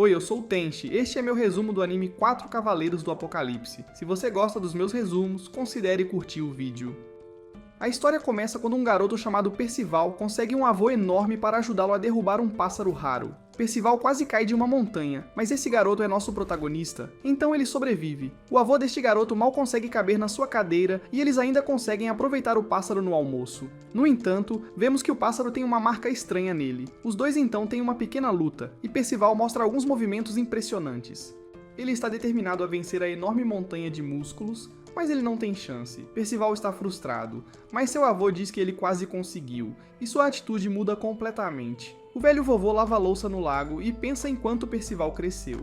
Oi, eu sou o Tenchi, este é meu resumo do anime 4 Cavaleiros do Apocalipse. Se você gosta dos meus resumos, considere curtir o vídeo. A história começa quando um garoto chamado Percival consegue um avô enorme para ajudá-lo a derrubar um pássaro raro. Percival quase cai de uma montanha, mas esse garoto é nosso protagonista, então ele sobrevive. O avô deste garoto mal consegue caber na sua cadeira e eles ainda conseguem aproveitar o pássaro no almoço. No entanto, vemos que o pássaro tem uma marca estranha nele. Os dois então têm uma pequena luta, e Percival mostra alguns movimentos impressionantes. Ele está determinado a vencer a enorme montanha de músculos, mas ele não tem chance. Percival está frustrado, mas seu avô diz que ele quase conseguiu, e sua atitude muda completamente. O velho vovô lava a louça no lago e pensa em quanto Percival cresceu.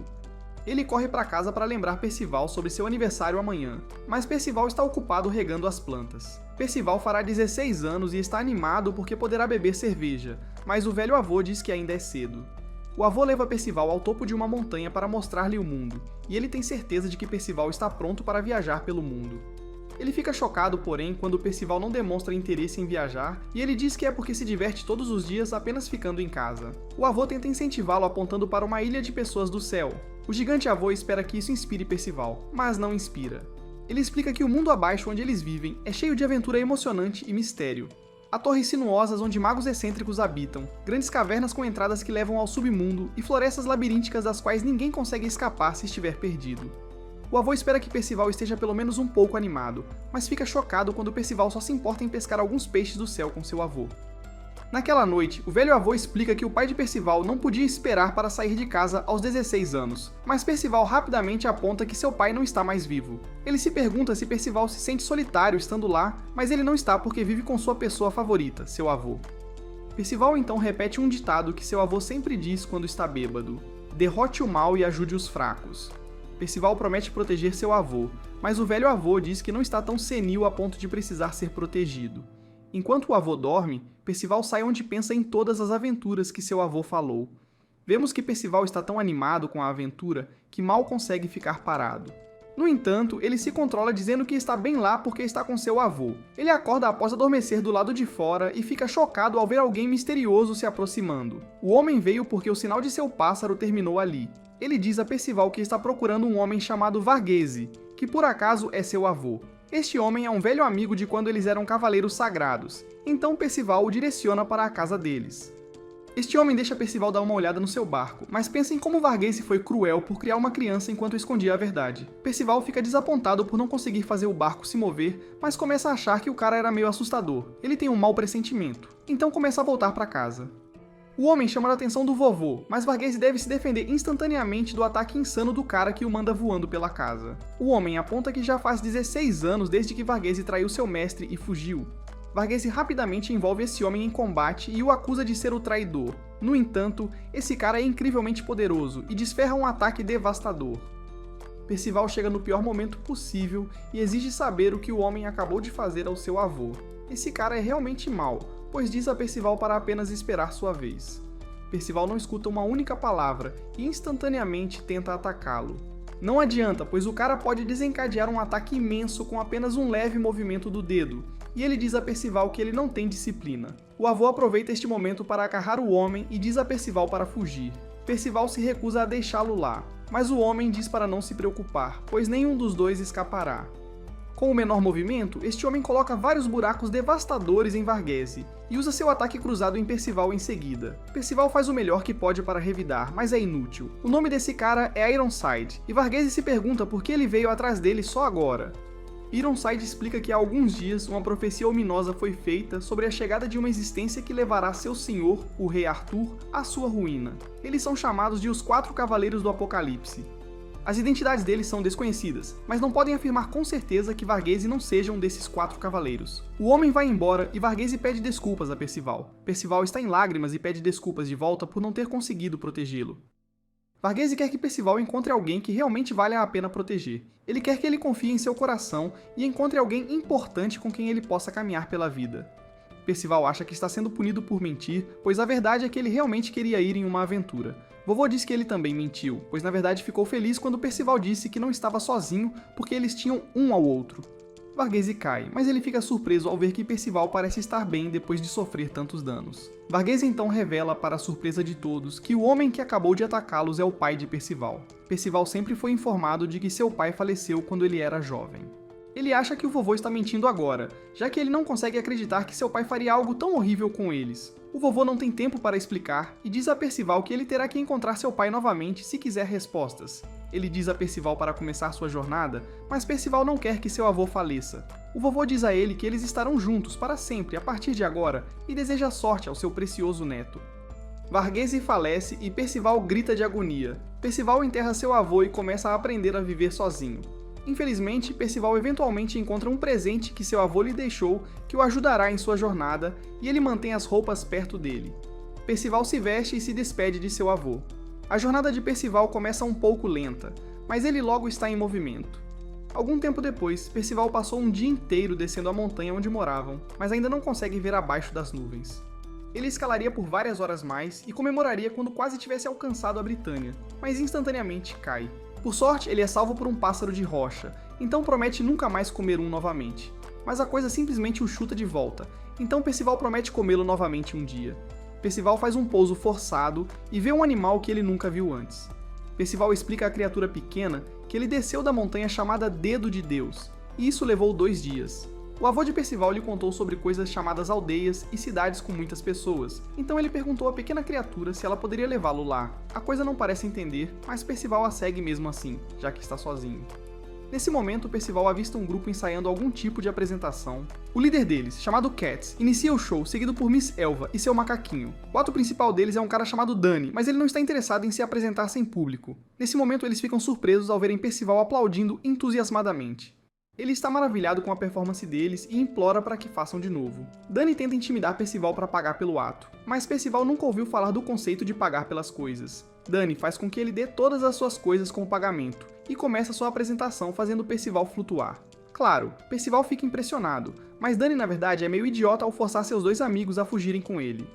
Ele corre para casa para lembrar Percival sobre seu aniversário amanhã, mas Percival está ocupado regando as plantas. Percival fará 16 anos e está animado porque poderá beber cerveja, mas o velho avô diz que ainda é cedo. O avô leva Percival ao topo de uma montanha para mostrar-lhe o mundo, e ele tem certeza de que Percival está pronto para viajar pelo mundo. Ele fica chocado, porém, quando Percival não demonstra interesse em viajar, e ele diz que é porque se diverte todos os dias apenas ficando em casa. O avô tenta incentivá-lo apontando para uma ilha de pessoas do céu. O gigante avô espera que isso inspire Percival, mas não inspira. Ele explica que o mundo abaixo onde eles vivem é cheio de aventura emocionante e mistério. Há torres sinuosas onde magos excêntricos habitam, grandes cavernas com entradas que levam ao submundo e florestas labirínticas das quais ninguém consegue escapar se estiver perdido. O avô espera que Percival esteja pelo menos um pouco animado, mas fica chocado quando Percival só se importa em pescar alguns peixes do céu com seu avô. Naquela noite, o velho avô explica que o pai de Percival não podia esperar para sair de casa aos 16 anos, mas Percival rapidamente aponta que seu pai não está mais vivo. Ele se pergunta se Percival se sente solitário estando lá, mas ele não está porque vive com sua pessoa favorita, seu avô. Percival então repete um ditado que seu avô sempre diz quando está bêbado: derrote o mal e ajude os fracos. Percival promete proteger seu avô, mas o velho avô diz que não está tão senil a ponto de precisar ser protegido. Enquanto o avô dorme, Percival sai onde pensa em todas as aventuras que seu avô falou. Vemos que Percival está tão animado com a aventura que mal consegue ficar parado. No entanto, ele se controla dizendo que está bem lá porque está com seu avô. Ele acorda após adormecer do lado de fora e fica chocado ao ver alguém misterioso se aproximando. O homem veio porque o sinal de seu pássaro terminou ali. Ele diz a Percival que está procurando um homem chamado Varghese, que por acaso é seu avô. Este homem é um velho amigo de quando eles eram cavaleiros sagrados, então Percival o direciona para a casa deles. Este homem deixa Percival dar uma olhada no seu barco, mas pensa em como Varghese foi cruel por criar uma criança enquanto escondia a verdade. Percival fica desapontado por não conseguir fazer o barco se mover, mas começa a achar que o cara era meio assustador. Ele tem um mau pressentimento, então começa a voltar para casa. O homem chama a atenção do vovô, mas Varghese deve se defender instantaneamente do ataque insano do cara que o manda voando pela casa. O homem aponta que já faz 16 anos desde que Varghese traiu seu mestre e fugiu. Varghese rapidamente envolve esse homem em combate e o acusa de ser o traidor. No entanto, esse cara é incrivelmente poderoso e desferra um ataque devastador. Percival chega no pior momento possível e exige saber o que o homem acabou de fazer ao seu avô. Esse cara é realmente mau, pois diz a Percival para apenas esperar sua vez. Percival não escuta uma única palavra e instantaneamente tenta atacá-lo. Não adianta, pois o cara pode desencadear um ataque imenso com apenas um leve movimento do dedo, e ele diz a Percival que ele não tem disciplina. O avô aproveita este momento para agarrar o homem e diz a Percival para fugir. Percival se recusa a deixá-lo lá, mas o homem diz para não se preocupar, pois nenhum dos dois escapará. Com o menor movimento, este homem coloca vários buracos devastadores em Varghese, e usa seu ataque cruzado em Percival em seguida. Percival faz o melhor que pode para revidar, mas é inútil. O nome desse cara é Ironside, e Varghese se pergunta por que ele veio atrás dele só agora. Ironside explica que há alguns dias uma profecia ominosa foi feita sobre a chegada de uma existência que levará seu senhor, o rei Arthur, à sua ruína. Eles são chamados de os 4 Cavaleiros do Apocalipse. As identidades deles são desconhecidas, mas não podem afirmar com certeza que Varghese não seja um desses 4 cavaleiros. O homem vai embora e Varghese pede desculpas a Percival. Percival está em lágrimas e pede desculpas de volta por não ter conseguido protegê-lo. Varghese quer que Percival encontre alguém que realmente valha a pena proteger. Ele quer que ele confie em seu coração e encontre alguém importante com quem ele possa caminhar pela vida. Percival acha que está sendo punido por mentir, pois a verdade é que ele realmente queria ir em uma aventura. Vovô diz que ele também mentiu, pois na verdade ficou feliz quando Percival disse que não estava sozinho porque eles tinham um ao outro. Varghese cai, mas ele fica surpreso ao ver que Percival parece estar bem depois de sofrer tantos danos. Varghese então revela, para a surpresa de todos, que o homem que acabou de atacá-los é o pai de Percival. Percival sempre foi informado de que seu pai faleceu quando ele era jovem. Ele acha que o vovô está mentindo agora, já que ele não consegue acreditar que seu pai faria algo tão horrível com eles. O vovô não tem tempo para explicar e diz a Percival que ele terá que encontrar seu pai novamente se quiser respostas. Ele diz a Percival para começar sua jornada, mas Percival não quer que seu avô faleça. O vovô diz a ele que eles estarão juntos para sempre a partir de agora e deseja sorte ao seu precioso neto. Varghese falece e Percival grita de agonia. Percival enterra seu avô e começa a aprender a viver sozinho. Infelizmente, Percival eventualmente encontra um presente que seu avô lhe deixou que o ajudará em sua jornada e ele mantém as roupas perto dele. Percival se veste e se despede de seu avô. A jornada de Percival começa um pouco lenta, mas ele logo está em movimento. Algum tempo depois, Percival passou um dia inteiro descendo a montanha onde moravam, mas ainda não consegue ver abaixo das nuvens. Ele escalaria por várias horas mais e comemoraria quando quase tivesse alcançado a Britânia, mas instantaneamente cai. Por sorte, ele é salvo por um pássaro de rocha, então promete nunca mais comer um novamente. Mas a coisa simplesmente o chuta de volta, então Percival promete comê-lo novamente um dia. Percival faz um pouso forçado e vê um animal que ele nunca viu antes. Percival explica à criatura pequena que ele desceu da montanha chamada Dedo de Deus, e isso levou 2 dias. O avô de Percival lhe contou sobre coisas chamadas aldeias e cidades com muitas pessoas, então ele perguntou à pequena criatura se ela poderia levá-lo lá. A coisa não parece entender, mas Percival a segue mesmo assim, já que está sozinho. Nesse momento, Percival avista um grupo ensaiando algum tipo de apresentação. O líder deles, chamado Cats, inicia o show, seguido por Miss Elva e seu macaquinho. O ato principal deles é um cara chamado Danny, mas ele não está interessado em se apresentar sem público. Nesse momento, eles ficam surpresos ao verem Percival aplaudindo entusiasmadamente. Ele está maravilhado com a performance deles e implora para que façam de novo. Danny tenta intimidar Percival para pagar pelo ato, mas Percival nunca ouviu falar do conceito de pagar pelas coisas. Danny faz com que ele dê todas as suas coisas como pagamento, e começa sua apresentação fazendo Percival flutuar. Claro, Percival fica impressionado, mas Danny na verdade é meio idiota ao forçar seus 2 amigos a fugirem com ele.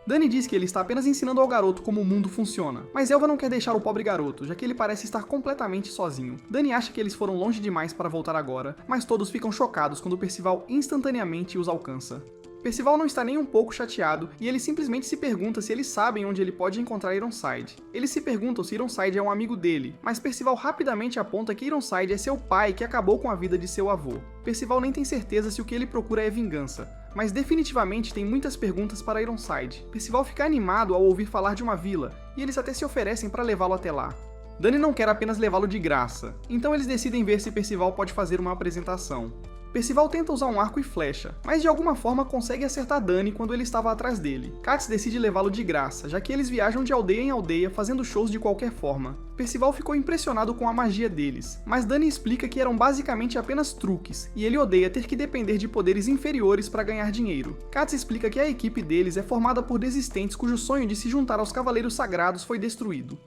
Danny diz que ele está apenas ensinando ao garoto como o mundo funciona, mas Elva não quer deixar o pobre garoto, já que ele parece estar completamente sozinho. Danny acha que eles foram longe demais para voltar agora, mas todos ficam chocados quando Percival instantaneamente os alcança. Percival não está nem um pouco chateado, e ele simplesmente se pergunta se eles sabem onde ele pode encontrar Ironside. Eles se perguntam se Ironside é um amigo dele, mas Percival rapidamente aponta que Ironside é seu pai que acabou com a vida de seu avô. Percival nem tem certeza se o que ele procura é vingança, mas definitivamente tem muitas perguntas para Ironside. Percival fica animado ao ouvir falar de uma vila, e eles até se oferecem para levá-lo até lá. Danny não quer apenas levá-lo de graça, então eles decidem ver se Percival pode fazer uma apresentação. Percival tenta usar um arco e flecha, mas de alguma forma consegue acertar Danny quando ele estava atrás dele. Cats decide levá-lo de graça, já que eles viajam de aldeia em aldeia fazendo shows de qualquer forma. Percival ficou impressionado com a magia deles, mas Danny explica que eram basicamente apenas truques, e ele odeia ter que depender de poderes inferiores para ganhar dinheiro. Cats explica que a equipe deles é formada por desistentes cujo sonho de se juntar aos Cavaleiros Sagrados foi destruído.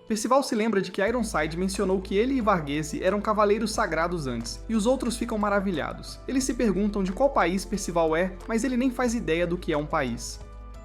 Percival se lembra de que Ironside mencionou que ele e Varghese eram cavaleiros sagrados antes, e os outros ficam maravilhados. Eles se perguntam de qual país Percival é, mas ele nem faz ideia do que é um país.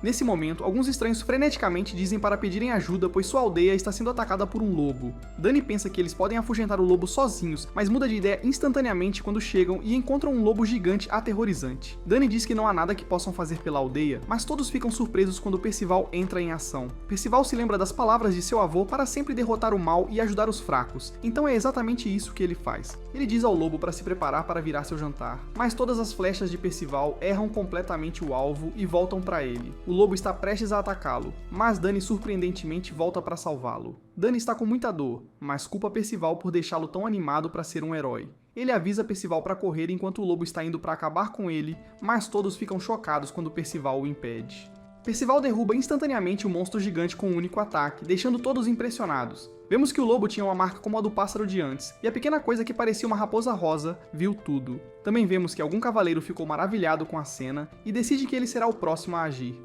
Nesse momento, alguns estranhos freneticamente dizem para pedirem ajuda, pois sua aldeia está sendo atacada por um lobo. Danny pensa que eles podem afugentar o lobo sozinhos, mas muda de ideia instantaneamente quando chegam e encontram um lobo gigante aterrorizante. Danny diz que não há nada que possam fazer pela aldeia, mas todos ficam surpresos quando Percival entra em ação. Percival se lembra das palavras de seu avô para sempre derrotar o mal e ajudar os fracos, então é exatamente isso que ele faz. Ele diz ao lobo para se preparar para virar seu jantar, mas todas as flechas de Percival erram completamente o alvo e voltam para ele. O lobo está prestes a atacá-lo, mas Danny surpreendentemente volta para salvá-lo. Danny está com muita dor, mas culpa Percival por deixá-lo tão animado para ser um herói. Ele avisa Percival para correr enquanto o lobo está indo para acabar com ele, mas todos ficam chocados quando Percival o impede. Percival derruba instantaneamente o monstro gigante com um único ataque, deixando todos impressionados. Vemos que o lobo tinha uma marca como a do pássaro de antes, e a pequena coisa que parecia uma raposa rosa viu tudo. Também vemos que algum cavaleiro ficou maravilhado com a cena e decide que ele será o próximo a agir.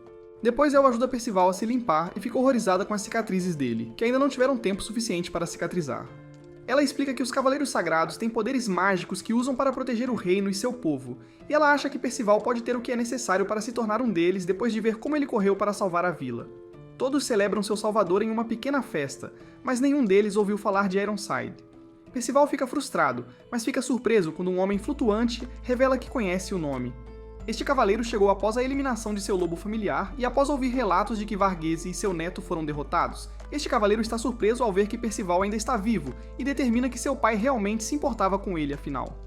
Depois ela ajuda Percival a se limpar e fica horrorizada com as cicatrizes dele, que ainda não tiveram tempo suficiente para cicatrizar. Ela explica que os Cavaleiros Sagrados têm poderes mágicos que usam para proteger o reino e seu povo, e ela acha que Percival pode ter o que é necessário para se tornar um deles depois de ver como ele correu para salvar a vila. Todos celebram seu salvador em uma pequena festa, mas nenhum deles ouviu falar de Ironside. Percival fica frustrado, mas fica surpreso quando um homem flutuante revela que conhece o nome. Este cavaleiro chegou após a eliminação de seu lobo familiar e após ouvir relatos de que Varghese e seu neto foram derrotados. Este cavaleiro está surpreso ao ver que Percival ainda está vivo e determina que seu pai realmente se importava com ele afinal.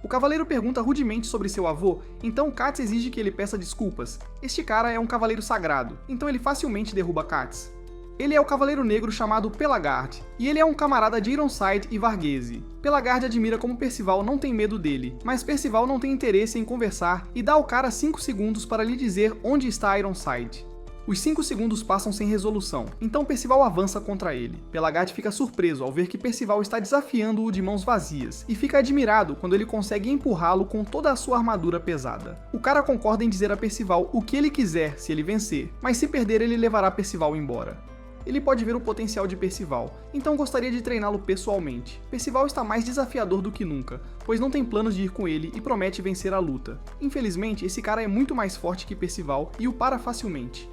O cavaleiro pergunta rudemente sobre seu avô, então Katz exige que ele peça desculpas. Este cara é um cavaleiro sagrado, então ele facilmente derruba Katz. Ele é o cavaleiro negro chamado Pelagard, e ele é um camarada de Ironside e Varghese. Pelagard admira como Percival não tem medo dele, mas Percival não tem interesse em conversar e dá ao cara 5 segundos para lhe dizer onde está Ironside. Os 5 segundos passam sem resolução, então Percival avança contra ele. Pelagard fica surpreso ao ver que Percival está desafiando-o de mãos vazias, e fica admirado quando ele consegue empurrá-lo com toda a sua armadura pesada. O cara concorda em dizer a Percival o que ele quiser se ele vencer, mas se perder ele levará Percival embora. Ele pode ver o potencial de Percival, então gostaria de treiná-lo pessoalmente. Percival está mais desafiador do que nunca, pois não tem planos de ir com ele e promete vencer a luta. Infelizmente, esse cara é muito mais forte que Percival e o para facilmente.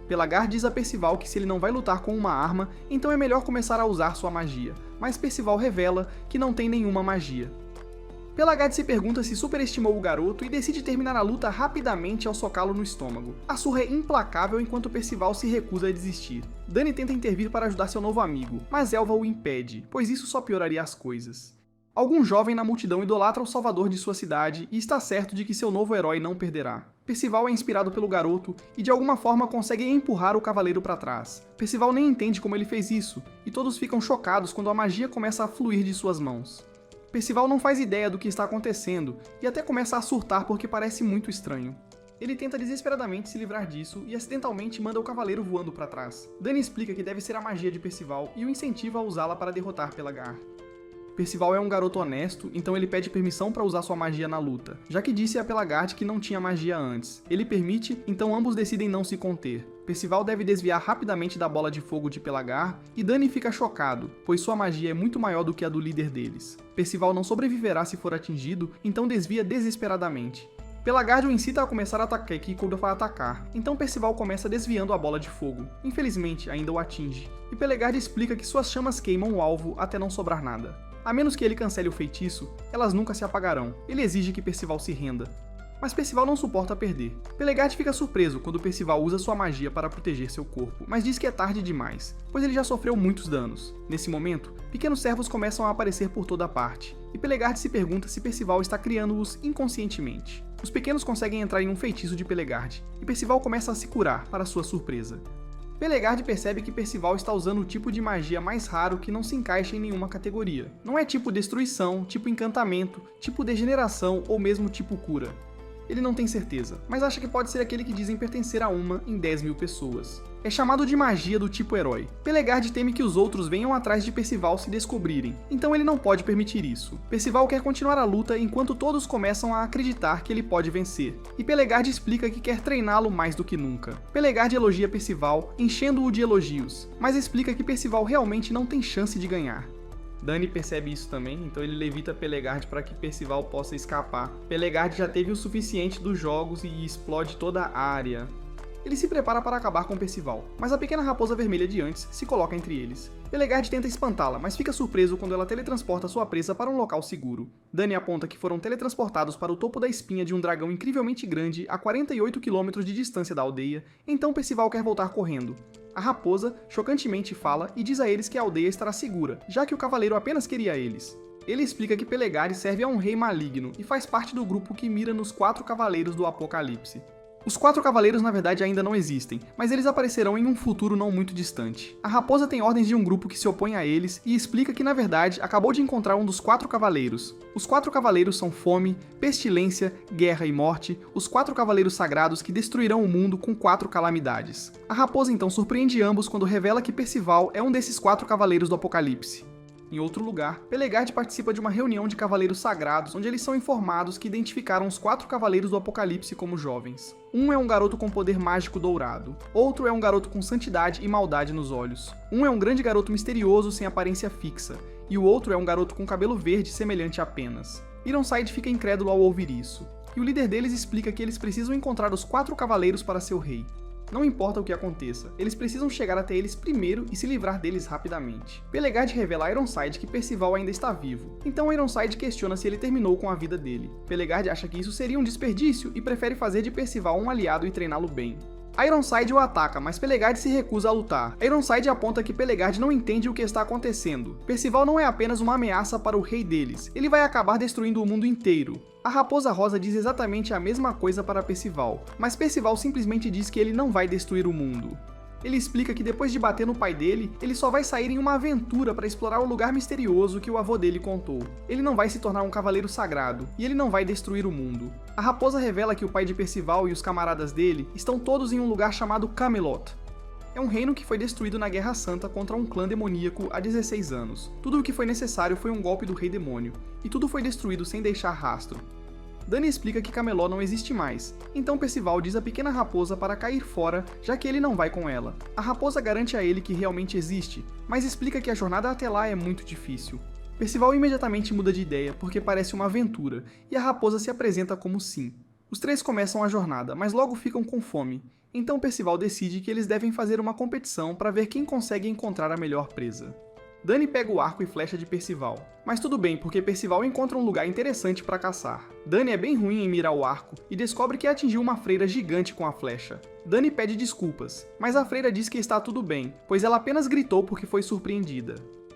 Pelagard diz a Percival que se ele não vai lutar com uma arma, então é melhor começar a usar sua magia, mas Percival revela que não tem nenhuma magia. Pelagard se pergunta se superestimou o garoto e decide terminar a luta rapidamente ao socá-lo no estômago. A surra é implacável enquanto Percival se recusa a desistir. Dani tenta intervir para ajudar seu novo amigo, mas Elva o impede, pois isso só pioraria as coisas. Algum jovem na multidão idolatra o salvador de sua cidade e está certo de que seu novo herói não perderá. Percival é inspirado pelo garoto e de alguma forma consegue empurrar o cavaleiro para trás. Percival nem entende como ele fez isso, e todos ficam chocados quando a magia começa a fluir de suas mãos. Percival não faz ideia do que está acontecendo e até começa a surtar porque parece muito estranho. Ele tenta desesperadamente se livrar disso e acidentalmente manda o cavaleiro voando para trás. Dani explica que deve ser a magia de Percival e o incentiva a usá-la para derrotar Pelagard. Percival é um garoto honesto, então ele pede permissão para usar sua magia na luta, já que disse a Pelagard que não tinha magia antes. Ele permite, então ambos decidem não se conter. Percival deve desviar rapidamente da bola de fogo de Pelagard e Dani fica chocado, pois sua magia é muito maior do que a do líder deles. Percival não sobreviverá se for atingido, então desvia desesperadamente. Pelagard o incita a começar a atacar quando vai atacar, então Percival começa desviando a bola de fogo. Infelizmente, ainda o atinge. E Pelagard explica que suas chamas queimam o alvo até não sobrar nada. A menos que ele cancele o feitiço, elas nunca se apagarão. Ele exige que Percival se renda. Mas Percival não suporta perder. Pelagard fica surpreso quando Percival usa sua magia para proteger seu corpo, mas diz que é tarde demais, pois ele já sofreu muitos danos. Nesse momento, pequenos servos começam a aparecer por toda parte, e Pelagard se pergunta se Percival está criando-os inconscientemente. Os pequenos conseguem entrar em um feitiço de Pelagard, e Percival começa a se curar, para sua surpresa. Pelagard percebe que Percival está usando o tipo de magia mais raro que não se encaixa em nenhuma categoria. Não é tipo destruição, tipo encantamento, tipo degeneração ou mesmo tipo cura. Ele não tem certeza, mas acha que pode ser aquele que dizem pertencer a uma em 10.000 pessoas. É chamado de magia do tipo herói. Pelagard teme que os outros venham atrás de Percival se descobrirem, então ele não pode permitir isso. Percival quer continuar a luta enquanto todos começam a acreditar que ele pode vencer, e Pelagard explica que quer treiná-lo mais do que nunca. Pelagard elogia Percival, enchendo-o de elogios, mas explica que Percival realmente não tem chance de ganhar. Dani percebe isso também, então ele levita Pelagard para que Percival possa escapar. Pelagard já teve o suficiente dos jogos e explode toda a área. Ele se prepara para acabar com Percival, mas a pequena raposa vermelha de antes se coloca entre eles. Pelagard tenta espantá-la, mas fica surpreso quando ela teletransporta sua presa para um local seguro. Dani aponta que foram teletransportados para o topo da espinha de um dragão incrivelmente grande a 48 km de distância da aldeia, então Percival quer voltar correndo. A raposa, chocantemente, fala e diz a eles que a aldeia estará segura, já que o cavaleiro apenas queria eles. Ele explica que Pelagard serve a um rei maligno e faz parte do grupo que mira nos 4 cavaleiros do Apocalipse. Os 4 cavaleiros na verdade ainda não existem, mas eles aparecerão em um futuro não muito distante. A raposa tem ordens de um grupo que se opõe a eles e explica que na verdade acabou de encontrar um dos 4 cavaleiros. Os 4 cavaleiros são fome, pestilência, guerra e morte, os 4 cavaleiros sagrados que destruirão o mundo com 4 calamidades. A raposa então surpreende ambos quando revela que Percival é um desses 4 cavaleiros do Apocalipse. Em outro lugar, Pelagard participa de uma reunião de cavaleiros sagrados, onde eles são informados que identificaram os 4 cavaleiros do Apocalipse como jovens. Um é um garoto com poder mágico dourado, outro é um garoto com santidade e maldade nos olhos, um é um grande garoto misterioso sem aparência fixa, e o outro é um garoto com cabelo verde semelhante a penas. Ironside fica incrédulo ao ouvir isso, e o líder deles explica que eles precisam encontrar os 4 cavaleiros para seu rei. Não importa o que aconteça, eles precisam chegar até eles primeiro e se livrar deles rapidamente. Pelegard revela a Ironside que Percival ainda está vivo, então Ironside questiona se ele terminou com a vida dele. Pelegard acha que isso seria um desperdício e prefere fazer de Percival um aliado e treiná-lo bem. Ironside o ataca, mas Pelegard se recusa a lutar. Ironside aponta que Pelegard não entende o que está acontecendo. Percival não é apenas uma ameaça para o rei deles, ele vai acabar destruindo o mundo inteiro. A Raposa Rosa diz exatamente a mesma coisa para Percival, mas Percival simplesmente diz que ele não vai destruir o mundo. Ele explica que depois de bater no pai dele, ele só vai sair em uma aventura para explorar o lugar misterioso que o avô dele contou. Ele não vai se tornar um cavaleiro sagrado, e ele não vai destruir o mundo. A raposa revela que o pai de Percival e os camaradas dele estão todos em um lugar chamado Camelot. É um reino que foi destruído na Guerra Santa contra um clã demoníaco há 16 anos. Tudo o que foi necessário foi um golpe do Rei Demônio, e tudo foi destruído sem deixar rastro. Dany explica que Camelot não existe mais, então Percival diz à pequena raposa para cair fora, já que ele não vai com ela. A raposa garante a ele que realmente existe, mas explica que a jornada até lá é muito difícil. Percival imediatamente muda de ideia, porque parece uma aventura, e a raposa se apresenta como sim. Os três começam a jornada, mas logo ficam com fome, então Percival decide que eles devem fazer uma competição para ver quem consegue encontrar a melhor presa. Dany pega o arco e flecha de Percival, mas tudo bem porque Percival encontra um lugar interessante para caçar. Dany é bem ruim em mirar o arco e descobre que atingiu uma freira gigante com a flecha. Dany pede desculpas, mas a freira diz que está tudo bem, pois ela apenas gritou porque foi surpreendida.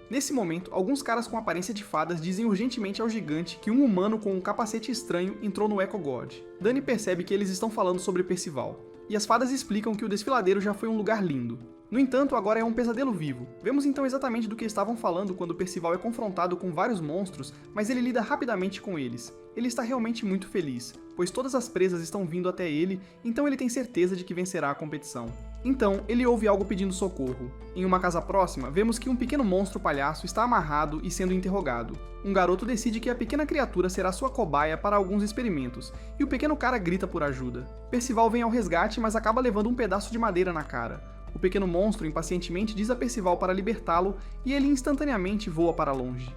Nesse momento, alguns caras com aparência de fadas dizem urgentemente ao gigante que um humano com um capacete estranho entrou no Echo God. Dany percebe que eles estão falando sobre Percival, e as fadas explicam que o desfiladeiro já foi um lugar lindo. No entanto, agora é um pesadelo vivo. Vemos então exatamente do que estavam falando quando Percival é confrontado com vários monstros, mas ele lida rapidamente com eles. Ele está realmente muito feliz, pois todas as presas estão vindo até ele, então ele tem certeza de que vencerá a competição. Então, ele ouve algo pedindo socorro. Em uma casa próxima, vemos que um pequeno monstro palhaço está amarrado e sendo interrogado. Um garoto decide que a pequena criatura será sua cobaia para alguns experimentos, e o pequeno cara grita por ajuda. Percival vem ao resgate, mas acaba levando um pedaço de madeira na cara. O pequeno monstro impacientemente diz a Percival para libertá-lo, e ele instantaneamente voa para longe.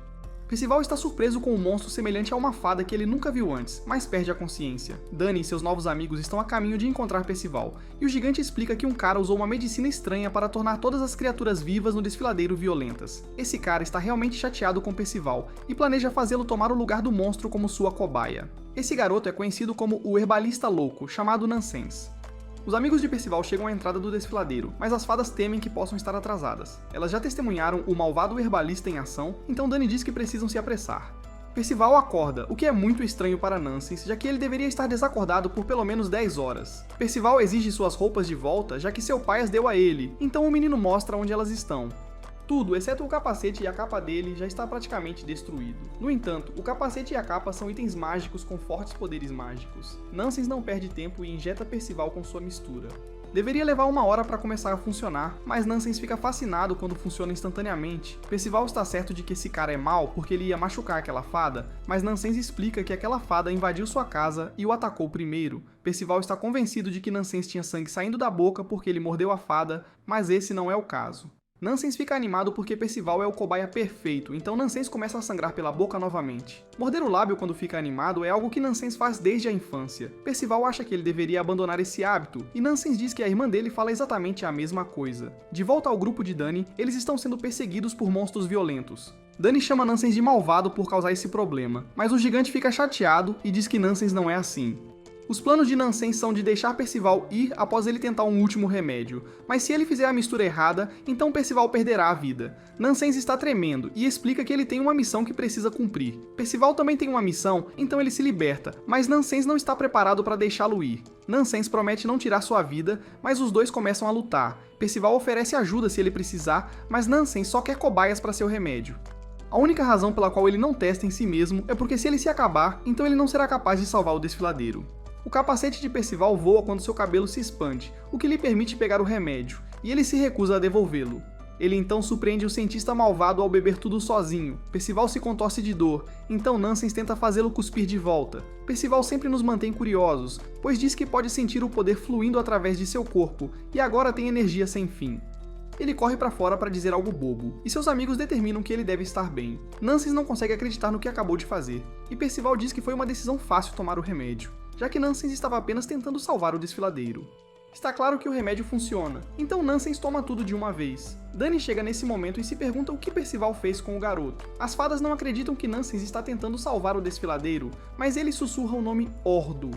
Percival está surpreso com um monstro semelhante a uma fada que ele nunca viu antes, mas perde a consciência. Dany e seus novos amigos estão a caminho de encontrar Percival, e o gigante explica que um cara usou uma medicina estranha para tornar todas as criaturas vivas no desfiladeiro violentas. Esse cara está realmente chateado com Percival, e planeja fazê-lo tomar o lugar do monstro como sua cobaia. Esse garoto é conhecido como o herbalista louco, chamado Nansens. Os amigos de Percival chegam à entrada do desfiladeiro, mas as fadas temem que possam estar atrasadas. Elas já testemunharam o malvado herbalista em ação, então Dany diz que precisam se apressar. Percival acorda, o que é muito estranho para Nansens, já que ele deveria estar desacordado por pelo menos 10 horas. Percival exige suas roupas de volta, já que seu pai as deu a ele, então o menino mostra onde elas estão. Tudo, exceto o capacete e a capa dele, já está praticamente destruído. No entanto, o capacete e a capa são itens mágicos com fortes poderes mágicos. Nansens não perde tempo e injeta Percival com sua mistura. Deveria levar 1 hora para começar a funcionar, mas Nansens fica fascinado quando funciona instantaneamente. Percival está certo de que esse cara é mau porque ele ia machucar aquela fada, mas Nansens explica que aquela fada invadiu sua casa e o atacou primeiro. Percival está convencido de que Nansens tinha sangue saindo da boca porque ele mordeu a fada, mas esse não é o caso. Nansens fica animado porque Percival é o cobaia perfeito, então Nansens começa a sangrar pela boca novamente. Morder o lábio quando fica animado é algo que Nansens faz desde a infância. Percival acha que ele deveria abandonar esse hábito, e Nansens diz que a irmã dele fala exatamente a mesma coisa. De volta ao grupo de Dany, eles estão sendo perseguidos por monstros violentos. Dany chama Nansens de malvado por causar esse problema, mas o gigante fica chateado e diz que Nansens não é assim. Os planos de Nansens são de deixar Percival ir após ele tentar um último remédio, mas se ele fizer a mistura errada, então Percival perderá a vida. Nansens está tremendo e explica que ele tem uma missão que precisa cumprir. Percival também tem uma missão, então ele se liberta, mas Nansens não está preparado para deixá-lo ir. Nansens promete não tirar sua vida, mas os dois começam a lutar. Percival oferece ajuda se ele precisar, mas Nansens só quer cobaias para seu remédio. A única razão pela qual ele não testa em si mesmo é porque se ele se acabar, então ele não será capaz de salvar o desfiladeiro. O capacete de Percival voa quando seu cabelo se expande, o que lhe permite pegar o remédio, e ele se recusa a devolvê-lo. Ele então surpreende o cientista malvado ao beber tudo sozinho. Percival se contorce de dor, então Nansens tenta fazê-lo cuspir de volta. Percival sempre nos mantém curiosos, pois diz que pode sentir o poder fluindo através de seu corpo, e agora tem energia sem fim. Ele corre para fora para dizer algo bobo, e seus amigos determinam que ele deve estar bem. Nansens não consegue acreditar no que acabou de fazer, e Percival diz que foi uma decisão fácil tomar o remédio, já que Nansens estava apenas tentando salvar o desfiladeiro. Está claro que o remédio funciona, então Nansens toma tudo de uma vez. Dani chega nesse momento e se pergunta o que Percival fez com o garoto. As fadas não acreditam que Nansens está tentando salvar o desfiladeiro, mas ele sussurra o nome Ordo.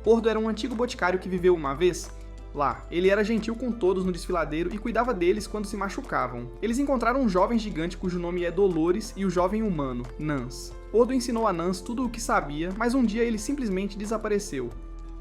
Ordo era um antigo boticário que viveu uma vez lá. Ele era gentil com todos no desfiladeiro e cuidava deles quando se machucavam. Eles encontraram um jovem gigante cujo nome é Dolores e o jovem humano, Nans. Ordo ensinou a Nans tudo o que sabia, mas um dia ele simplesmente desapareceu.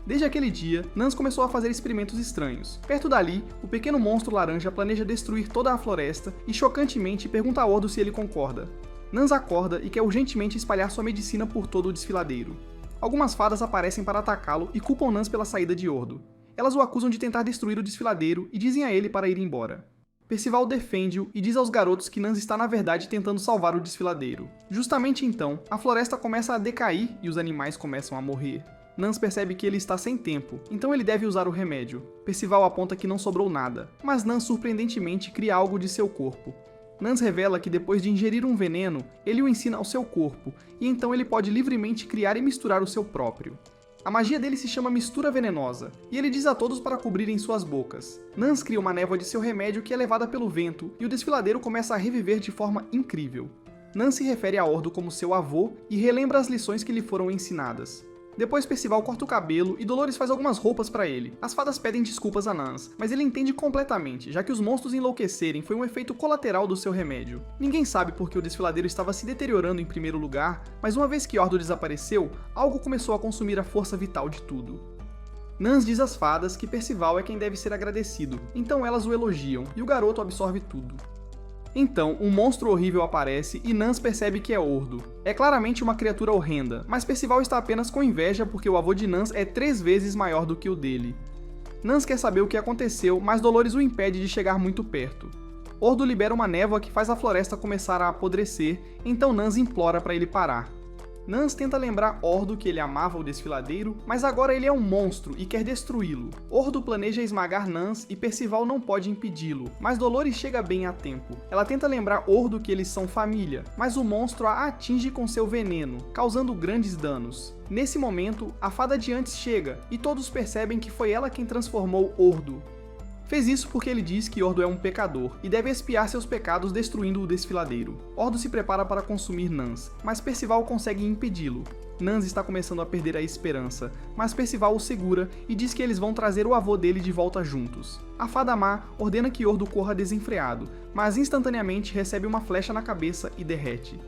Desde aquele dia, Nans começou a fazer experimentos estranhos. Perto dali, o pequeno monstro laranja planeja destruir toda a floresta e, chocantemente, pergunta a Ordo se ele concorda. Nans acorda e quer urgentemente espalhar sua medicina por todo o desfiladeiro. Algumas fadas aparecem para atacá-lo e culpam Nans pela saída de Ordo. Elas o acusam de tentar destruir o desfiladeiro e dizem a ele para ir embora. Percival defende-o e diz aos garotos que Nans está na verdade tentando salvar o desfiladeiro. Justamente então, a floresta começa a decair e os animais começam a morrer. Nans percebe que ele está sem tempo, então ele deve usar o remédio. Percival aponta que não sobrou nada, mas Nans surpreendentemente cria algo de seu corpo. Nans revela que depois de ingerir um veneno, ele o ensina ao seu corpo, e então ele pode livremente criar e misturar o seu próprio. A magia dele se chama Mistura Venenosa, e ele diz a todos para cobrirem suas bocas. Nans cria uma névoa de seu remédio que é levada pelo vento, e o desfiladeiro começa a reviver de forma incrível. Nans se refere a Ordo como seu avô e relembra as lições que lhe foram ensinadas. Depois Percival corta o cabelo e Dolores faz algumas roupas para ele. As fadas pedem desculpas a Nans, mas ele entende completamente, já que os monstros enlouquecerem foi um efeito colateral do seu remédio. Ninguém sabe por que o desfiladeiro estava se deteriorando em primeiro lugar, mas uma vez que Ordo desapareceu, algo começou a consumir a força vital de tudo. Nans diz às fadas que Percival é quem deve ser agradecido, então elas o elogiam, e o garoto absorve tudo. Então, um monstro horrível aparece e Nans percebe que é Ordo. É claramente uma criatura horrenda, mas Percival está apenas com inveja porque o avô de Nans é 3 vezes maior do que o dele. Nans quer saber o que aconteceu, mas Dolores o impede de chegar muito perto. Ordo libera uma névoa que faz a floresta começar a apodrecer, então Nans implora para ele parar. Nans tenta lembrar Ordo que ele amava o desfiladeiro, mas agora ele é um monstro e quer destruí-lo. Ordo planeja esmagar Nans e Percival não pode impedi-lo, mas Dolores chega bem a tempo. Ela tenta lembrar Ordo que eles são família, mas o monstro a atinge com seu veneno, causando grandes danos. Nesse momento, a fada de antes chega, e todos percebem que foi ela quem transformou Ordo. Fez isso porque ele diz que Ordo é um pecador e deve expiar seus pecados destruindo o desfiladeiro. Ordo se prepara para consumir Nans, mas Percival consegue impedi-lo. Nans está começando a perder a esperança, mas Percival o segura e diz que eles vão trazer o avô dele de volta juntos. A fada má ordena que Ordo corra desenfreado, mas instantaneamente recebe uma flecha na cabeça e derrete.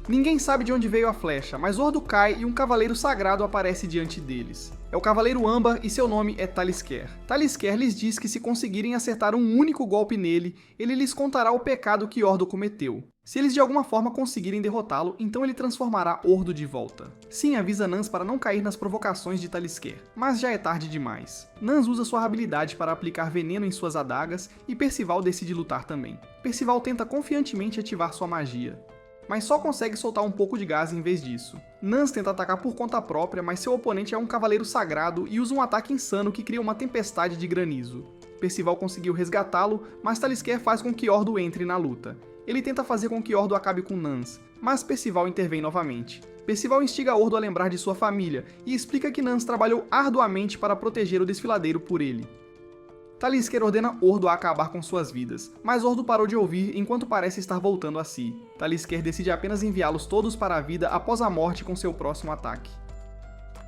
Ninguém sabe de onde veio a flecha, mas Ordo cai e um cavaleiro sagrado aparece diante deles. É o Cavaleiro Âmbar e seu nome é Talisker. Talisker lhes diz que se conseguirem acertar um único golpe nele, ele lhes contará o pecado que Ordo cometeu. Se eles de alguma forma conseguirem derrotá-lo, então ele transformará Ordo de volta. Sim, avisa Nans para não cair nas provocações de Talisker, mas já é tarde demais. Nans usa sua habilidade para aplicar veneno em suas adagas e Percival decide lutar também. Percival tenta confiantemente ativar sua magia, mas só consegue soltar um pouco de gás em vez disso. Nans tenta atacar por conta própria, mas seu oponente é um cavaleiro sagrado e usa um ataque insano que cria uma tempestade de granizo. Percival conseguiu resgatá-lo, mas Talisker faz com que Ordo entre na luta. Ele tenta fazer com que Ordo acabe com Nans, mas Percival intervém novamente. Percival instiga Ordo a lembrar de sua família e explica que Nans trabalhou arduamente para proteger o desfiladeiro por ele. Talisker ordena Ordo a acabar com suas vidas, mas Ordo parou de ouvir enquanto parece estar voltando a si. Talisker decide apenas enviá-los todos para a vida após a morte com seu próximo ataque.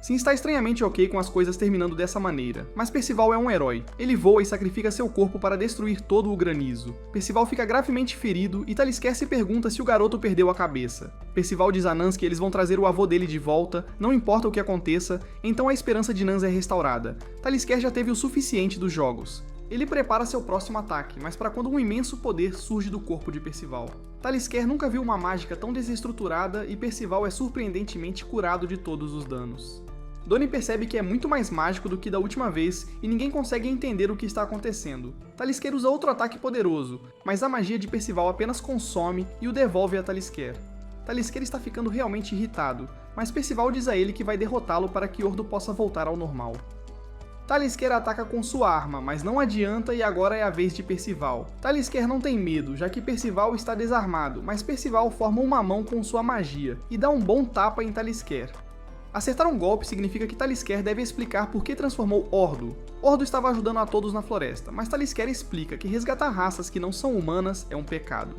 Sim, está estranhamente ok com as coisas terminando dessa maneira, mas Percival é um herói. Ele voa e sacrifica seu corpo para destruir todo o granizo. Percival fica gravemente ferido e Talisker se pergunta se o garoto perdeu a cabeça. Percival diz a Nans que eles vão trazer o avô dele de volta, não importa o que aconteça, então a esperança de Nans é restaurada. Talisker já teve o suficiente dos jogos. Ele prepara seu próximo ataque, mas para quando um imenso poder surge do corpo de Percival. Talisker nunca viu uma mágica tão desestruturada e Percival é surpreendentemente curado de todos os danos. Donnie percebe que é muito mais mágico do que da última vez e ninguém consegue entender o que está acontecendo. Talisker usa outro ataque poderoso, mas a magia de Percival apenas consome e o devolve a Talisker. Talisker está ficando realmente irritado, mas Percival diz a ele que vai derrotá-lo para que Ordo possa voltar ao normal. Talisker ataca com sua arma, mas não adianta e agora é a vez de Percival. Talisker não tem medo, já que Percival está desarmado, mas Percival forma uma mão com sua magia e dá um bom tapa em Talisker. Acertar um golpe significa que Talisker deve explicar por que transformou Ordo. Ordo estava ajudando a todos na floresta, mas Talisker explica que resgatar raças que não são humanas é um pecado.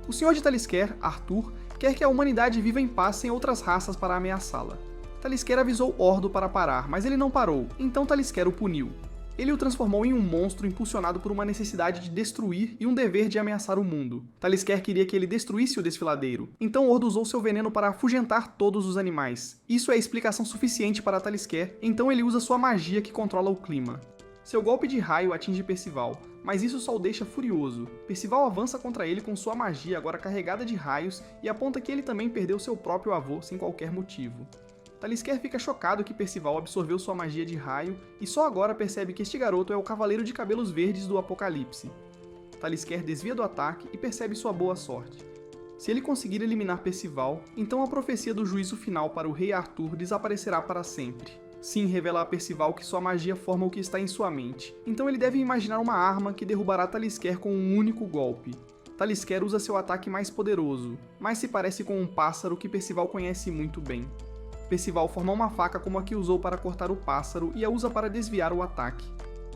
O senhor de Talisker, Arthur, quer que a humanidade viva em paz sem outras raças para ameaçá-la. Talisker avisou Ordo para parar, mas ele não parou, então Talisker o puniu. Ele o transformou em um monstro impulsionado por uma necessidade de destruir e um dever de ameaçar o mundo. Talisker queria que ele destruísse o desfiladeiro, então Ordo usou seu veneno para afugentar todos os animais. Isso é explicação suficiente para Talisker, então ele usa sua magia que controla o clima. Seu golpe de raio atinge Percival, mas isso só o deixa furioso. Percival avança contra ele com sua magia agora carregada de raios e aponta que ele também perdeu seu próprio avô sem qualquer motivo. Talisker fica chocado que Percival absorveu sua magia de raio e só agora percebe que este garoto é o Cavaleiro de Cabelos Verdes do Apocalipse. Talisker desvia do ataque e percebe sua boa sorte. Se ele conseguir eliminar Percival, então a profecia do juízo final para o rei Arthur desaparecerá para sempre. Sim, revela a Percival que sua magia forma o que está em sua mente, então ele deve imaginar uma arma que derrubará Talisker com um único golpe. Talisker usa seu ataque mais poderoso, mas se parece com um pássaro que Percival conhece muito bem. Percival forma uma faca como a que usou para cortar o pássaro e a usa para desviar o ataque.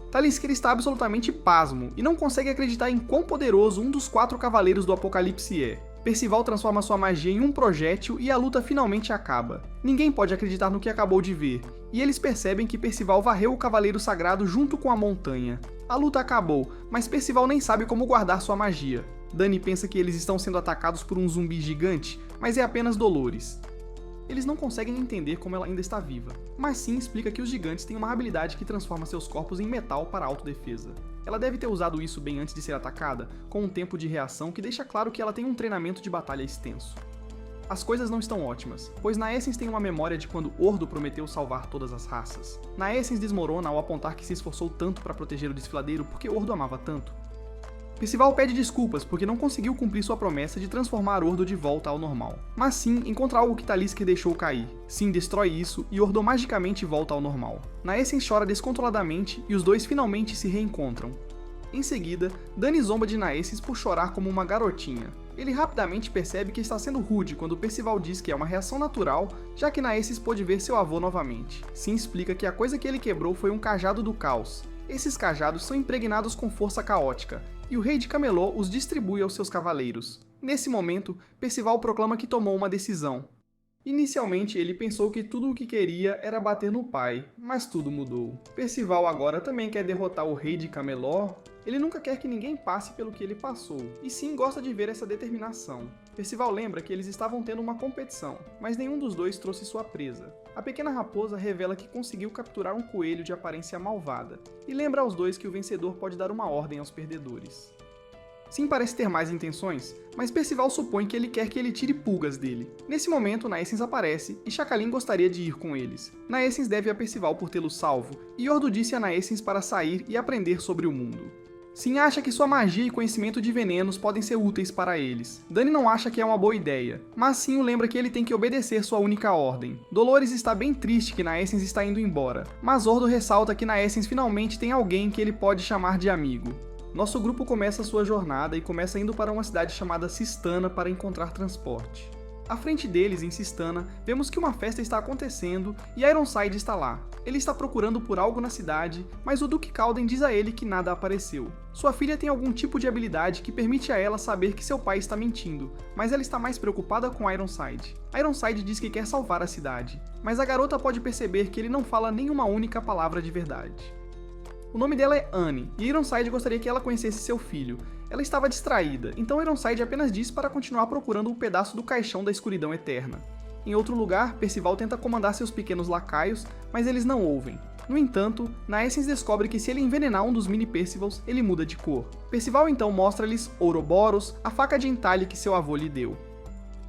Talisker está absolutamente pasmo e não consegue acreditar em quão poderoso um dos 4 cavaleiros do Apocalipse é. Percival transforma sua magia em um projétil e a luta finalmente acaba. Ninguém pode acreditar no que acabou de ver, e eles percebem que Percival varreu o Cavaleiro Sagrado junto com a montanha. A luta acabou, mas Percival nem sabe como guardar sua magia. Dani pensa que eles estão sendo atacados por um zumbi gigante, mas é apenas Dolores. Eles não conseguem entender como ela ainda está viva, mas sim explica que os gigantes têm uma habilidade que transforma seus corpos em metal para autodefesa. Ela deve ter usado isso bem antes de ser atacada, com um tempo de reação que deixa claro que ela tem um treinamento de batalha extenso. As coisas não estão ótimas, pois Naessens tem uma memória de quando Ordo prometeu salvar todas as raças. Naessens desmorona ao apontar que se esforçou tanto para proteger o desfiladeiro porque Ordo amava tanto. Percival pede desculpas porque não conseguiu cumprir sua promessa de transformar Ordo de volta ao normal. Mas sim, encontra algo que Talisker deixou cair. Sim, destrói isso e Ordo magicamente volta ao normal. Naessens chora descontroladamente e os dois finalmente se reencontram. Em seguida, Dani zomba de Naessens por chorar como uma garotinha. Ele rapidamente percebe que está sendo rude quando Percival diz que é uma reação natural, já que Naessens pôde ver seu avô novamente. Sim explica que a coisa que ele quebrou foi um cajado do caos. Esses cajados são impregnados com força caótica, e o rei de Camelot os distribui aos seus cavaleiros. Nesse momento, Percival proclama que tomou uma decisão. Inicialmente, ele pensou que tudo o que queria era bater no pai, mas tudo mudou. Percival agora também quer derrotar o rei de Camelot. Ele nunca quer que ninguém passe pelo que ele passou, e sim gosta de ver essa determinação. Percival lembra que eles estavam tendo uma competição, mas nenhum dos dois trouxe sua presa. A pequena raposa revela que conseguiu capturar um coelho de aparência malvada, e lembra aos dois que o vencedor pode dar uma ordem aos perdedores. Sim parece ter mais intenções, mas Percival supõe que ele quer que ele tire pulgas dele. Nesse momento, Naessens aparece, e Chacalin gostaria de ir com eles. Naessens deve a Percival por tê-lo salvo, e Ordo disse a Naessens para sair e aprender sobre o mundo. Sim acha que sua magia e conhecimento de venenos podem ser úteis para eles. Dani não acha que é uma boa ideia, mas sim o lembra que ele tem que obedecer sua única ordem. Dolores está bem triste que Naessens está indo embora, mas Ordo ressalta que Naessens finalmente tem alguém que ele pode chamar de amigo. Nosso grupo começa sua jornada e começa indo para uma cidade chamada Sistana para encontrar transporte. À frente deles, em Sistana, vemos que uma festa está acontecendo e Ironside está lá. Ele está procurando por algo na cidade, mas o Duque Calden diz a ele que nada apareceu. Sua filha tem algum tipo de habilidade que permite a ela saber que seu pai está mentindo, mas ela está mais preocupada com Ironside. Ironside diz que quer salvar a cidade, mas a garota pode perceber que ele não fala nenhuma única palavra de verdade. O nome dela é Anne, e Ironside gostaria que ela conhecesse seu filho. Ela estava distraída, então Ironside apenas diz para continuar procurando um pedaço do caixão da escuridão eterna. Em outro lugar, Percival tenta comandar seus pequenos lacaios, mas eles não ouvem. No entanto, Naessens descobre que se ele envenenar um dos mini Percivals, ele muda de cor. Percival então mostra-lhes Ouroboros, a faca de entalhe que seu avô lhe deu.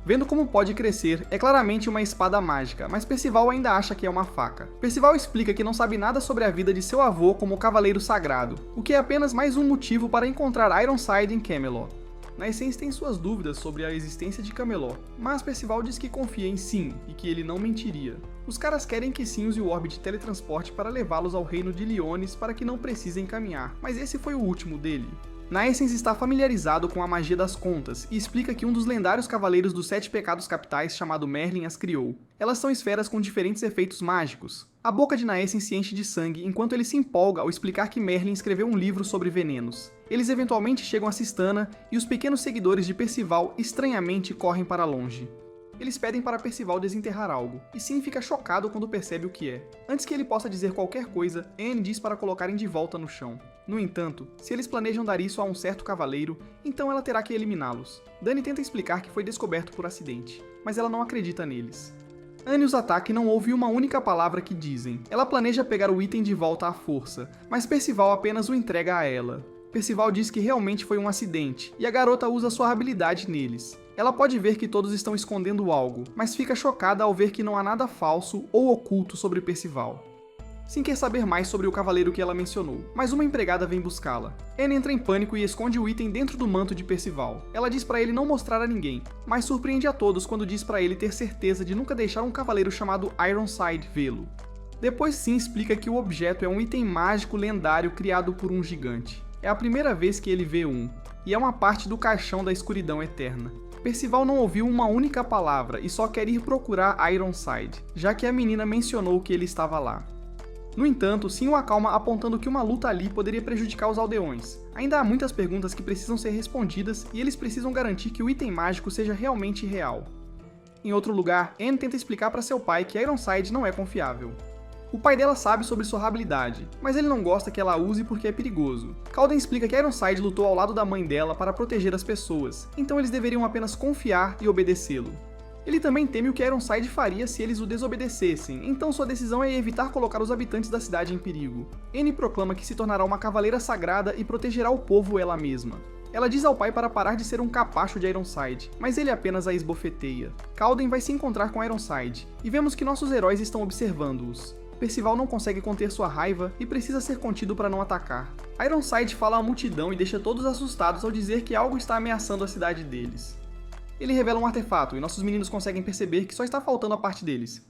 Vendo como pode crescer, é claramente uma espada mágica, mas Percival ainda acha que é uma faca. Percival explica que não sabe nada sobre a vida de seu avô como Cavaleiro Sagrado, o que é apenas mais um motivo para encontrar Ironside em Camelot. Naessens tem suas dúvidas sobre a existência de Camelot, mas Percival diz que confia em Sim e que ele não mentiria. Os caras querem que Sim use o orbe de teletransporte para levá-los ao reino de Liones para que não precisem caminhar, mas esse foi o último dele. Naessens está familiarizado com a magia das contas e explica que um dos lendários cavaleiros dos 7 pecados capitais, chamado Merlin, as criou. Elas são esferas com diferentes efeitos mágicos. A boca de Naessens se enche de sangue enquanto ele se empolga ao explicar que Merlin escreveu um livro sobre venenos. Eles eventualmente chegam a Cistana e os pequenos seguidores de Percival estranhamente correm para longe. Eles pedem para Percival desenterrar algo, e Sim fica chocado quando percebe o que é. Antes que ele possa dizer qualquer coisa, Anne diz para colocarem de volta no chão. No entanto, se eles planejam dar isso a um certo cavaleiro, então ela terá que eliminá-los. Dani tenta explicar que foi descoberto por acidente, mas ela não acredita neles. Anne os ataca e não ouve uma única palavra que dizem. Ela planeja pegar o item de volta à força, mas Percival apenas o entrega a ela. Percival diz que realmente foi um acidente, e a garota usa sua habilidade neles. Ela pode ver que todos estão escondendo algo, mas fica chocada ao ver que não há nada falso ou oculto sobre Percival. Sim quer saber mais sobre o cavaleiro que ela mencionou, mas uma empregada vem buscá-la. Anne entra em pânico e esconde o item dentro do manto de Percival. Ela diz para ele não mostrar a ninguém, mas surpreende a todos quando diz para ele ter certeza de nunca deixar um cavaleiro chamado Ironside vê-lo. Depois Sim explica que o objeto é um item mágico lendário criado por um gigante. É a primeira vez que ele vê um, e é uma parte do caixão da escuridão eterna. Percival não ouviu uma única palavra e só quer ir procurar Ironside, já que a menina mencionou que ele estava lá. No entanto, Sim o acalma apontando que uma luta ali poderia prejudicar os aldeões. Ainda há muitas perguntas que precisam ser respondidas e eles precisam garantir que o item mágico seja realmente real. Em outro lugar, Anne tenta explicar para seu pai que Ironside não é confiável. O pai dela sabe sobre sua habilidade, mas ele não gosta que ela a use porque é perigoso. Calden explica que Ironside lutou ao lado da mãe dela para proteger as pessoas, então eles deveriam apenas confiar e obedecê-lo. Ele também teme o que Ironside faria se eles o desobedecessem, então sua decisão é evitar colocar os habitantes da cidade em perigo. Anne proclama que se tornará uma cavaleira sagrada e protegerá o povo ela mesma. Ela diz ao pai para parar de ser um capacho de Ironside, mas ele apenas a esbofeteia. Calden vai se encontrar com Ironside, e vemos que nossos heróis estão observando-os. Percival não consegue conter sua raiva e precisa ser contido para não atacar. Ironside fala à multidão e deixa todos assustados ao dizer que algo está ameaçando a cidade deles. Ele revela um artefato e nossos meninos conseguem perceber que só está faltando a parte deles.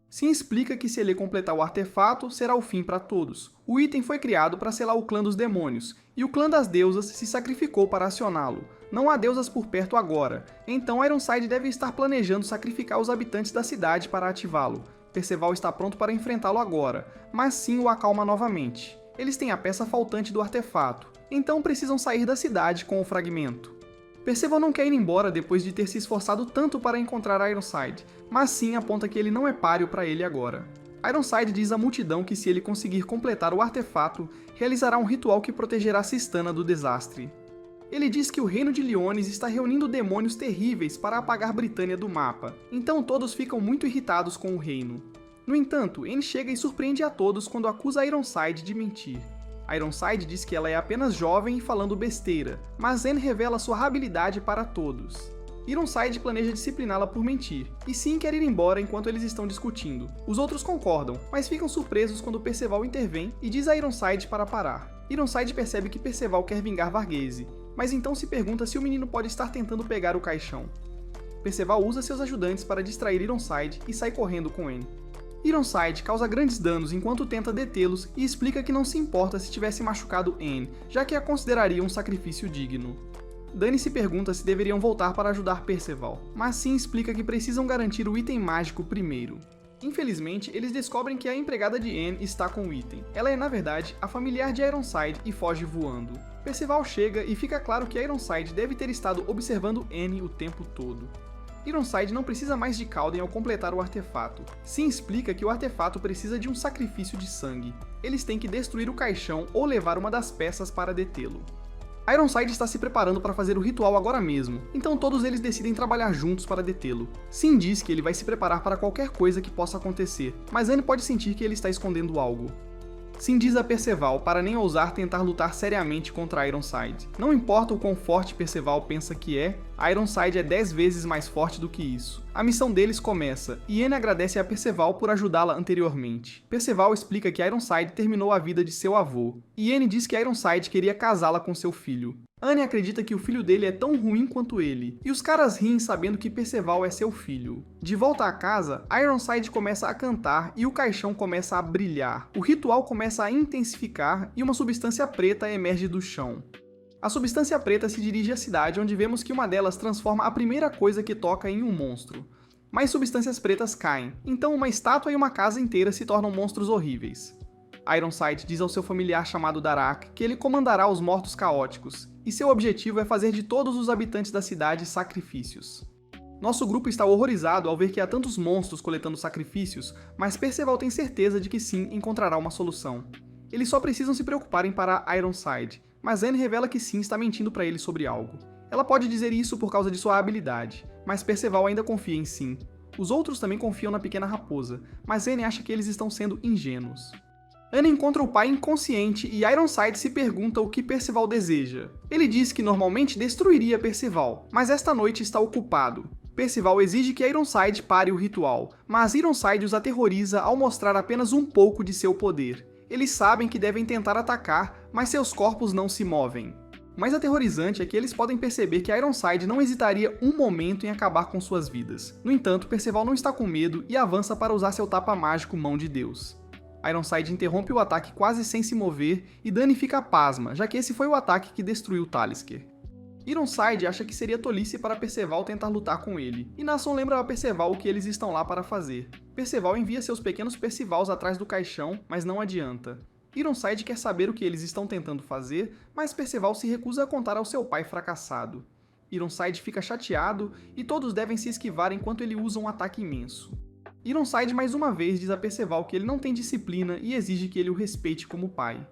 Sim explica que se ele completar o artefato, será o fim para todos. O item foi criado para selar o clã dos demônios, e o clã das deusas se sacrificou para acioná-lo. Não há deusas por perto agora, então Ironside deve estar planejando sacrificar os habitantes da cidade para ativá-lo. Percival está pronto para enfrentá-lo agora, mas Sim o acalma novamente. Eles têm a peça faltante do artefato, então precisam sair da cidade com o fragmento. Percival não quer ir embora depois de ter se esforçado tanto para encontrar Ironside, mas Sim aponta que ele não é páreo para ele agora. Ironside diz à multidão que se ele conseguir completar o artefato, realizará um ritual que protegerá Cistana do desastre. Ele diz que o reino de Liones está reunindo demônios terríveis para apagar Britânia do mapa, então todos ficam muito irritados com o reino. No entanto, Anne chega e surpreende a todos quando acusa Ironside de mentir. Ironside diz que ela é apenas jovem e falando besteira, mas Anne revela sua habilidade para todos. Ironside planeja discipliná-la por mentir, e Sim quer ir embora enquanto eles estão discutindo. Os outros concordam, mas ficam surpresos quando Percival intervém e diz a Ironside para parar. Ironside percebe que Percival quer vingar Varghese, mas então se pergunta se o menino pode estar tentando pegar o caixão. Percival usa seus ajudantes para distrair Ironside e sai correndo com Anne. Ironside causa grandes danos enquanto tenta detê-los e explica que não se importa se tivesse machucado Anne, já que a consideraria um sacrifício digno. Dani se pergunta se deveriam voltar para ajudar Percival, mas Sim explica que precisam garantir o item mágico primeiro. Infelizmente, eles descobrem que a empregada de Anne está com o item. Ela é, na verdade, a familiar de Ironside e foge voando. Percival chega e fica claro que Ironside deve ter estado observando Anne o tempo todo. Ironside não precisa mais de Calden ao completar o artefato. Sim explica que o artefato precisa de um sacrifício de sangue. Eles têm que destruir o caixão ou levar uma das peças para detê-lo. Ironside está se preparando para fazer o ritual agora mesmo, então todos eles decidem trabalhar juntos para detê-lo. Sim diz que ele vai se preparar para qualquer coisa que possa acontecer, mas Anne pode sentir que ele está escondendo algo. Sim diz a Percival para nem ousar tentar lutar seriamente contra Ironside. Não importa o quão forte Percival pensa que é, Ironside é 10 vezes mais forte do que isso. A missão deles começa, e Anne agradece a Percival por ajudá-la anteriormente. Percival explica que Ironside terminou a vida de seu avô, e Anne diz que Ironside queria casá-la com seu filho. Anne acredita que o filho dele é tão ruim quanto ele, e os caras riem sabendo que Percival é seu filho. De volta à casa, Ironside começa a cantar e o caixão começa a brilhar. O ritual começa a intensificar e uma substância preta emerge do chão. A substância preta se dirige à cidade, onde vemos que uma delas transforma a primeira coisa que toca em um monstro. Mais substâncias pretas caem, então uma estátua e uma casa inteira se tornam monstros horríveis. Ironside diz ao seu familiar chamado Darak que ele comandará os mortos caóticos, e seu objetivo é fazer de todos os habitantes da cidade sacrifícios. Nosso grupo está horrorizado ao ver que há tantos monstros coletando sacrifícios, mas Perceval tem certeza de que sim encontrará uma solução. Eles só precisam se preocupar em parar Ironside, mas Anne revela que sim está mentindo para ele sobre algo. Ela pode dizer isso por causa de sua habilidade, mas Perceval ainda confia em sim. Os outros também confiam na pequena raposa, mas Anne acha que eles estão sendo ingênuos. Anne encontra o pai inconsciente e Ironside se pergunta o que Perceval deseja. Ele diz que normalmente destruiria Perceval, mas esta noite está ocupado. Perceval exige que Ironside pare o ritual, mas Ironside os aterroriza ao mostrar apenas um pouco de seu poder. Eles sabem que devem tentar atacar, mas seus corpos não se movem. O mais aterrorizante é que eles podem perceber que Ironside não hesitaria um momento em acabar com suas vidas. No entanto, Perceval não está com medo e avança para usar seu tapa mágico Mão de Deus. Ironside interrompe o ataque quase sem se mover e Dani fica pasma, já que esse foi o ataque que destruiu Talisker. Ironside acha que seria tolice para Perceval tentar lutar com ele, e Nason lembra a Perceval o que eles estão lá para fazer. Perceval envia seus pequenos Percevals atrás do caixão, mas não adianta. Ironside quer saber o que eles estão tentando fazer, mas Perceval se recusa a contar ao seu pai fracassado. Ironside fica chateado e todos devem se esquivar enquanto ele usa um ataque imenso. Ironside mais uma vez diz a Perceval que ele não tem disciplina e exige que ele o respeite como pai.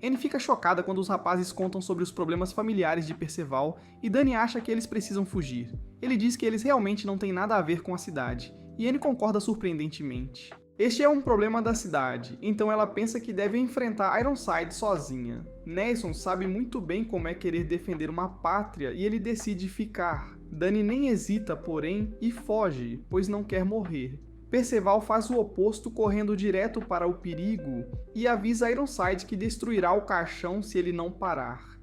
Anne fica chocada quando os rapazes contam sobre os problemas familiares de Perceval e Dani acha que eles precisam fugir. Ele diz que eles realmente não têm nada a ver com a cidade, e Anne concorda surpreendentemente. Este é um problema da cidade, então ela pensa que deve enfrentar Ironside sozinha. Nason sabe muito bem como é querer defender uma pátria e ele decide ficar. Dani nem hesita, porém, e foge, pois não quer morrer. Perceval faz o oposto, correndo direto para o perigo e avisa Ironside que destruirá o caixão se ele não parar.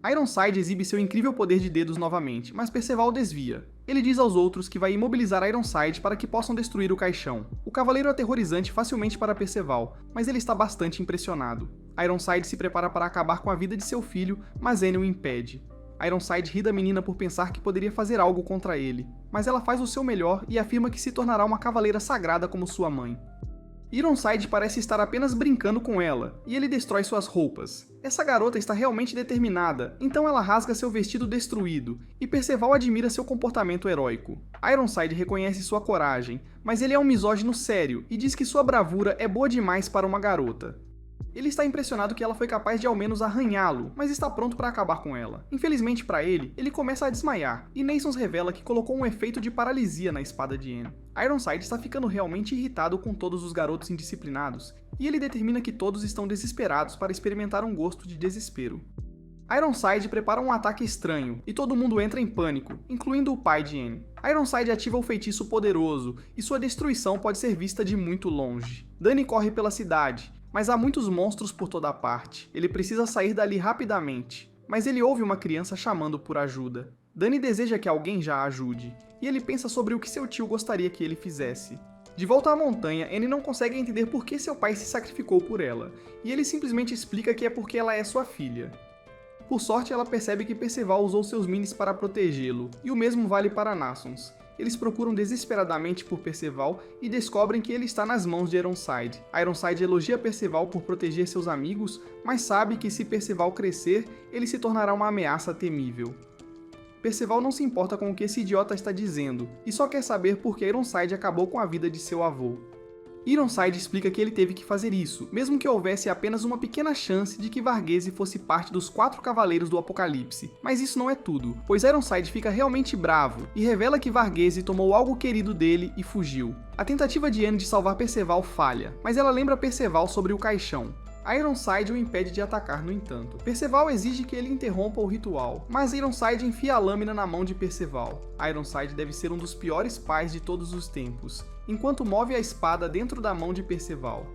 Ironside exibe seu incrível poder de dedos novamente, mas Perceval desvia. Ele diz aos outros que vai imobilizar Ironside para que possam destruir o caixão. O cavaleiro é aterrorizante facilmente para Perceval, mas ele está bastante impressionado. Ironside se prepara para acabar com a vida de seu filho, mas Anne o impede. Ironside ri da menina por pensar que poderia fazer algo contra ele, mas ela faz o seu melhor e afirma que se tornará uma cavaleira sagrada como sua mãe. Ironside parece estar apenas brincando com ela, e ele destrói suas roupas. Essa garota está realmente determinada, então ela rasga seu vestido destruído, e Perceval admira seu comportamento heróico. Ironside reconhece sua coragem, mas ele é um misógino sério e diz que sua bravura é boa demais para uma garota. Ele está impressionado que ela foi capaz de ao menos arranhá-lo, mas está pronto para acabar com ela. Infelizmente para ele, ele começa a desmaiar, e Nason revela que colocou um efeito de paralisia na espada de Anne. Ironside está ficando realmente irritado com todos os garotos indisciplinados, e ele determina que todos estão desesperados para experimentar um gosto de desespero. Ironside prepara um ataque estranho, e todo mundo entra em pânico, incluindo o pai de Anne. Ironside ativa o feitiço poderoso, e sua destruição pode ser vista de muito longe. Dani corre pela cidade, mas há muitos monstros por toda parte. Ele precisa sair dali rapidamente, mas ele ouve uma criança chamando por ajuda. Dani deseja que alguém já a ajude, e ele pensa sobre o que seu tio gostaria que ele fizesse. De volta à montanha, Anne não consegue entender por que seu pai se sacrificou por ela, e ele simplesmente explica que é porque ela é sua filha. Por sorte, ela percebe que Perceval usou seus minis para protegê-lo, e o mesmo vale para Nasons. Eles procuram desesperadamente por Perceval e descobrem que ele está nas mãos de Ironside. Ironside elogia Perceval por proteger seus amigos, mas sabe que se Perceval crescer, ele se tornará uma ameaça temível. Perceval não se importa com o que esse idiota está dizendo, e só quer saber por que Ironside acabou com a vida de seu avô. Ironside explica que ele teve que fazer isso, mesmo que houvesse apenas uma pequena chance de que Varghese fosse parte dos 4 Cavaleiros do Apocalipse. Mas isso não é tudo, pois Ironside fica realmente bravo e revela que Varghese tomou algo querido dele e fugiu. A tentativa de Anne de salvar Perceval falha, mas ela lembra Perceval sobre o caixão. Ironside o impede de atacar, no entanto. Perceval exige que ele interrompa o ritual, mas Ironside enfia a lâmina na mão de Perceval. Ironside deve ser um dos piores pais de todos os tempos, enquanto move a espada dentro da mão de Perceval.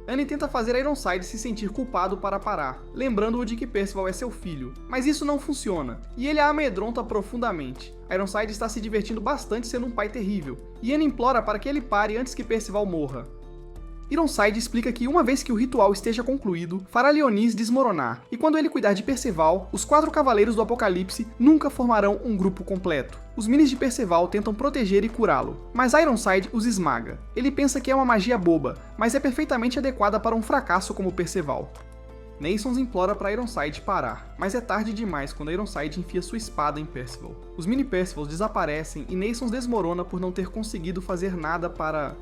Anne tenta fazer Ironside se sentir culpado para parar, lembrando-o de que Perceval é seu filho, mas isso não funciona, e ele a amedronta profundamente. Ironside está se divertindo bastante sendo um pai terrível, e Anne implora para que ele pare antes que Perceval morra. Ironside explica que uma vez que o ritual esteja concluído, fará Leonis desmoronar, e quando ele cuidar de Percival, os 4 Cavaleiros do Apocalipse nunca formarão um grupo completo. Os minis de Percival tentam proteger e curá-lo, mas Ironside os esmaga. Ele pensa que é uma magia boba, mas é perfeitamente adequada para um fracasso como Percival. Nasons implora para Ironside parar, mas é tarde demais quando Ironside enfia sua espada em Percival. Os mini Percivals desaparecem e Nasons desmorona por não ter conseguido fazer nada para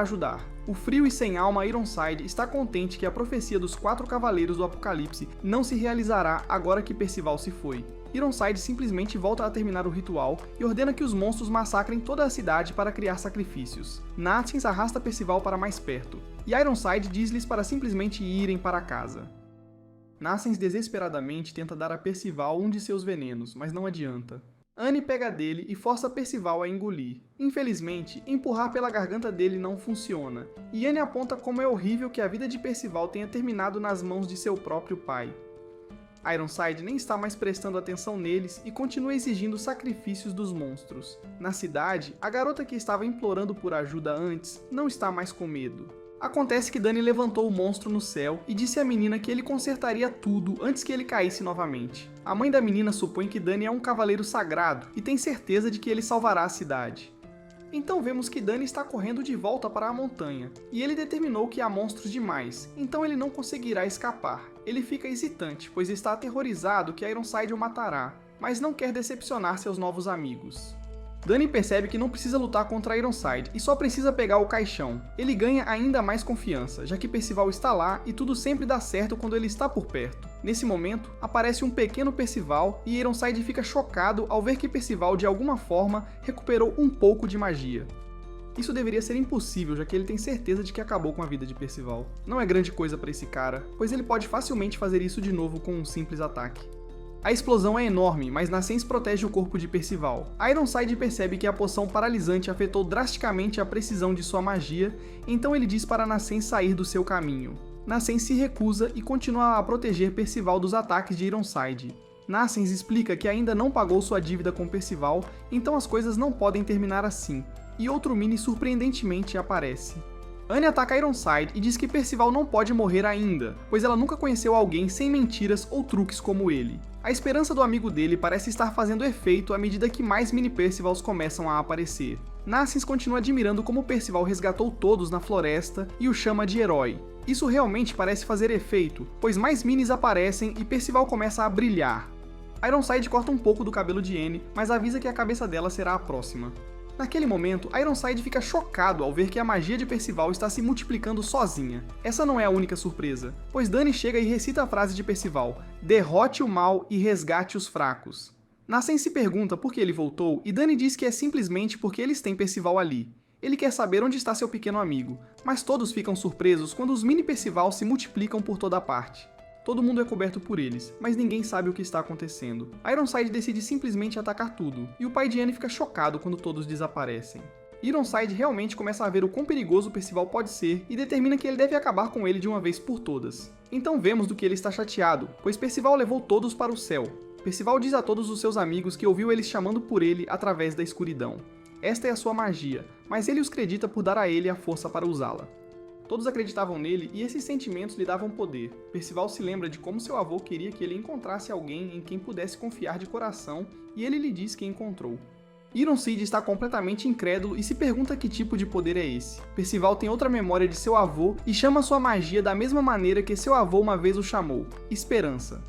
ajudar. O frio e sem alma Ironside está contente que a profecia dos 4 Cavaleiros do Apocalipse não se realizará agora que Percival se foi. Ironside simplesmente volta a terminar o ritual e ordena que os monstros massacrem toda a cidade para criar sacrifícios. Nascens arrasta Percival para mais perto, e Ironside diz-lhes para simplesmente irem para casa. Nascens desesperadamente tenta dar a Percival um de seus venenos, mas não adianta. Annie pega dele e força Percival a engolir. Infelizmente, empurrar pela garganta dele não funciona, e Annie aponta como é horrível que a vida de Percival tenha terminado nas mãos de seu próprio pai. Ironside nem está mais prestando atenção neles e continua exigindo sacrifícios dos monstros. Na cidade, a garota que estava implorando por ajuda antes não está mais com medo. Acontece que Dani levantou o monstro no céu e disse à menina que ele consertaria tudo antes que ele caísse novamente. A mãe da menina supõe que Dani é um cavaleiro sagrado e tem certeza de que ele salvará a cidade. Então vemos que Dani está correndo de volta para a montanha, e ele determinou que há monstros demais, então ele não conseguirá escapar. Ele fica hesitante, pois está aterrorizado que Ironside o matará, mas não quer decepcionar seus novos amigos. Dani percebe que não precisa lutar contra Ironside e só precisa pegar o caixão. Ele ganha ainda mais confiança, já que Percival está lá e tudo sempre dá certo quando ele está por perto. Nesse momento, aparece um pequeno Percival e Ironside fica chocado ao ver que Percival de alguma forma recuperou um pouco de magia. Isso deveria ser impossível, já que ele tem certeza de que acabou com a vida de Percival. Não é grande coisa para esse cara, pois ele pode facilmente fazer isso de novo com um simples ataque. A explosão é enorme, mas Nascens protege o corpo de Percival. Ironside percebe que a poção paralisante afetou drasticamente a precisão de sua magia, então ele diz para Nascens sair do seu caminho. Nascens se recusa e continua a proteger Percival dos ataques de Ironside. Nascens explica que ainda não pagou sua dívida com Percival, então as coisas não podem terminar assim, e outro mini surpreendentemente aparece. Annie ataca Ironside e diz que Percival não pode morrer ainda, pois ela nunca conheceu alguém sem mentiras ou truques como ele. A esperança do amigo dele parece estar fazendo efeito à medida que mais mini Percivals começam a aparecer. Nascens continua admirando como Percival resgatou todos na floresta e o chama de herói. Isso realmente parece fazer efeito, pois mais minis aparecem e Percival começa a brilhar. Ironside corta um pouco do cabelo de Annie, mas avisa que a cabeça dela será a próxima. Naquele momento, Ironside fica chocado ao ver que a magia de Percival está se multiplicando sozinha. Essa não é a única surpresa, pois Dani chega e recita a frase de Percival: derrote o mal e resgate os fracos. Nascens se pergunta por que ele voltou e Dani diz que é simplesmente porque eles têm Percival ali. Ele quer saber onde está seu pequeno amigo, mas todos ficam surpresos quando os mini Percival se multiplicam por toda parte. Todo mundo é coberto por eles, mas ninguém sabe o que está acontecendo. Ironside decide simplesmente atacar tudo, e o pai de Annie fica chocado quando todos desaparecem. Ironside realmente começa a ver o quão perigoso Percival pode ser e determina que ele deve acabar com ele de uma vez por todas. Então vemos do que ele está chateado, pois Percival levou todos para o céu. Percival diz a todos os seus amigos que ouviu eles chamando por ele através da escuridão. Esta é a sua magia, mas ele os acredita por dar a ele a força para usá-la. Todos acreditavam nele e esses sentimentos lhe davam poder. Percival se lembra de como seu avô queria que ele encontrasse alguém em quem pudesse confiar de coração, e ele lhe diz que encontrou. Ironside está completamente incrédulo e se pergunta que tipo de poder é esse. Percival tem outra memória de seu avô e chama sua magia da mesma maneira que seu avô uma vez o chamou: esperança.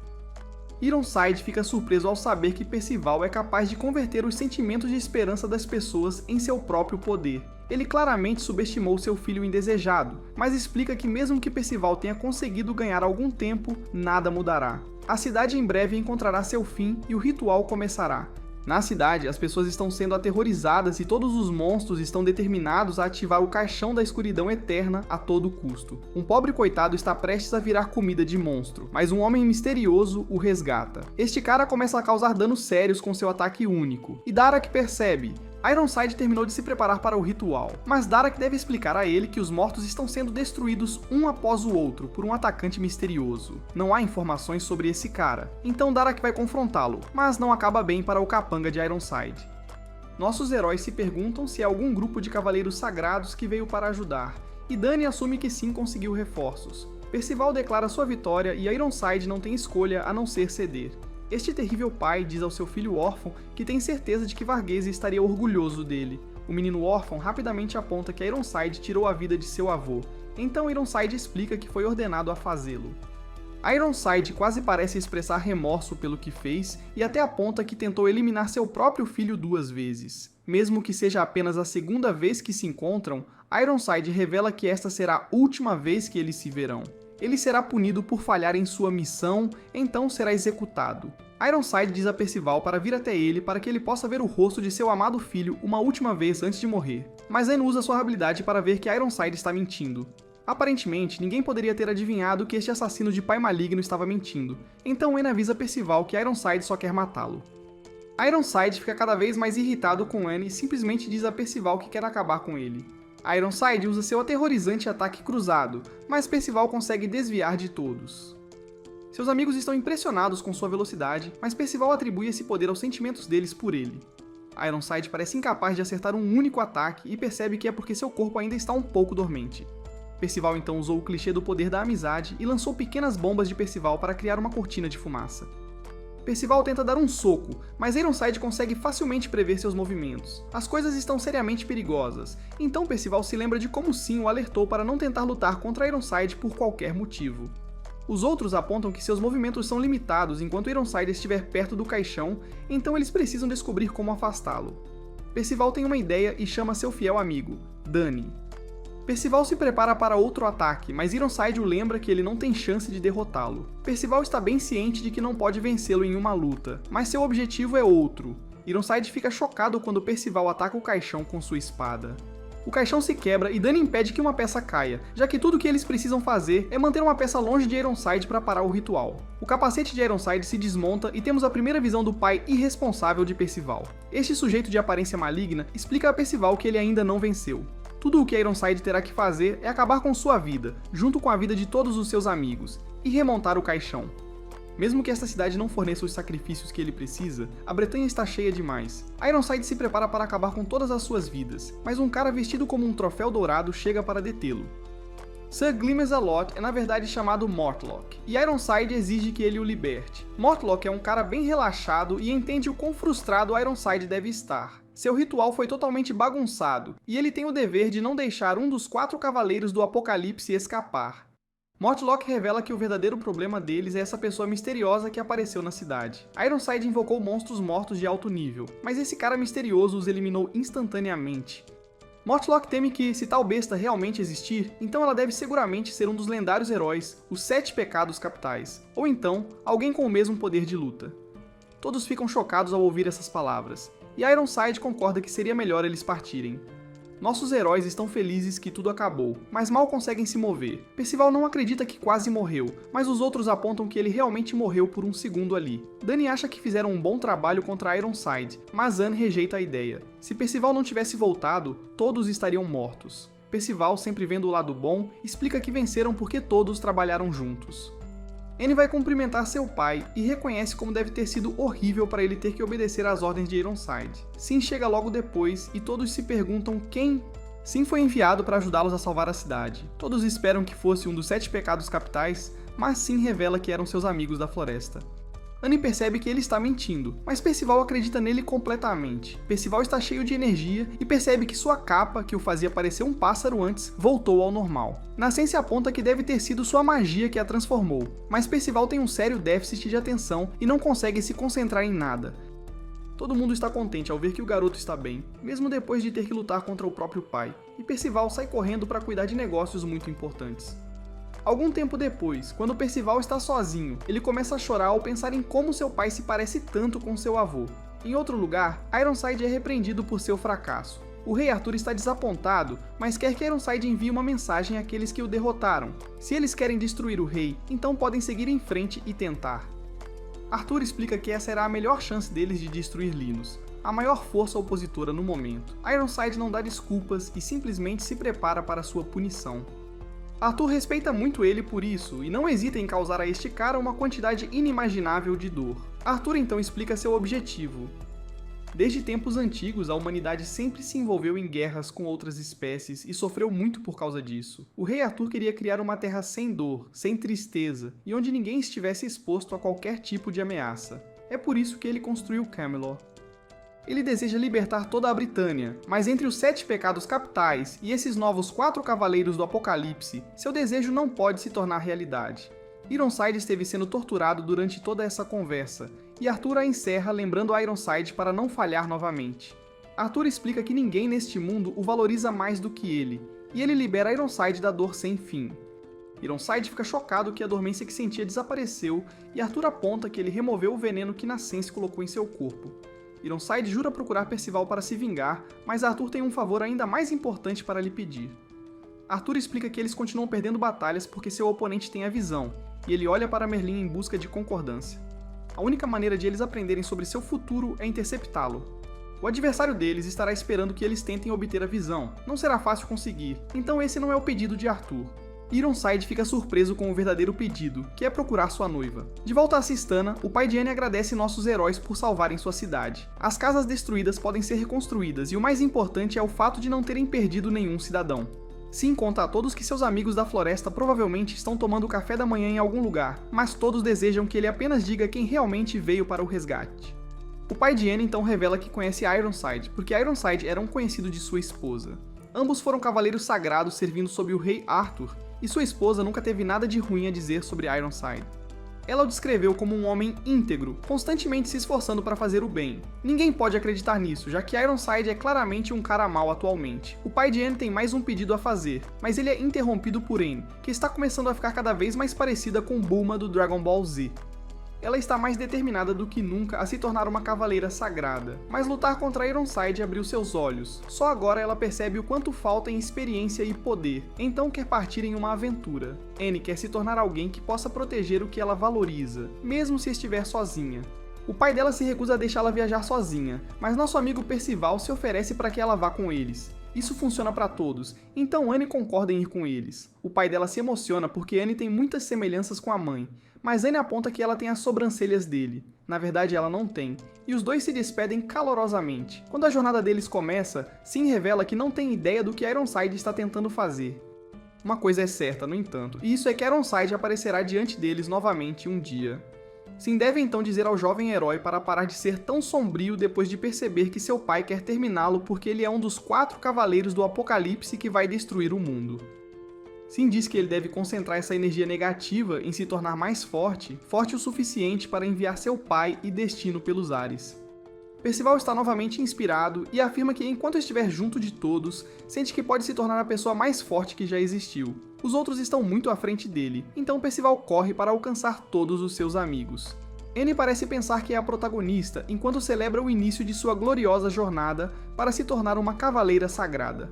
Ironside fica surpreso ao saber que Percival é capaz de converter os sentimentos de esperança das pessoas em seu próprio poder. Ele claramente subestimou seu filho indesejado, mas explica que mesmo que Percival tenha conseguido ganhar algum tempo, nada mudará. A cidade em breve encontrará seu fim e o ritual começará. Na cidade, as pessoas estão sendo aterrorizadas e todos os monstros estão determinados a ativar o caixão da escuridão eterna a todo custo. Um pobre coitado está prestes a virar comida de monstro, mas um homem misterioso o resgata. Este cara começa a causar danos sérios com seu ataque único, e Darak percebe. Ironside terminou de se preparar para o ritual, mas Darak deve explicar a ele que os mortos estão sendo destruídos um após o outro por um atacante misterioso. Não há informações sobre esse cara, então Darak vai confrontá-lo, mas não acaba bem para o capanga de Ironside. Nossos heróis se perguntam se é algum grupo de cavaleiros sagrados que veio para ajudar, e Dany assume que sim conseguiu reforços. Percival declara sua vitória e Ironside não tem escolha a não ser ceder. Este terrível pai diz ao seu filho órfão que tem certeza de que Varghese estaria orgulhoso dele. O menino órfão rapidamente aponta que Ironside tirou a vida de seu avô, então Ironside explica que foi ordenado a fazê-lo. Ironside quase parece expressar remorso pelo que fez e até aponta que tentou eliminar seu próprio filho 2 vezes. Mesmo que seja apenas a segunda vez que se encontram, Ironside revela que esta será a última vez que eles se verão. Ele será punido por falhar em sua missão, então será executado. Ironside diz a Percival para vir até ele para que ele possa ver o rosto de seu amado filho uma última vez antes de morrer, mas Aen usa sua habilidade para ver que Ironside está mentindo. Aparentemente, ninguém poderia ter adivinhado que este assassino de pai maligno estava mentindo, então Aen avisa Percival que Ironside só quer matá-lo. Ironside fica cada vez mais irritado com Aen e simplesmente diz a Percival que quer acabar com ele. Ironside usa seu aterrorizante ataque cruzado, mas Percival consegue desviar de todos. Seus amigos estão impressionados com sua velocidade, mas Percival atribui esse poder aos sentimentos deles por ele. Ironside parece incapaz de acertar um único ataque e percebe que é porque seu corpo ainda está um pouco dormente. Percival então usou o clichê do poder da amizade e lançou pequenas bombas de Percival para criar uma cortina de fumaça. Percival tenta dar um soco, mas Ironside consegue facilmente prever seus movimentos. As coisas estão seriamente perigosas, então Percival se lembra de como Sim o alertou para não tentar lutar contra Ironside por qualquer motivo. Os outros apontam que seus movimentos são limitados enquanto Ironside estiver perto do caixão, então eles precisam descobrir como afastá-lo. Percival tem uma ideia e chama seu fiel amigo, Dany. Percival se prepara para outro ataque, mas Ironside o lembra que ele não tem chance de derrotá-lo. Percival está bem ciente de que não pode vencê-lo em uma luta, mas seu objetivo é outro. Ironside fica chocado quando Percival ataca o caixão com sua espada. O caixão se quebra e Dany impede que uma peça caia, já que tudo o que eles precisam fazer é manter uma peça longe de Ironside para parar o ritual. O capacete de Ironside se desmonta e temos a primeira visão do pai irresponsável de Percival. Este sujeito de aparência maligna explica a Percival que ele ainda não venceu. Tudo o que Ironside terá que fazer é acabar com sua vida, junto com a vida de todos os seus amigos, e remontar o caixão. Mesmo que esta cidade não forneça os sacrifícios que ele precisa, a Bretanha está cheia demais. Ironside se prepara para acabar com todas as suas vidas, mas um cara vestido como um troféu dourado chega para detê-lo. Sir Glimmer-Zalot é na verdade chamado Mortlock, e Ironside exige que ele o liberte. Mortlock é um cara bem relaxado e entende o quão frustrado Ironside deve estar. Seu ritual foi totalmente bagunçado, e ele tem o dever de não deixar um dos 4 cavaleiros do Apocalipse escapar. Mortlock revela que o verdadeiro problema deles é essa pessoa misteriosa que apareceu na cidade. Ironside invocou monstros mortos de alto nível, mas esse cara misterioso os eliminou instantaneamente. Mortlock teme que, se tal besta realmente existir, então ela deve seguramente ser um dos lendários heróis, os 7 pecados capitais, ou então, alguém com o mesmo poder de luta. Todos ficam chocados ao ouvir essas palavras, e Ironside concorda que seria melhor eles partirem. Nossos heróis estão felizes que tudo acabou, mas mal conseguem se mover. Percival não acredita que quase morreu, mas os outros apontam que ele realmente morreu por um segundo ali. Dany acha que fizeram um bom trabalho contra Ironside, mas Aen rejeita a ideia. Se Percival não tivesse voltado, todos estariam mortos. Percival, sempre vendo o lado bom, explica que venceram porque todos trabalharam juntos. Aen vai cumprimentar seu pai e reconhece como deve ter sido horrível para ele ter que obedecer às ordens de Ironside. Sim chega logo depois e todos se perguntam quem. Sim foi enviado para ajudá-los a salvar a cidade. Todos esperam que fosse um dos 7 pecados capitais, mas Sim revela que eram seus amigos da floresta. Annie percebe que ele está mentindo, mas Percival acredita nele completamente. Percival está cheio de energia e percebe que sua capa, que o fazia parecer um pássaro antes, voltou ao normal. Nascense aponta que deve ter sido sua magia que a transformou, mas Percival tem um sério déficit de atenção e não consegue se concentrar em nada. Todo mundo está contente ao ver que o garoto está bem, mesmo depois de ter que lutar contra o próprio pai, e Percival sai correndo para cuidar de negócios muito importantes. Algum tempo depois, quando Percival está sozinho, ele começa a chorar ao pensar em como seu pai se parece tanto com seu avô. Em outro lugar, Ironside é repreendido por seu fracasso. O rei Arthur está desapontado, mas quer que Ironside envie uma mensagem àqueles que o derrotaram. Se eles querem destruir o rei, então podem seguir em frente e tentar. Arthur explica que essa será a melhor chance deles de destruir Linus, a maior força opositora no momento. Ironside não dá desculpas e simplesmente se prepara para sua punição. Arthur respeita muito ele por isso, e não hesita em causar a este cara uma quantidade inimaginável de dor. Arthur então explica seu objetivo. Desde tempos antigos, a humanidade sempre se envolveu em guerras com outras espécies e sofreu muito por causa disso. O rei Arthur queria criar uma terra sem dor, sem tristeza, e onde ninguém estivesse exposto a qualquer tipo de ameaça. É por isso que ele construiu Camelot. Ele deseja libertar toda a Britânia, mas entre os 7 pecados capitais e esses novos 4 cavaleiros do Apocalipse, seu desejo não pode se tornar realidade. Ironside esteve sendo torturado durante toda essa conversa, e Arthur a encerra lembrando Ironside para não falhar novamente. Arthur explica que ninguém neste mundo o valoriza mais do que ele, e ele libera Ironside da dor sem fim. Ironside fica chocado que a dormência que sentia desapareceu, e Arthur aponta que ele removeu o veneno que Nascence colocou em seu corpo. Ironside jura procurar Percival para se vingar, mas Arthur tem um favor ainda mais importante para lhe pedir. Arthur explica que eles continuam perdendo batalhas porque seu oponente tem a visão, e ele olha para Merlin em busca de concordância. A única maneira de eles aprenderem sobre seu futuro é interceptá-lo. O adversário deles estará esperando que eles tentem obter a visão. Não será fácil conseguir, então esse não é o pedido de Arthur. Ironside fica surpreso com o verdadeiro pedido, que é procurar sua noiva. De volta a Cistana, o pai de Anne agradece nossos heróis por salvarem sua cidade. As casas destruídas podem ser reconstruídas, e o mais importante é o fato de não terem perdido nenhum cidadão. Sim, conta a todos que seus amigos da floresta provavelmente estão tomando café da manhã em algum lugar, mas todos desejam que ele apenas diga quem realmente veio para o resgate. O pai de Anne então revela que conhece Ironside, porque Ironside era um conhecido de sua esposa. Ambos foram cavaleiros sagrados servindo sob o rei Arthur, e sua esposa nunca teve nada de ruim a dizer sobre Ironside. Ela o descreveu como um homem íntegro, constantemente se esforçando para fazer o bem. Ninguém pode acreditar nisso, já que Ironside é claramente um cara mau atualmente. O pai de Anne tem mais um pedido a fazer, mas ele é interrompido por Anne, que está começando a ficar cada vez mais parecida com Bulma do Dragon Ball Z. Ela está mais determinada do que nunca a se tornar uma cavaleira sagrada, mas lutar contra Ironside abriu seus olhos. Só agora ela percebe o quanto falta em experiência e poder, então quer partir em uma aventura. Anne quer se tornar alguém que possa proteger o que ela valoriza, mesmo se estiver sozinha. O pai dela se recusa a deixá-la viajar sozinha, mas nosso amigo Percival se oferece para que ela vá com eles. Isso funciona para todos, então Anne concorda em ir com eles. O pai dela se emociona porque Anne tem muitas semelhanças com a mãe, mas Anne aponta que ela tem as sobrancelhas dele. Na verdade, ela não tem, e os dois se despedem calorosamente. Quando a jornada deles começa, Sin revela que não tem ideia do que Ironside está tentando fazer. Uma coisa é certa, no entanto, e isso é que Ironside aparecerá diante deles novamente um dia. Sin deve então dizer ao jovem herói para parar de ser tão sombrio depois de perceber que seu pai quer terminá-lo porque ele é um dos 4 cavaleiros do Apocalipse que vai destruir o mundo. Sin diz que ele deve concentrar essa energia negativa em se tornar mais forte, forte o suficiente para enviar seu pai e destino pelos ares. Percival está novamente inspirado e afirma que enquanto estiver junto de todos, sente que pode se tornar a pessoa mais forte que já existiu. Os outros estão muito à frente dele, então Percival corre para alcançar todos os seus amigos. Anne parece pensar que é a protagonista, enquanto celebra o início de sua gloriosa jornada para se tornar uma cavaleira sagrada.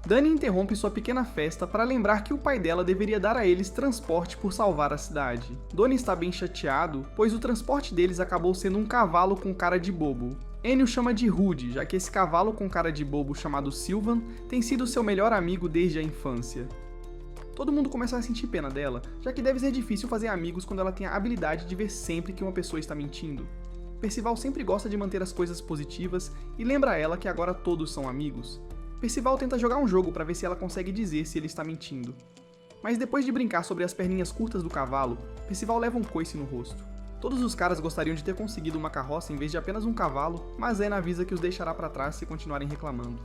Dany interrompe sua pequena festa para lembrar que o pai dela deveria dar a eles transporte por salvar a cidade. Donnie está bem chateado, pois o transporte deles acabou sendo um cavalo com cara de bobo. Anne o chama de Rude, já que esse cavalo com cara de bobo chamado Sylvan tem sido seu melhor amigo desde a infância. Todo mundo começa a sentir pena dela, já que deve ser difícil fazer amigos quando ela tem a habilidade de ver sempre que uma pessoa está mentindo. Percival sempre gosta de manter as coisas positivas e lembra a ela que agora todos são amigos. Percival tenta jogar um jogo para ver se ela consegue dizer se ele está mentindo. Mas depois de brincar sobre as perninhas curtas do cavalo, Percival leva um coice no rosto. Todos os caras gostariam de ter conseguido uma carroça em vez de apenas um cavalo, mas Anne avisa que os deixará para trás se continuarem reclamando.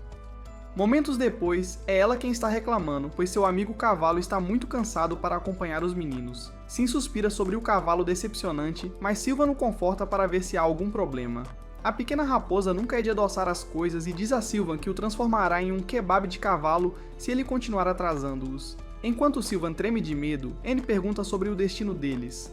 Momentos depois, é ela quem está reclamando, pois seu amigo cavalo está muito cansado para acompanhar os meninos. Sin suspira sobre o cavalo decepcionante, mas Sylvan o conforta para ver se há algum problema. A pequena raposa nunca é de adoçar as coisas e diz a Sylvan que o transformará em um kebab de cavalo se ele continuar atrasando-os. Enquanto Sylvan treme de medo, Anne pergunta sobre o destino deles.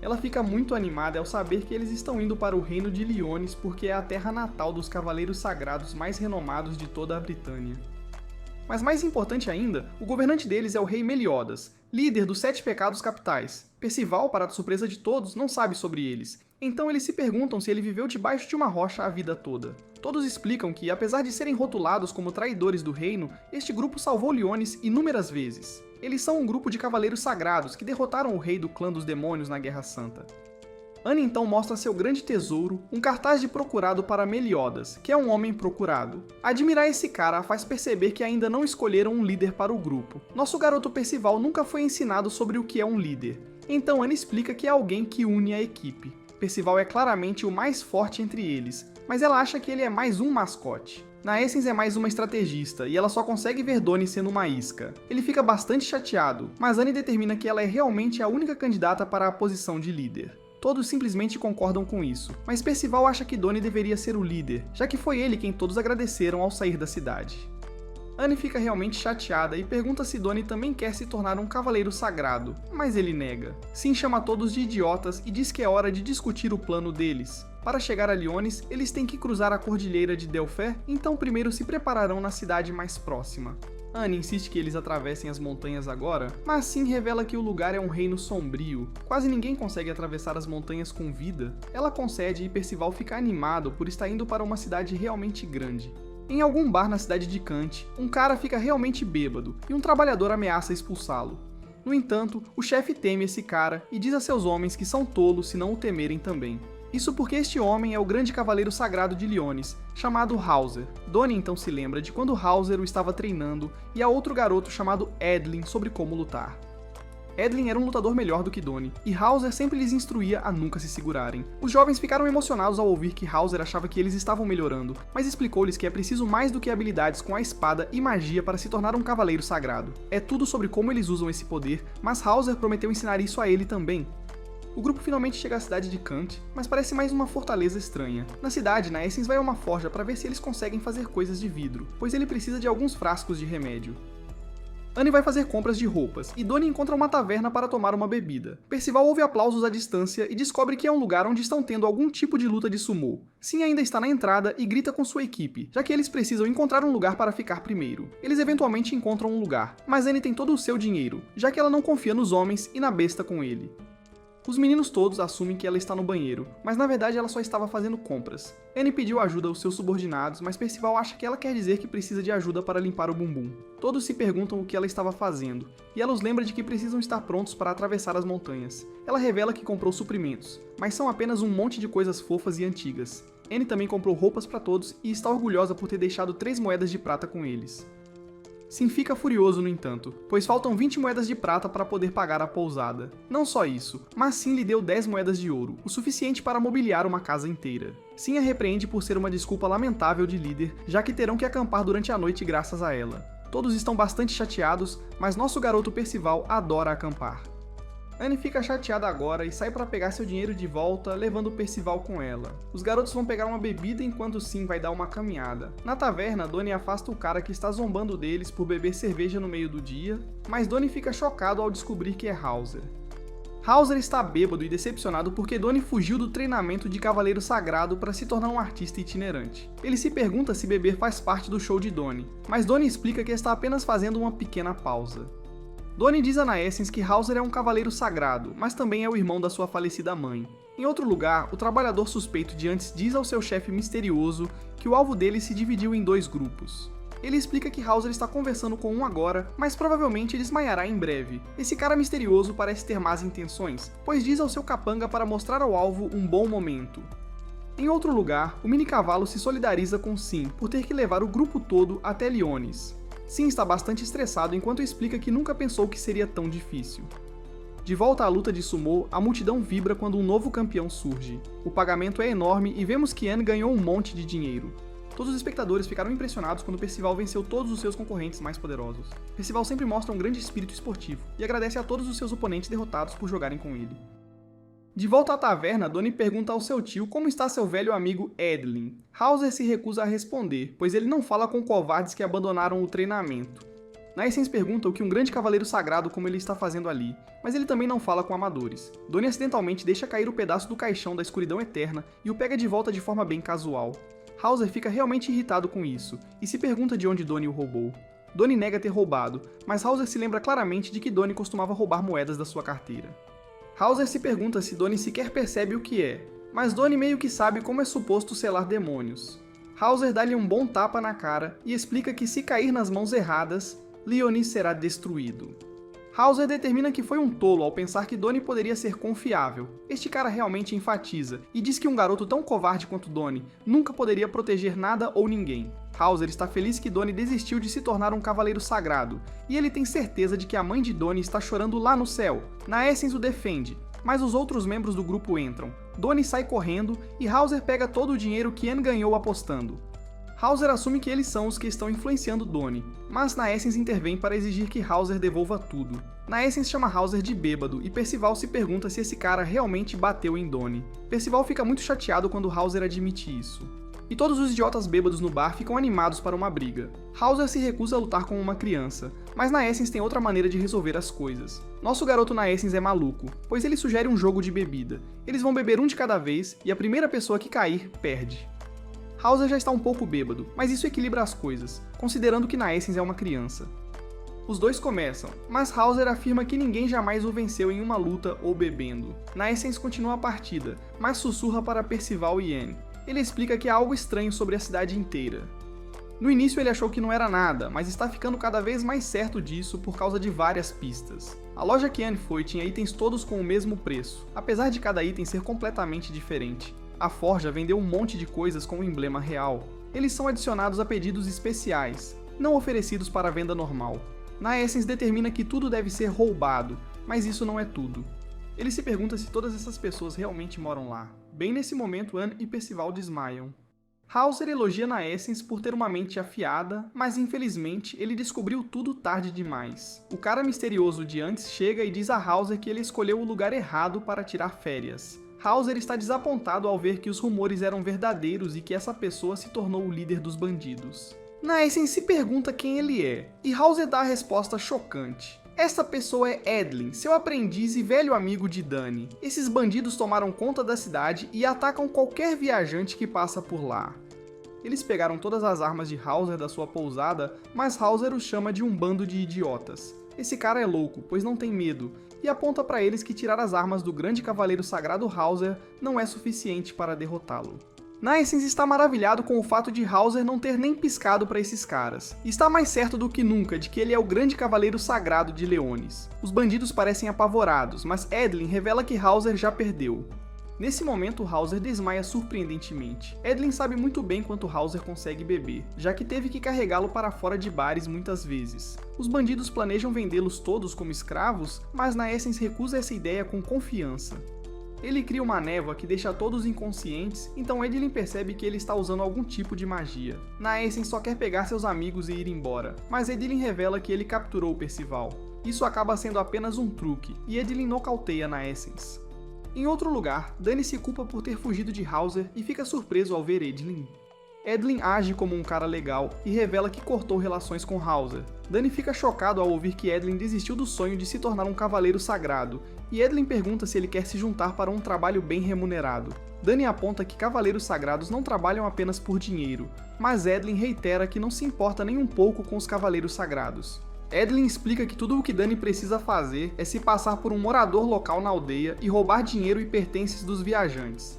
Ela fica muito animada ao saber que eles estão indo para o reino de Lyones porque é a terra natal dos cavaleiros sagrados mais renomados de toda a Britânia. Mas mais importante ainda, o governante deles é o rei Meliodas, líder dos 7 pecados capitais. Percival, para a surpresa de todos, não sabe sobre eles, então eles se perguntam se ele viveu debaixo de uma rocha a vida toda. Todos explicam que, apesar de serem rotulados como traidores do reino, este grupo salvou Lyones inúmeras vezes. Eles são um grupo de cavaleiros sagrados que derrotaram o rei do clã dos demônios na Guerra Santa. Annie então mostra seu grande tesouro, um cartaz de procurado para Meliodas, que é um homem procurado. Admirar esse cara faz perceber que ainda não escolheram um líder para o grupo. Nosso garoto Percival nunca foi ensinado sobre o que é um líder, então Annie explica que é alguém que une a equipe. Percival é claramente o mais forte entre eles, mas ela acha que ele é mais um mascote. Naessens é mais uma estrategista, e ela só consegue ver Donnie sendo uma isca. Ele fica bastante chateado, mas Annie determina que ela é realmente a única candidata para a posição de líder. Todos simplesmente concordam com isso, mas Percival acha que Donnie deveria ser o líder, já que foi ele quem todos agradeceram ao sair da cidade. Annie fica realmente chateada e pergunta se Donnie também quer se tornar um cavaleiro sagrado, mas ele nega. Sim chama todos de idiotas e diz que é hora de discutir o plano deles. Para chegar a Liones, eles têm que cruzar a cordilheira de Delphér, então primeiro se prepararão na cidade mais próxima. Annie insiste que eles atravessem as montanhas agora, mas Sim revela que o lugar é um reino sombrio. Quase ninguém consegue atravessar as montanhas com vida. Ela concede e Percival fica animado por estar indo para uma cidade realmente grande. Em algum bar na cidade de Cante, um cara fica realmente bêbado e um trabalhador ameaça expulsá-lo. No entanto, o chefe teme esse cara e diz a seus homens que são tolos se não o temerem também. Isso porque este homem é o grande cavaleiro sagrado de Liones, chamado Hauser. Donnie então se lembra de quando Hauser o estava treinando e a outro garoto chamado Edlin sobre como lutar. Edlin era um lutador melhor do que Donnie, e Hauser sempre lhes instruía a nunca se segurarem. Os jovens ficaram emocionados ao ouvir que Hauser achava que eles estavam melhorando, mas explicou-lhes que é preciso mais do que habilidades com a espada e magia para se tornar um cavaleiro sagrado. É tudo sobre como eles usam esse poder, mas Hauser prometeu ensinar isso a ele também. O grupo finalmente chega à cidade de Cante, mas parece mais uma fortaleza estranha. Na cidade, Naessens vai a uma forja para ver se eles conseguem fazer coisas de vidro, pois ele precisa de alguns frascos de remédio. Annie vai fazer compras de roupas, e Donnie encontra uma taverna para tomar uma bebida. Percival ouve aplausos à distância e descobre que é um lugar onde estão tendo algum tipo de luta de sumô. Sim ainda está na entrada e grita com sua equipe, já que eles precisam encontrar um lugar para ficar primeiro. Eles eventualmente encontram um lugar, mas Annie tem todo o seu dinheiro, já que ela não confia nos homens e na besta com ele. Os meninos todos assumem que ela está no banheiro, mas na verdade ela só estava fazendo compras. Annie pediu ajuda aos seus subordinados, mas Percival acha que ela quer dizer que precisa de ajuda para limpar o bumbum. Todos se perguntam o que ela estava fazendo, e ela os lembra de que precisam estar prontos para atravessar as montanhas. Ela revela que comprou suprimentos, mas são apenas um monte de coisas fofas e antigas. Annie também comprou roupas para todos e está orgulhosa por ter deixado 3 moedas de prata com eles. Sim fica furioso, no entanto, pois faltam 20 moedas de prata para poder pagar a pousada. Não só isso, mas Sim lhe deu 10 moedas de ouro, o suficiente para mobiliar uma casa inteira. Sim a repreende por ser uma desculpa lamentável de líder, já que terão que acampar durante a noite graças a ela. Todos estão bastante chateados, mas nosso garoto Percival adora acampar. Annie fica chateada agora e sai para pegar seu dinheiro de volta, levando Percival com ela. Os garotos vão pegar uma bebida enquanto Sim vai dar uma caminhada. Na taverna, Donnie afasta o cara que está zombando deles por beber cerveja no meio do dia, mas Donnie fica chocado ao descobrir que é Hauser. Hauser está bêbado e decepcionado porque Donnie fugiu do treinamento de Cavaleiro Sagrado para se tornar um artista itinerante. Ele se pergunta se beber faz parte do show de Donnie, mas Donnie explica que está apenas fazendo uma pequena pausa. Donnie diz a Naessens que Hauser é um cavaleiro sagrado, mas também é o irmão da sua falecida mãe. Em outro lugar, o trabalhador suspeito de antes diz ao seu chefe misterioso que o alvo dele se dividiu em 2 grupos. Ele explica que Hauser está conversando com um agora, mas provavelmente desmaiará em breve. Esse cara misterioso parece ter más intenções, pois diz ao seu capanga para mostrar ao alvo um bom momento. Em outro lugar, o mini-cavalo se solidariza com Sim por ter que levar o grupo todo até Liones. Sim está bastante estressado enquanto explica que nunca pensou que seria tão difícil. De volta à luta de sumô, a multidão vibra quando um novo campeão surge. O pagamento é enorme e vemos que Anne ganhou um monte de dinheiro. Todos os espectadores ficaram impressionados quando Percival venceu todos os seus concorrentes mais poderosos. Percival sempre mostra um grande espírito esportivo e agradece a todos os seus oponentes derrotados por jogarem com ele. De volta à taverna, Donnie pergunta ao seu tio como está seu velho amigo Edlin. Hauser se recusa a responder, pois ele não fala com covardes que abandonaram o treinamento. Naessens pergunta o que um grande cavaleiro sagrado como ele está fazendo ali, mas ele também não fala com amadores. Donnie acidentalmente deixa cair o pedaço do caixão da escuridão eterna e o pega de volta de forma bem casual. Hauser fica realmente irritado com isso, e se pergunta de onde Donnie o roubou. Donnie nega ter roubado, mas Hauser se lembra claramente de que Donnie costumava roubar moedas da sua carteira. Hauser se pergunta se Donnie sequer percebe o que é, mas Donnie meio que sabe como é suposto selar demônios. Hauser dá-lhe um bom tapa na cara e explica que se cair nas mãos erradas, Liones será destruído. Hauser determina que foi um tolo ao pensar que Donnie poderia ser confiável. Este cara realmente enfatiza, e diz que um garoto tão covarde quanto Donnie nunca poderia proteger nada ou ninguém. Hauser está feliz que Donnie desistiu de se tornar um cavaleiro sagrado, e ele tem certeza de que a mãe de Donnie está chorando lá no céu. Naessens o defende, mas os outros membros do grupo entram. Donnie sai correndo e Hauser pega todo o dinheiro que Anne ganhou apostando. Hauser assume que eles são os que estão influenciando Donnie, mas Naessens intervém para exigir que Hauser devolva tudo. Naessens chama Hauser de bêbado e Percival se pergunta se esse cara realmente bateu em Donnie. Percival fica muito chateado quando Hauser admite isso. E todos os idiotas bêbados no bar ficam animados para uma briga. Hauser se recusa a lutar como uma criança, mas Naessens tem outra maneira de resolver as coisas. Nosso garoto Naessens é maluco, pois ele sugere um jogo de bebida. Eles vão beber um de cada vez e a primeira pessoa que cair, perde. Hauser já está um pouco bêbado, mas isso equilibra as coisas, considerando que Naessens é uma criança. Os dois começam, mas Hauser afirma que ninguém jamais o venceu em uma luta ou bebendo. Naessens continua a partida, mas sussurra para Percival e Anne. Ele explica que há algo estranho sobre a cidade inteira. No início ele achou que não era nada, mas está ficando cada vez mais certo disso por causa de várias pistas. A loja que Anne foi tinha itens todos com o mesmo preço, apesar de cada item ser completamente diferente. A Forja vendeu um monte de coisas com o emblema real. Eles são adicionados a pedidos especiais, não oferecidos para a venda normal. Naessens determina que tudo deve ser roubado, mas isso não é tudo. Ele se pergunta se todas essas pessoas realmente moram lá. Bem nesse momento, Anne e Percival desmaiam. Hauser elogia Naessens por ter uma mente afiada, mas infelizmente ele descobriu tudo tarde demais. O cara misterioso de antes chega e diz a Hauser que ele escolheu o lugar errado para tirar férias. Hauser está desapontado ao ver que os rumores eram verdadeiros e que essa pessoa se tornou o líder dos bandidos. Naessens se pergunta quem ele é, e Hauser dá a resposta chocante. Essa pessoa é Edlin, seu aprendiz e velho amigo de Danny. Esses bandidos tomaram conta da cidade e atacam qualquer viajante que passa por lá. Eles pegaram todas as armas de Hauser da sua pousada, mas Hauser os chama de um bando de idiotas. Esse cara é louco, pois não tem medo, e aponta para eles que tirar as armas do grande cavaleiro sagrado Hauser não é suficiente para derrotá-lo. Naessens está maravilhado com o fato de Hauser não ter nem piscado para esses caras, e está mais certo do que nunca de que ele é o grande cavaleiro sagrado de Leones. Os bandidos parecem apavorados, mas Edlin revela que Hauser já perdeu. Nesse momento, Hauser desmaia surpreendentemente. Edlin sabe muito bem quanto Hauser consegue beber, já que teve que carregá-lo para fora de bares muitas vezes. Os bandidos planejam vendê-los todos como escravos, mas Naessens recusa essa ideia com confiança. Ele cria uma névoa que deixa todos inconscientes, então Edlin percebe que ele está usando algum tipo de magia. Naessens só quer pegar seus amigos e ir embora, mas Edlin revela que ele capturou Percival. Isso acaba sendo apenas um truque, e Edlin nocauteia Naessens. Em outro lugar, Danny se culpa por ter fugido de Hauser e fica surpreso ao ver Edlin. Edlin age como um cara legal e revela que cortou relações com Hauser. Danny fica chocado ao ouvir que Edlin desistiu do sonho de se tornar um cavaleiro sagrado, e Edlin pergunta se ele quer se juntar para um trabalho bem remunerado. Danny aponta que cavaleiros sagrados não trabalham apenas por dinheiro, mas Edlin reitera que não se importa nem um pouco com os cavaleiros sagrados. Edlin explica que tudo o que Danny precisa fazer é se passar por um morador local na aldeia e roubar dinheiro e pertences dos viajantes.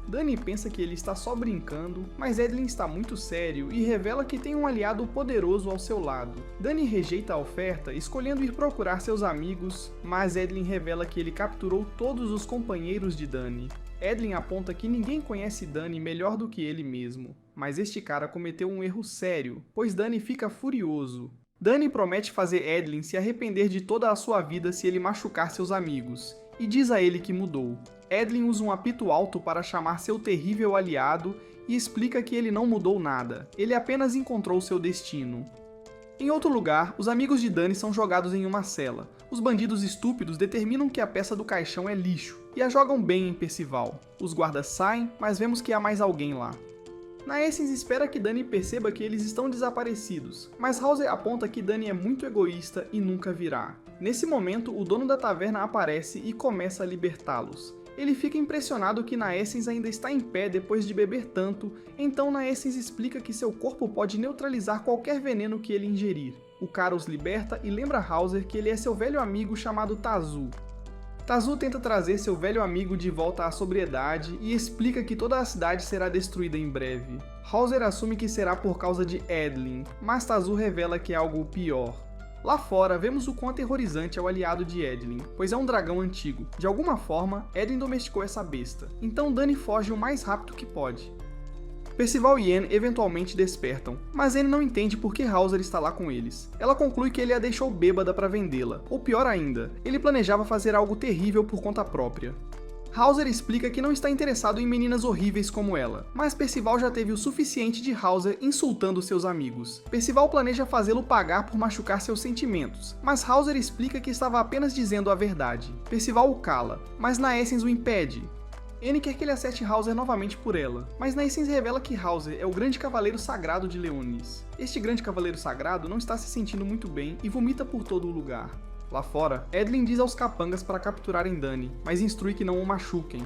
Danny pensa que ele está só brincando, mas Edlin está muito sério e revela que tem um aliado poderoso ao seu lado. Danny rejeita a oferta, escolhendo ir procurar seus amigos, mas Edlin revela que ele capturou todos os companheiros de Danny. Edlin aponta que ninguém conhece Danny melhor do que ele mesmo, mas este cara cometeu um erro sério, pois Danny fica furioso. Danny promete fazer Edlin se arrepender de toda a sua vida se ele machucar seus amigos, e diz a ele que mudou. Edlin usa um apito alto para chamar seu terrível aliado e explica que ele não mudou nada, ele apenas encontrou seu destino. Em outro lugar, os amigos de Danny são jogados em uma cela. Os bandidos estúpidos determinam que a peça do caixão é lixo e a jogam bem em Percival. Os guardas saem, mas vemos que há mais alguém lá. Naessens espera que Danny perceba que eles estão desaparecidos, mas Hauser aponta que Danny é muito egoísta e nunca virá. Nesse momento, o dono da taverna aparece e começa a libertá-los. Ele fica impressionado que Naessens ainda está em pé depois de beber tanto, então Naessens explica que seu corpo pode neutralizar qualquer veneno que ele ingerir. O cara os liberta e lembra Hauser que ele é seu velho amigo chamado Tazu. Tazu tenta trazer seu velho amigo de volta à sobriedade e explica que toda a cidade será destruída em breve. Hauser assume que será por causa de Edlin, mas Tazu revela que é algo pior. Lá fora, vemos o quão aterrorizante é o aliado de Edlin, pois é um dragão antigo. De alguma forma, Edlin domesticou essa besta, então Dani foge o mais rápido que pode. Percival e Anne eventualmente despertam, mas Anne não entende por que Hauser está lá com eles. Ela conclui que ele a deixou bêbada para vendê-la, ou pior ainda, ele planejava fazer algo terrível por conta própria. Hauser explica que não está interessado em meninas horríveis como ela, mas Percival já teve o suficiente de Hauser insultando seus amigos. Percival planeja fazê-lo pagar por machucar seus sentimentos, mas Hauser explica que estava apenas dizendo a verdade. Percival o cala, mas Naessens o impede. Anne quer que ele acerte Hauser novamente por ela, mas Naessens revela que Hauser é o grande cavaleiro sagrado de Leonis. Este grande cavaleiro sagrado não está se sentindo muito bem e vomita por todo o lugar. Lá fora, Edlin diz aos capangas para capturarem Dani, mas instrui que não o machuquem.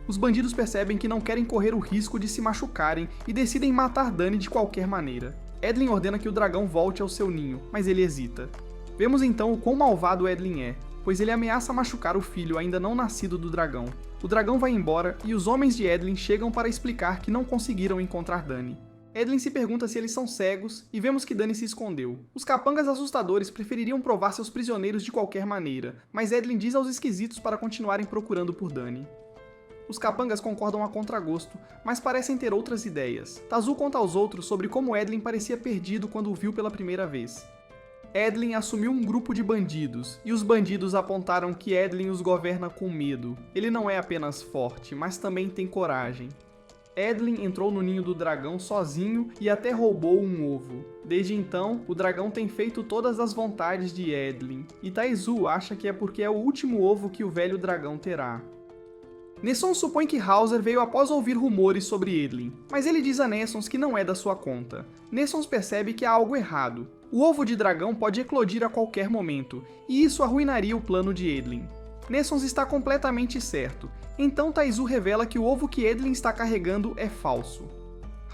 Os bandidos percebem que não querem correr o risco de se machucarem e decidem matar Dani de qualquer maneira. Edlin ordena que o dragão volte ao seu ninho, mas ele hesita. Vemos então o quão malvado Edlin é, pois ele ameaça machucar o filho ainda não nascido do dragão. O dragão vai embora e os homens de Edlin chegam para explicar que não conseguiram encontrar Dani. Edlin se pergunta se eles são cegos e vemos que Dani se escondeu. Os capangas assustadores prefeririam provar seus prisioneiros de qualquer maneira, mas Edlin diz aos esquisitos para continuarem procurando por Dani. Os capangas concordam a contragosto, mas parecem ter outras ideias. Tazul conta aos outros sobre como Edlin parecia perdido quando o viu pela primeira vez. Edlin assumiu um grupo de bandidos, e os bandidos apontaram que Edlin os governa com medo. Ele não é apenas forte, mas também tem coragem. Edlin entrou no ninho do dragão sozinho e até roubou um ovo. Desde então, o dragão tem feito todas as vontades de Edlin, e Taizu acha que é porque é o último ovo que o velho dragão terá. Nesson supõe que Hauser veio após ouvir rumores sobre Edlin, mas ele diz a Nessons que não é da sua conta. Nessons percebe que há algo errado. O ovo de dragão pode eclodir a qualquer momento, e isso arruinaria o plano de Edlin. Nessons está completamente certo, então Taizu revela que o ovo que Edlin está carregando é falso.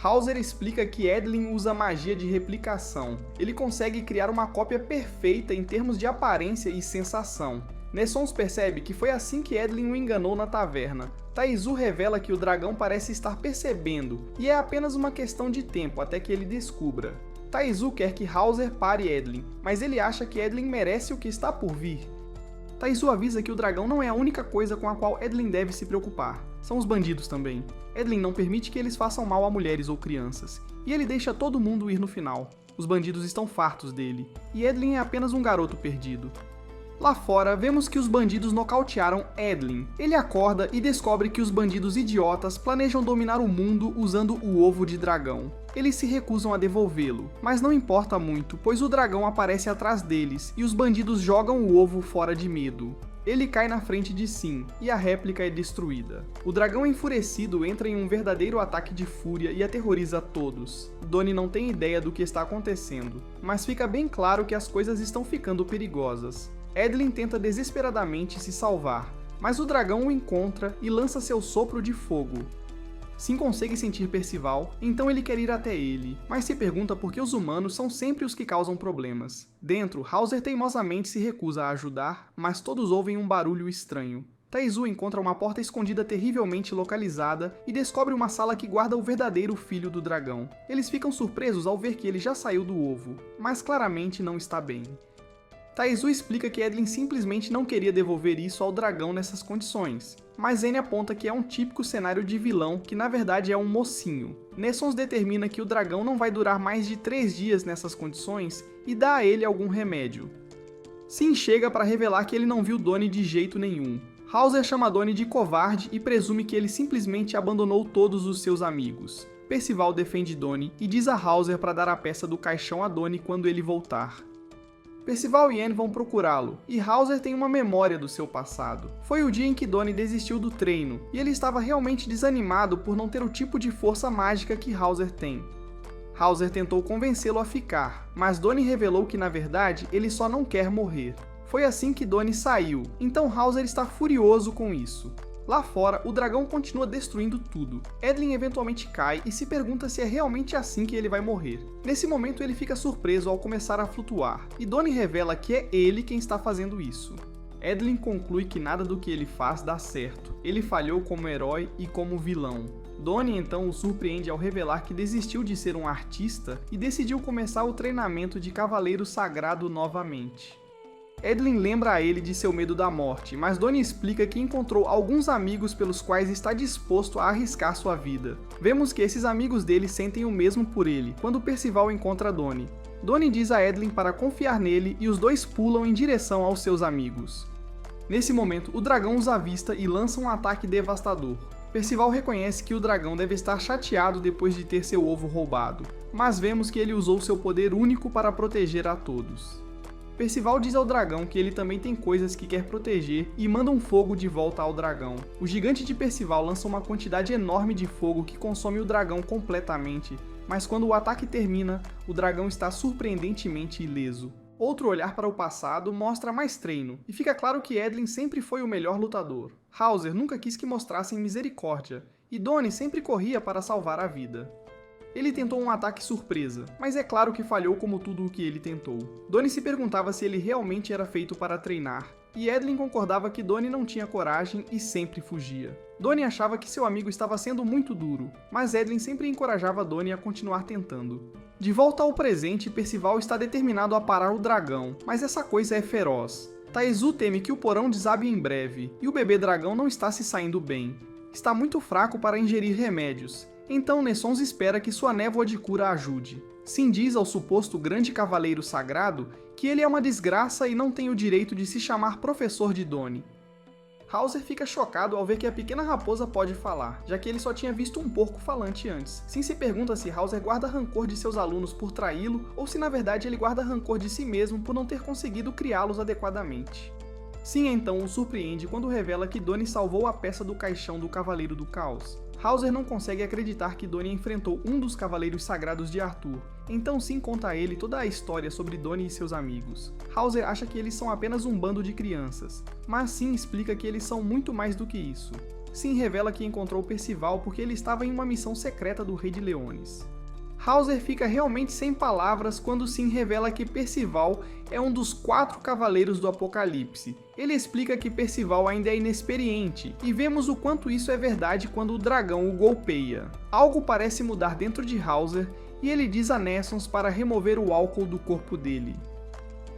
Hauser explica que Edlin usa magia de replicação. Ele consegue criar uma cópia perfeita em termos de aparência e sensação. Nessons percebe que foi assim que Edlin o enganou na taverna. Taizu revela que o dragão parece estar percebendo, e é apenas uma questão de tempo até que ele descubra. Taizu quer que Hauser pare Edlin, mas ele acha que Edlin merece o que está por vir. Taizu avisa que o dragão não é a única coisa com a qual Edlin deve se preocupar. São os bandidos também. Edlin não permite que eles façam mal a mulheres ou crianças, e ele deixa todo mundo ir no final. Os bandidos estão fartos dele, e Edlin é apenas um garoto perdido. Lá fora, vemos que os bandidos nocautearam Edlin. Ele acorda e descobre que os bandidos idiotas planejam dominar o mundo usando o ovo de dragão. Eles se recusam a devolvê-lo, mas não importa muito, pois o dragão aparece atrás deles e os bandidos jogam o ovo fora de medo. Ele cai na frente de Sin, e a réplica é destruída. O dragão enfurecido entra em um verdadeiro ataque de fúria e aterroriza todos. Doni não tem ideia do que está acontecendo, mas fica bem claro que as coisas estão ficando perigosas. Edlin tenta desesperadamente se salvar, mas o dragão o encontra e lança seu sopro de fogo. Sin consegue sentir Percival, então ele quer ir até ele, mas se pergunta por que os humanos são sempre os que causam problemas. Dentro, Hauser teimosamente se recusa a ajudar, mas todos ouvem um barulho estranho. Taizu encontra uma porta escondida terrivelmente localizada e descobre uma sala que guarda o verdadeiro filho do dragão. Eles ficam surpresos ao ver que ele já saiu do ovo, mas claramente não está bem. Taizu explica que Edlin simplesmente não queria devolver isso ao dragão nessas condições, mas Anne aponta que é um típico cenário de vilão que na verdade é um mocinho. Nessons determina que o dragão não vai durar mais de 3 dias nessas condições e dá a ele algum remédio. Sin chega para revelar que ele não viu Doni de jeito nenhum. Hauser chama Doni de covarde e presume que ele simplesmente abandonou todos os seus amigos. Percival defende Doni e diz a Hauser para dar a peça do caixão a Doni quando ele voltar. Percival e Anne vão procurá-lo, e Hauser tem uma memória do seu passado. Foi o dia em que Doni desistiu do treino, e ele estava realmente desanimado por não ter o tipo de força mágica que Hauser tem. Hauser tentou convencê-lo a ficar, mas Doni revelou que na verdade ele só não quer morrer. Foi assim que Doni saiu, então Hauser está furioso com isso. Lá fora, o dragão continua destruindo tudo. Edlin eventualmente cai e se pergunta se é realmente assim que ele vai morrer. Nesse momento ele fica surpreso ao começar a flutuar, e Doni revela que é ele quem está fazendo isso. Edlin conclui que nada do que ele faz dá certo. Ele falhou como herói e como vilão. Donnie então o surpreende ao revelar que desistiu de ser um artista e decidiu começar o treinamento de Cavaleiro Sagrado novamente. Edlin lembra a ele de seu medo da morte, mas Donnie explica que encontrou alguns amigos pelos quais está disposto a arriscar sua vida. Vemos que esses amigos dele sentem o mesmo por ele, quando Percival encontra Donnie. Donnie diz a Edlin para confiar nele e os dois pulam em direção aos seus amigos. Nesse momento, o dragão os avista e lança um ataque devastador. Percival reconhece que o dragão deve estar chateado depois de ter seu ovo roubado, mas vemos que ele usou seu poder único para proteger a todos. Percival diz ao dragão que ele também tem coisas que quer proteger e manda um fogo de volta ao dragão. O gigante de Percival lança uma quantidade enorme de fogo que consome o dragão completamente, mas quando o ataque termina, o dragão está surpreendentemente ileso. Outro olhar para o passado mostra mais treino, e fica claro que Edlin sempre foi o melhor lutador. Hauser nunca quis que mostrassem misericórdia, e Donnie sempre corria para salvar a vida. Ele tentou um ataque surpresa, mas é claro que falhou como tudo o que ele tentou. Donnie se perguntava se ele realmente era feito para treinar, e Edlin concordava que Donnie não tinha coragem e sempre fugia. Donnie achava que seu amigo estava sendo muito duro, mas Edlin sempre encorajava Donnie a continuar tentando. De volta ao presente, Percival está determinado a parar o dragão, mas essa coisa é feroz. Taizu teme que o porão desabe em breve, e o bebê dragão não está se saindo bem. Está muito fraco para ingerir remédios, então Nessons espera que sua névoa de cura ajude. Sin diz ao suposto grande cavaleiro sagrado que ele é uma desgraça e não tem o direito de se chamar professor de Donnie. Hauser fica chocado ao ver que a pequena raposa pode falar, já que ele só tinha visto um porco falante antes. Sin se pergunta se Hauser guarda rancor de seus alunos por traí-lo ou se na verdade ele guarda rancor de si mesmo por não ter conseguido criá-los adequadamente. Sin então o surpreende quando revela que Donnie salvou a peça do caixão do Cavaleiro do Caos. Hauser não consegue acreditar que Donnie enfrentou um dos Cavaleiros Sagrados de Arthur, então Sin conta a ele toda a história sobre Donnie e seus amigos. Hauser acha que eles são apenas um bando de crianças, mas Sin explica que eles são muito mais do que isso. Sin revela que encontrou Percival porque ele estava em uma missão secreta do Rei de Leones. Hauser fica realmente sem palavras quando Sin revela que Percival é um dos 4 Cavaleiros do Apocalipse. Ele explica que Percival ainda é inexperiente, e vemos o quanto isso é verdade quando o dragão o golpeia. Algo parece mudar dentro de Hauser, e ele diz a Nessons para remover o álcool do corpo dele.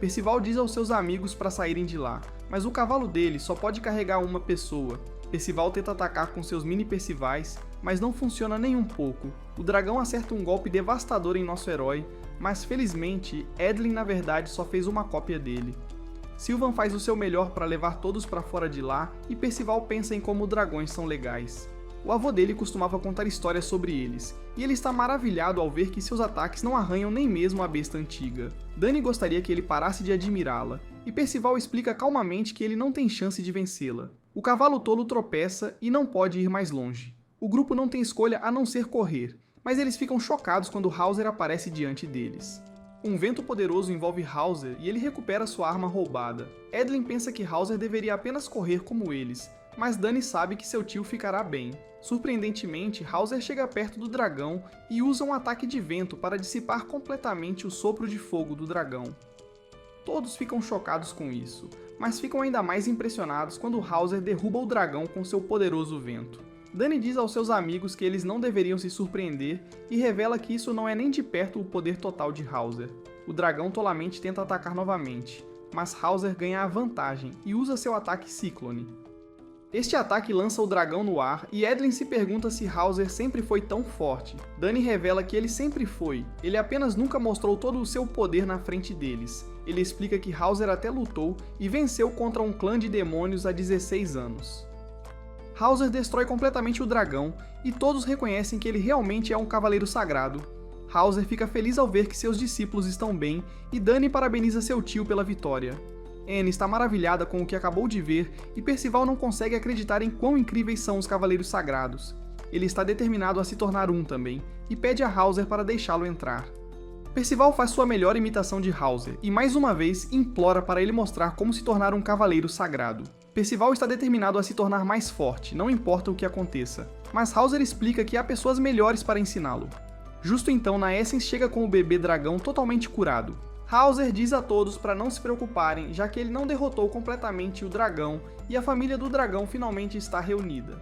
Percival diz aos seus amigos para saírem de lá, mas o cavalo dele só pode carregar uma pessoa. Percival tenta atacar com seus mini Percivais, mas não funciona nem um pouco. O dragão acerta um golpe devastador em nosso herói, mas felizmente, Edlin na verdade só fez uma cópia dele. Sylvan faz o seu melhor para levar todos para fora de lá, e Percival pensa em como dragões são legais. O avô dele costumava contar histórias sobre eles, e ele está maravilhado ao ver que seus ataques não arranham nem mesmo a besta antiga. Dani gostaria que ele parasse de admirá-la, e Percival explica calmamente que ele não tem chance de vencê-la. O cavalo tolo tropeça e não pode ir mais longe. O grupo não tem escolha a não ser correr, mas eles ficam chocados quando Hauser aparece diante deles. Um vento poderoso envolve Hauser e ele recupera sua arma roubada. Edlin pensa que Hauser deveria apenas correr como eles, mas Dani sabe que seu tio ficará bem. Surpreendentemente, Hauser chega perto do dragão e usa um ataque de vento para dissipar completamente o sopro de fogo do dragão. Todos ficam chocados com isso, mas ficam ainda mais impressionados quando Hauser derruba o dragão com seu poderoso vento. Dani diz aos seus amigos que eles não deveriam se surpreender e revela que isso não é nem de perto o poder total de Hauser. O dragão tolamente tenta atacar novamente, mas Hauser ganha a vantagem e usa seu ataque Ciclone. Este ataque lança o dragão no ar e Edlin se pergunta se Hauser sempre foi tão forte. Dani revela que ele sempre foi, ele apenas nunca mostrou todo o seu poder na frente deles. Ele explica que Hauser até lutou e venceu contra um clã de demônios há 16 anos. Hauser destrói completamente o dragão e todos reconhecem que ele realmente é um cavaleiro sagrado. Hauser fica feliz ao ver que seus discípulos estão bem e Dani parabeniza seu tio pela vitória. Anne está maravilhada com o que acabou de ver e Percival não consegue acreditar em quão incríveis são os cavaleiros sagrados. Ele está determinado a se tornar um também e pede a Hauser para deixá-lo entrar. Percival faz sua melhor imitação de Hauser e mais uma vez implora para ele mostrar como se tornar um cavaleiro sagrado. Percival está determinado a se tornar mais forte, não importa o que aconteça, mas Hauser explica que há pessoas melhores para ensiná-lo. Justo então, Naessens chega com o bebê dragão totalmente curado. Hauser diz a todos para não se preocuparem, já que ele não derrotou completamente o dragão e a família do dragão finalmente está reunida.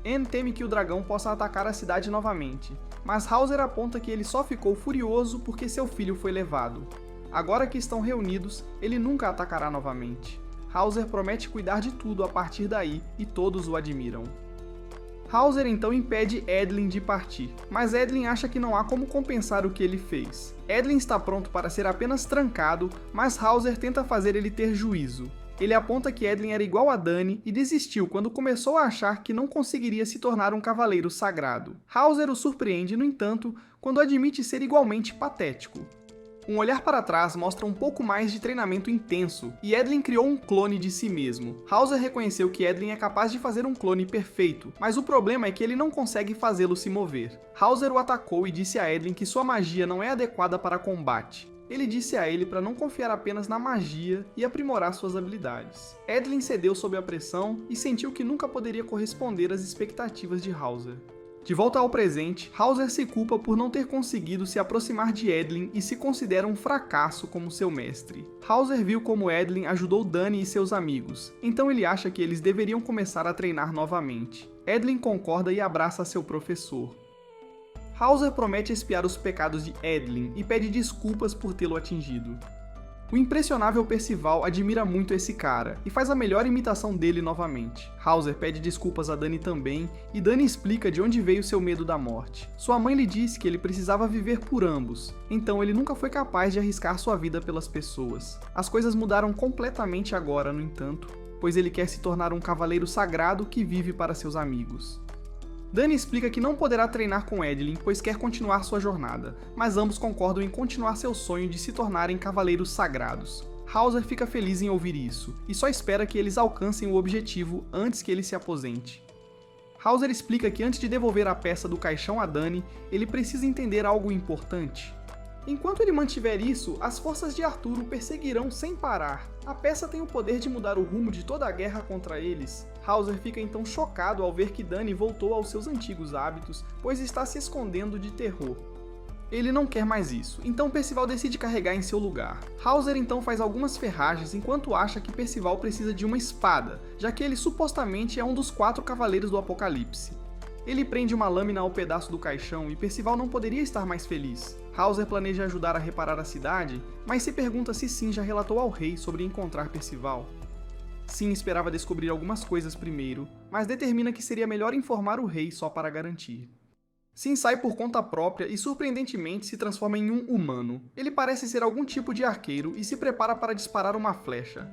Anne teme que o dragão possa atacar a cidade novamente, mas Hauser aponta que ele só ficou furioso porque seu filho foi levado. Agora que estão reunidos, ele nunca atacará novamente. Hauser promete cuidar de tudo a partir daí e todos o admiram. Hauser então impede Edlin de partir, mas Edlin acha que não há como compensar o que ele fez. Edlin está pronto para ser apenas trancado, mas Hauser tenta fazer ele ter juízo. Ele aponta que Edlin era igual a Dany e desistiu quando começou a achar que não conseguiria se tornar um cavaleiro sagrado. Hauser o surpreende, no entanto, quando admite ser igualmente patético. Um olhar para trás mostra um pouco mais de treinamento intenso, e Edlin criou um clone de si mesmo. Hauser reconheceu que Edlin é capaz de fazer um clone perfeito, mas o problema é que ele não consegue fazê-lo se mover. Hauser o atacou e disse a Edlin que sua magia não é adequada para combate. Ele disse a ele para não confiar apenas na magia e aprimorar suas habilidades. Edlin cedeu sob a pressão e sentiu que nunca poderia corresponder às expectativas de Hauser. De volta ao presente, Hauser se culpa por não ter conseguido se aproximar de Edlin e se considera um fracasso como seu mestre. Hauser viu como Edlin ajudou Dany e seus amigos, então ele acha que eles deveriam começar a treinar novamente. Edlin concorda e abraça seu professor. Hauser promete expiar os pecados de Edlin e pede desculpas por tê-lo atingido. O impressionável Percival admira muito esse cara e faz a melhor imitação dele novamente. Hauser pede desculpas a Dany também, e Dany explica de onde veio seu medo da morte. Sua mãe lhe disse que ele precisava viver por ambos, então ele nunca foi capaz de arriscar sua vida pelas pessoas. As coisas mudaram completamente agora, no entanto, pois ele quer se tornar um cavaleiro sagrado que vive para seus amigos. Dany explica que não poderá treinar com Edlin, pois quer continuar sua jornada, mas ambos concordam em continuar seu sonho de se tornarem cavaleiros sagrados. Hauser fica feliz em ouvir isso, e só espera que eles alcancem o objetivo antes que ele se aposente. Hauser explica que antes de devolver a peça do caixão a Dany, ele precisa entender algo importante. Enquanto ele mantiver isso, as forças de Arthur o perseguirão sem parar. A peça tem o poder de mudar o rumo de toda a guerra contra eles. Hauser fica então chocado ao ver que Dany voltou aos seus antigos hábitos, pois está se escondendo de terror. Ele não quer mais isso, então Percival decide carregar em seu lugar. Hauser então faz algumas ferragens enquanto acha que Percival precisa de uma espada, já que ele supostamente é um dos 4 cavaleiros do Apocalipse. Ele prende uma lâmina ao pedaço do caixão e Percival não poderia estar mais feliz. Hauser planeja ajudar a reparar a cidade, mas se pergunta se Sin já relatou ao rei sobre encontrar Percival. Sin esperava descobrir algumas coisas primeiro, mas determina que seria melhor informar o rei só para garantir. Sin sai por conta própria e surpreendentemente se transforma em um humano. Ele parece ser algum tipo de arqueiro e se prepara para disparar uma flecha.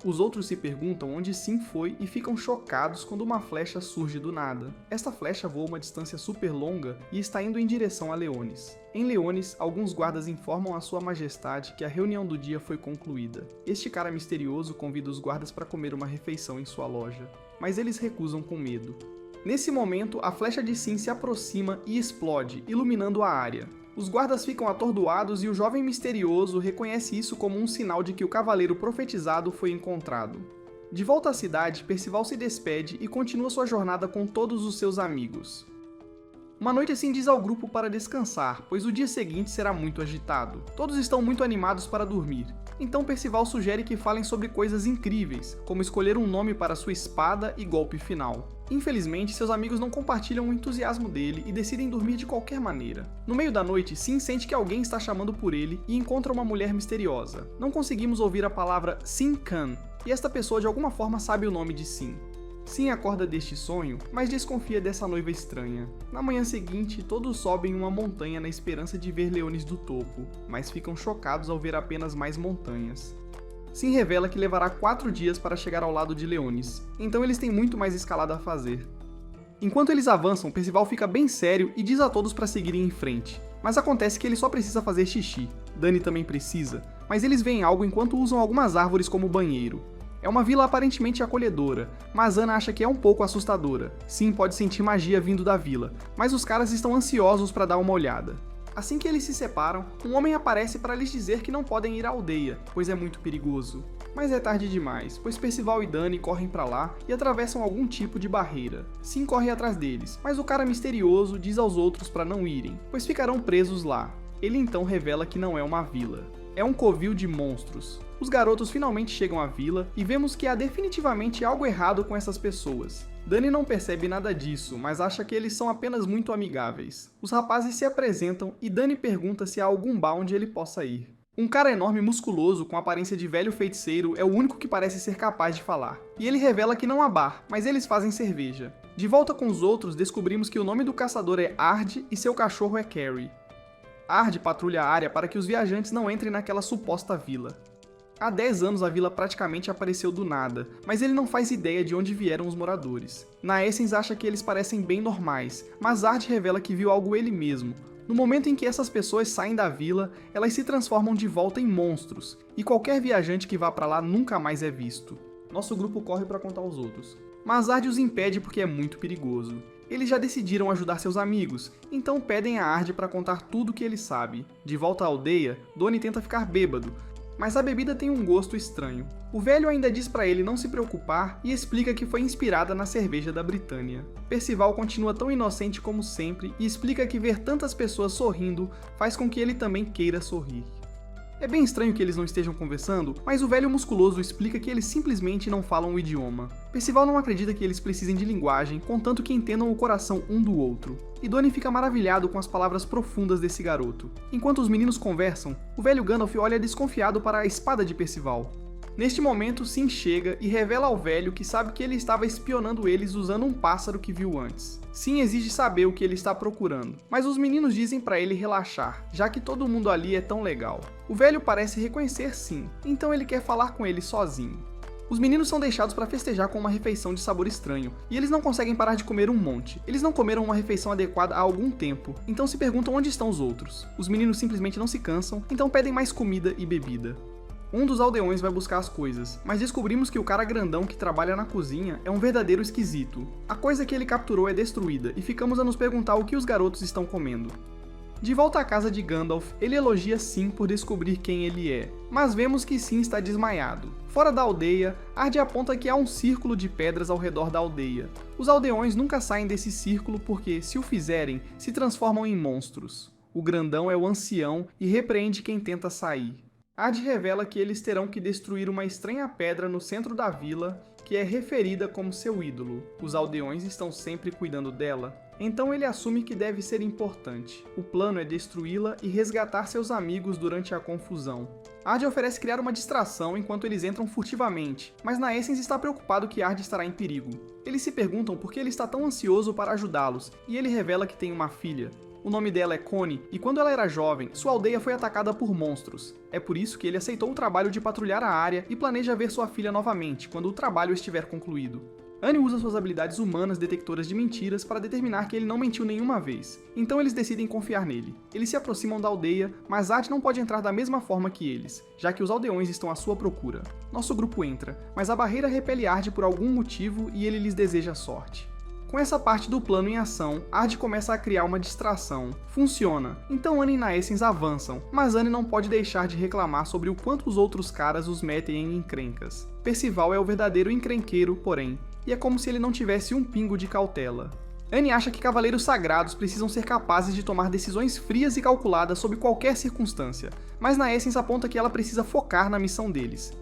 Os outros se perguntam onde Sin foi e ficam chocados quando uma flecha surge do nada. Esta flecha voa uma distância super longa e está indo em direção a Leonis. Em Leonis, alguns guardas informam a sua majestade que a reunião do dia foi concluída. Este cara misterioso convida os guardas para comer uma refeição em sua loja, mas eles recusam com medo. Nesse momento, a flecha de Sin se aproxima e explode, iluminando a área. Os guardas ficam atordoados e o jovem misterioso reconhece isso como um sinal de que o cavaleiro profetizado foi encontrado. De volta à cidade, Percival se despede e continua sua jornada com todos os seus amigos. Uma noite assim diz ao grupo para descansar, pois o dia seguinte será muito agitado. Todos estão muito animados para dormir. Então Percival sugere que falem sobre coisas incríveis, como escolher um nome para sua espada e golpe final. Infelizmente, seus amigos não compartilham o entusiasmo dele e decidem dormir de qualquer maneira. No meio da noite, Sin sente que alguém está chamando por ele e encontra uma mulher misteriosa. Não conseguimos ouvir a palavra Sin Khan, e esta pessoa de alguma forma sabe o nome de Sin. Sin acorda deste sonho, mas desconfia dessa noiva estranha. Na manhã seguinte, todos sobem uma montanha na esperança de ver Leonis do topo, mas ficam chocados ao ver apenas mais montanhas. Sin revela que levará 4 dias para chegar ao lado de Leonis, então eles têm muito mais escalada a fazer. Enquanto eles avançam, Percival fica bem sério e diz a todos para seguirem em frente, mas acontece que ele só precisa fazer xixi. Dany também precisa, mas eles veem algo enquanto usam algumas árvores como banheiro. É uma vila aparentemente acolhedora, mas Ana acha que é um pouco assustadora. Sin pode sentir magia vindo da vila, mas os caras estão ansiosos para dar uma olhada. Assim que eles se separam, um homem aparece para lhes dizer que não podem ir à aldeia, pois é muito perigoso. Mas é tarde demais, pois Percival e Dany correm para lá e atravessam algum tipo de barreira. Sin corre atrás deles, mas o cara misterioso diz aos outros para não irem, pois ficarão presos lá. Ele então revela que não é uma vila. é um covil de monstros. Os garotos finalmente chegam à vila e vemos que há definitivamente algo errado com essas pessoas. Dani não percebe nada disso, mas acha que eles são apenas muito amigáveis. Os rapazes se apresentam e Dani pergunta se há algum bar onde ele possa ir. Um cara enorme e musculoso, com aparência de velho feiticeiro, é o único que parece ser capaz de falar. E ele revela que não há bar, mas eles fazem cerveja. De volta com os outros, descobrimos que o nome do caçador é Ard e seu cachorro é Carrie. Ard patrulha a área para que os viajantes não entrem naquela suposta vila. Há 10 anos a vila praticamente apareceu do nada, mas ele não faz ideia de onde vieram os moradores. Na Essence acha que eles parecem bem normais, mas Ard revela que viu algo ele mesmo. No momento em que essas pessoas saem da vila, elas se transformam de volta em monstros, e qualquer viajante que vá pra lá nunca mais é visto. Nosso grupo corre para contar aos outros, mas Ard os impede porque é muito perigoso. Eles já decidiram ajudar seus amigos, então pedem a Ard para contar tudo o que ele sabe. De volta à aldeia, Donnie tenta ficar bêbado, mas a bebida tem um gosto estranho. O velho ainda diz pra ele não se preocupar e explica que foi inspirada na cerveja da Britânia. Percival continua tão inocente como sempre e explica que ver tantas pessoas sorrindo faz com que ele também queira sorrir. É bem estranho que eles não estejam conversando, mas o velho musculoso explica que eles simplesmente não falam o idioma. Percival não acredita que eles precisem de linguagem, contanto que entendam o coração um do outro. E Donnie fica maravilhado com as palavras profundas desse garoto. Enquanto os meninos conversam, o velho Gandalf olha desconfiado para a espada de Percival. Neste momento, Sin chega e revela ao velho que sabe que ele estava espionando eles usando um pássaro que viu antes. Sin exige saber o que ele está procurando, mas os meninos dizem para ele relaxar, já que todo mundo ali é tão legal. O velho parece reconhecer Sin, então ele quer falar com ele sozinho. Os meninos são deixados para festejar com uma refeição de sabor estranho, e eles não conseguem parar de comer um monte. Eles não comeram uma refeição adequada há algum tempo, então se perguntam onde estão os outros. Os meninos simplesmente não se cansam, então pedem mais comida e bebida. Um dos aldeões vai buscar as coisas, mas descobrimos que o cara grandão que trabalha na cozinha é um verdadeiro esquisito. A coisa que ele capturou é destruída, e ficamos a nos perguntar o que os garotos estão comendo. De volta à casa de Gandalf, ele elogia Sin por descobrir quem ele é, mas vemos que Sin está desmaiado. Fora da aldeia, Ard aponta que há um círculo de pedras ao redor da aldeia. Os aldeões nunca saem desse círculo porque, se o fizerem, se transformam em monstros. O grandão é o ancião e repreende quem tenta sair. Ard revela que eles terão que destruir uma estranha pedra no centro da vila, que é referida como seu ídolo. Os aldeões estão sempre cuidando dela, então ele assume que deve ser importante. O plano é destruí-la e resgatar seus amigos durante a confusão. Ard oferece criar uma distração enquanto eles entram furtivamente, mas na Essence está preocupado que Ard estará em perigo. Eles se perguntam por que ele está tão ansioso para ajudá-los, e ele revela que tem uma filha. O nome dela é Connie, e quando ela era jovem, sua aldeia foi atacada por monstros. É por isso que ele aceitou o trabalho de patrulhar a área e planeja ver sua filha novamente, quando o trabalho estiver concluído. Annie usa suas habilidades humanas detectoras de mentiras para determinar que ele não mentiu nenhuma vez, então eles decidem confiar nele. Eles se aproximam da aldeia, mas Ard não pode entrar da mesma forma que eles, já que os aldeões estão à sua procura. Nosso grupo entra, mas a barreira repele Ard por algum motivo e ele lhes deseja sorte. Com essa parte do plano em ação, Ard começa a criar uma distração. Funciona, então Annie e Naessens avançam, mas Annie não pode deixar de reclamar sobre o quanto os outros caras os metem em encrencas. Percival é o verdadeiro encrenqueiro, porém, e é como se ele não tivesse um pingo de cautela. Annie acha que cavaleiros sagrados precisam ser capazes de tomar decisões frias e calculadas sob qualquer circunstância, mas Naessens aponta que ela precisa focar na missão deles.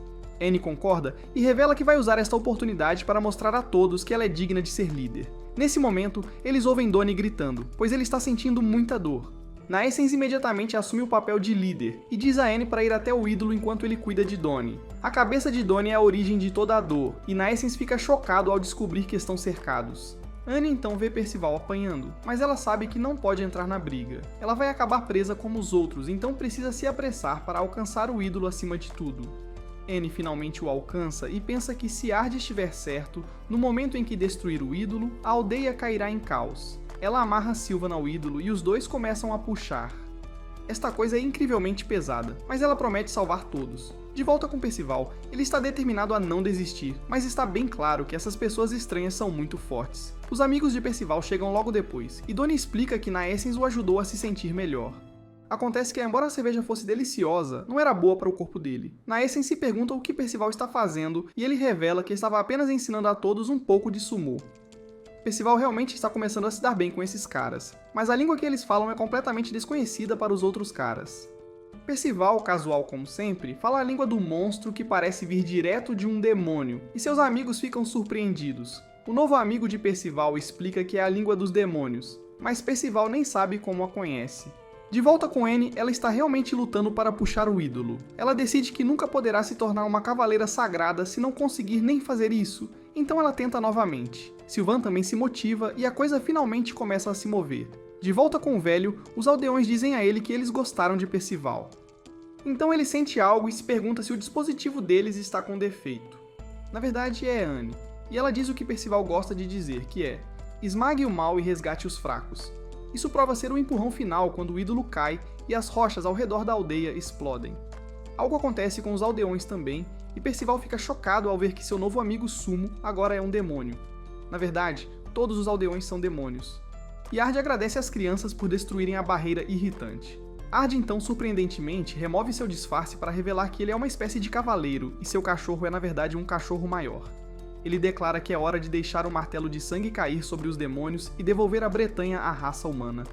Annie concorda e revela que vai usar esta oportunidade para mostrar a todos que ela é digna de ser líder. Nesse momento, eles ouvem Donnie gritando, pois ele está sentindo muita dor. Naessens imediatamente assume o papel de líder e diz a Annie para ir até o ídolo enquanto ele cuida de Donnie. A cabeça de Donnie é a origem de toda a dor, e Naessens fica chocado ao descobrir que estão cercados. Annie então vê Percival apanhando, mas ela sabe que não pode entrar na briga. Ela vai acabar presa como os outros, então precisa se apressar para alcançar o ídolo acima de tudo. Annie finalmente o alcança e pensa que se Ard estiver certo, no momento em que destruir o ídolo, a aldeia cairá em caos. Ela amarra Sylvan ao ídolo e os dois começam a puxar. Esta coisa é incrivelmente pesada, mas ela promete salvar todos. De volta com Percival, ele está determinado a não desistir, mas está bem claro que essas pessoas estranhas são muito fortes. Os amigos de Percival chegam logo depois, e Donnie explica que Naessens o ajudou a se sentir melhor. Acontece que, embora a cerveja fosse deliciosa, não era boa para o corpo dele. Naessens se pergunta o que Percival está fazendo e ele revela que estava apenas ensinando a todos um pouco de sumô. Percival realmente está começando a se dar bem com esses caras, mas a língua que eles falam é completamente desconhecida para os outros caras. Percival, casual como sempre, fala a língua do monstro que parece vir direto de um demônio, e seus amigos ficam surpreendidos. O novo amigo de Percival explica que é a língua dos demônios, mas Percival nem sabe como a conhece. De volta com Anne, ela está realmente lutando para puxar o ídolo. Ela decide que nunca poderá se tornar uma cavaleira sagrada se não conseguir nem fazer isso, então ela tenta novamente. Sylvain também se motiva e a coisa finalmente começa a se mover. De volta com o velho, os aldeões dizem a ele que eles gostaram de Percival. Então ele sente algo e se pergunta se o dispositivo deles está com defeito. Na verdade é Anne, e ela diz o que Percival gosta de dizer, que é: esmague o mal e resgate os fracos. Isso prova ser o empurrão final quando o ídolo cai e as rochas ao redor da aldeia explodem. Algo acontece com os aldeões também, e Percival fica chocado ao ver que seu novo amigo Sumo agora é um demônio. Na verdade, todos os aldeões são demônios. E Ard agradece às crianças por destruírem a barreira irritante. Ard então, surpreendentemente, remove seu disfarce para revelar que ele é uma espécie de cavaleiro e seu cachorro é na verdade um cachorro maior. Ele declara que é hora de deixar o martelo de sangue cair sobre os demônios e devolver a Bretanha à raça humana.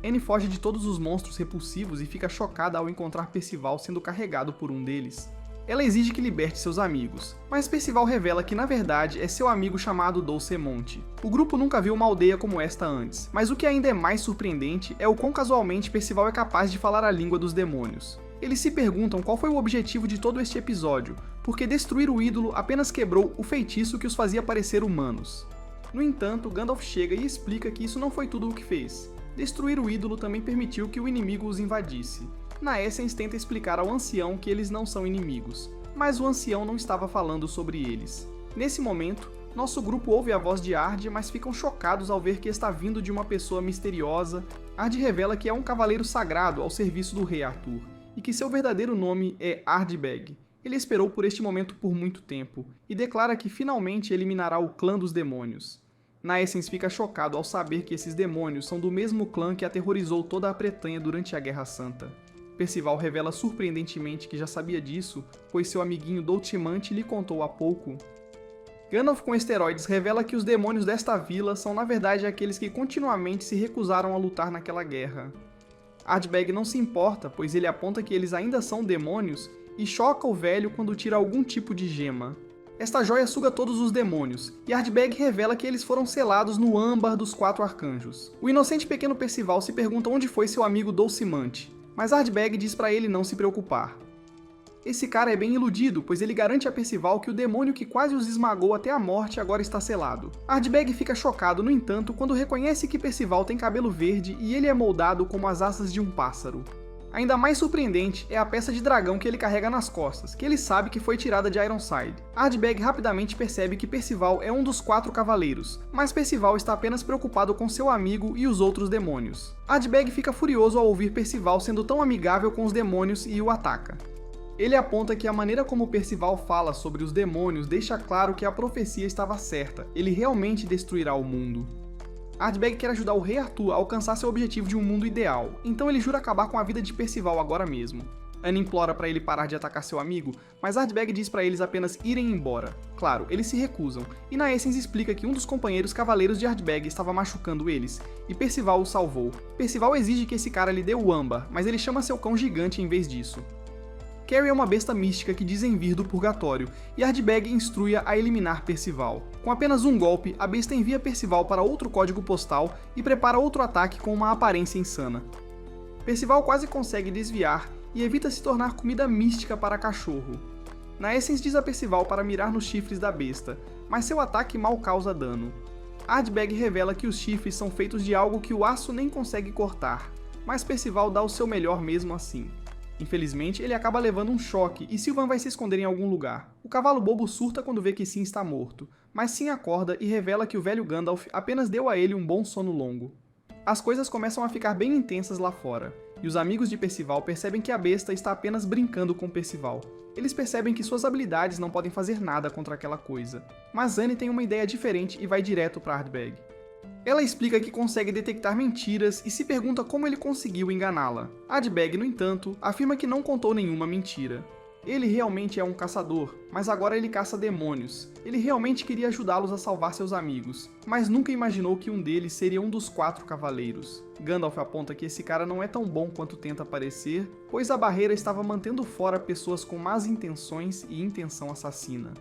Anne foge de todos os monstros repulsivos e fica chocada ao encontrar Percival sendo carregado por um deles. Ela exige que liberte seus amigos, mas Percival revela que na verdade é seu amigo chamado Doucemonte. O grupo nunca viu uma aldeia como esta antes, mas o que ainda é mais surpreendente é o quão casualmente Percival é capaz de falar a língua dos demônios. Eles se perguntam qual foi o objetivo de todo este episódio, porque destruir o ídolo apenas quebrou o feitiço que os fazia parecer humanos. No entanto, Gandalf chega e explica que isso não foi tudo o que fez. Destruir o ídolo também permitiu que o inimigo os invadisse. Naessens tenta explicar ao ancião que eles não são inimigos, mas o ancião não estava falando sobre eles. Nesse momento, nosso grupo ouve a voz de Ard, mas ficam chocados ao ver que está vindo de uma pessoa misteriosa. Ard revela que é um cavaleiro sagrado ao serviço do rei Arthur, e que seu verdadeiro nome é Ardbeg. Ele esperou por este momento por muito tempo, e declara que finalmente eliminará o clã dos demônios. Naessens fica chocado ao saber que esses demônios são do mesmo clã que aterrorizou toda a Bretanha durante a Guerra Santa. Percival revela surpreendentemente que já sabia disso, pois seu amiguinho Doutimante lhe contou há pouco. Gandalf com esteroides revela que os demônios desta vila são na verdade aqueles que continuamente se recusaram a lutar naquela guerra. Ardbeg não se importa, pois ele aponta que eles ainda são demônios e choca o velho quando tira algum tipo de gema. Esta joia suga todos os demônios, e Ardbeg revela que eles foram selados no âmbar dos 4 arcanjos. O inocente pequeno Percival se pergunta onde foi seu amigo Doucimante, mas Ardbeg diz para ele não se preocupar. Esse cara é bem iludido, pois ele garante a Percival que o demônio que quase os esmagou até a morte agora está selado. Ardbeg fica chocado, no entanto, quando reconhece que Percival tem cabelo verde e ele é moldado como as asas de um pássaro. Ainda mais surpreendente é a peça de dragão que ele carrega nas costas, que ele sabe que foi tirada de Ironside. Ardbeg rapidamente percebe que Percival é um dos 4 cavaleiros, mas Percival está apenas preocupado com seu amigo e os outros demônios. Ardbeg fica furioso ao ouvir Percival sendo tão amigável com os demônios e o ataca. Ele aponta que a maneira como Percival fala sobre os demônios deixa claro que a profecia estava certa, ele realmente destruirá o mundo. Ardbeg quer ajudar o rei Arthur a alcançar seu objetivo de um mundo ideal, então ele jura acabar com a vida de Percival agora mesmo. Anne implora para ele parar de atacar seu amigo, mas Ardbeg diz para eles apenas irem embora. Claro, eles se recusam, e Naessens explica que um dos companheiros cavaleiros de Ardbeg estava machucando eles, e Percival o salvou. Percival exige que esse cara lhe dê o âmbar, mas ele chama seu cão gigante em vez disso. Carrie é uma besta mística que dizem vir do purgatório, e Ardbeg instrui-a a eliminar Percival. Com apenas um golpe, a besta envia Percival para outro código postal e prepara outro ataque com uma aparência insana. Percival quase consegue desviar e evita se tornar comida mística para cachorro. Naessens diz a Percival para mirar nos chifres da besta, mas seu ataque mal causa dano. Ardbeg revela que os chifres são feitos de algo que o aço nem consegue cortar, mas Percival dá o seu melhor mesmo assim. Infelizmente, ele acaba levando um choque e Sylvain vai se esconder em algum lugar. O cavalo bobo surta quando vê que Sim está morto, mas Sim acorda e revela que o velho Gandalf apenas deu a ele um bom sono longo. As coisas começam a ficar bem intensas lá fora, e os amigos de Percival percebem que a besta está apenas brincando com Percival. Eles percebem que suas habilidades não podem fazer nada contra aquela coisa, mas Anne tem uma ideia diferente e vai direto para Ardbeg. Ela explica que consegue detectar mentiras e se pergunta como ele conseguiu enganá-la. Ardbeg, no entanto, afirma que não contou nenhuma mentira. Ele realmente é um caçador, mas agora ele caça demônios. Ele realmente queria ajudá-los a salvar seus amigos, mas nunca imaginou que um deles seria um dos 4 cavaleiros. Gandalf aponta que esse cara não é tão bom quanto tenta parecer, pois a barreira estava mantendo fora pessoas com más intenções e intenção assassina.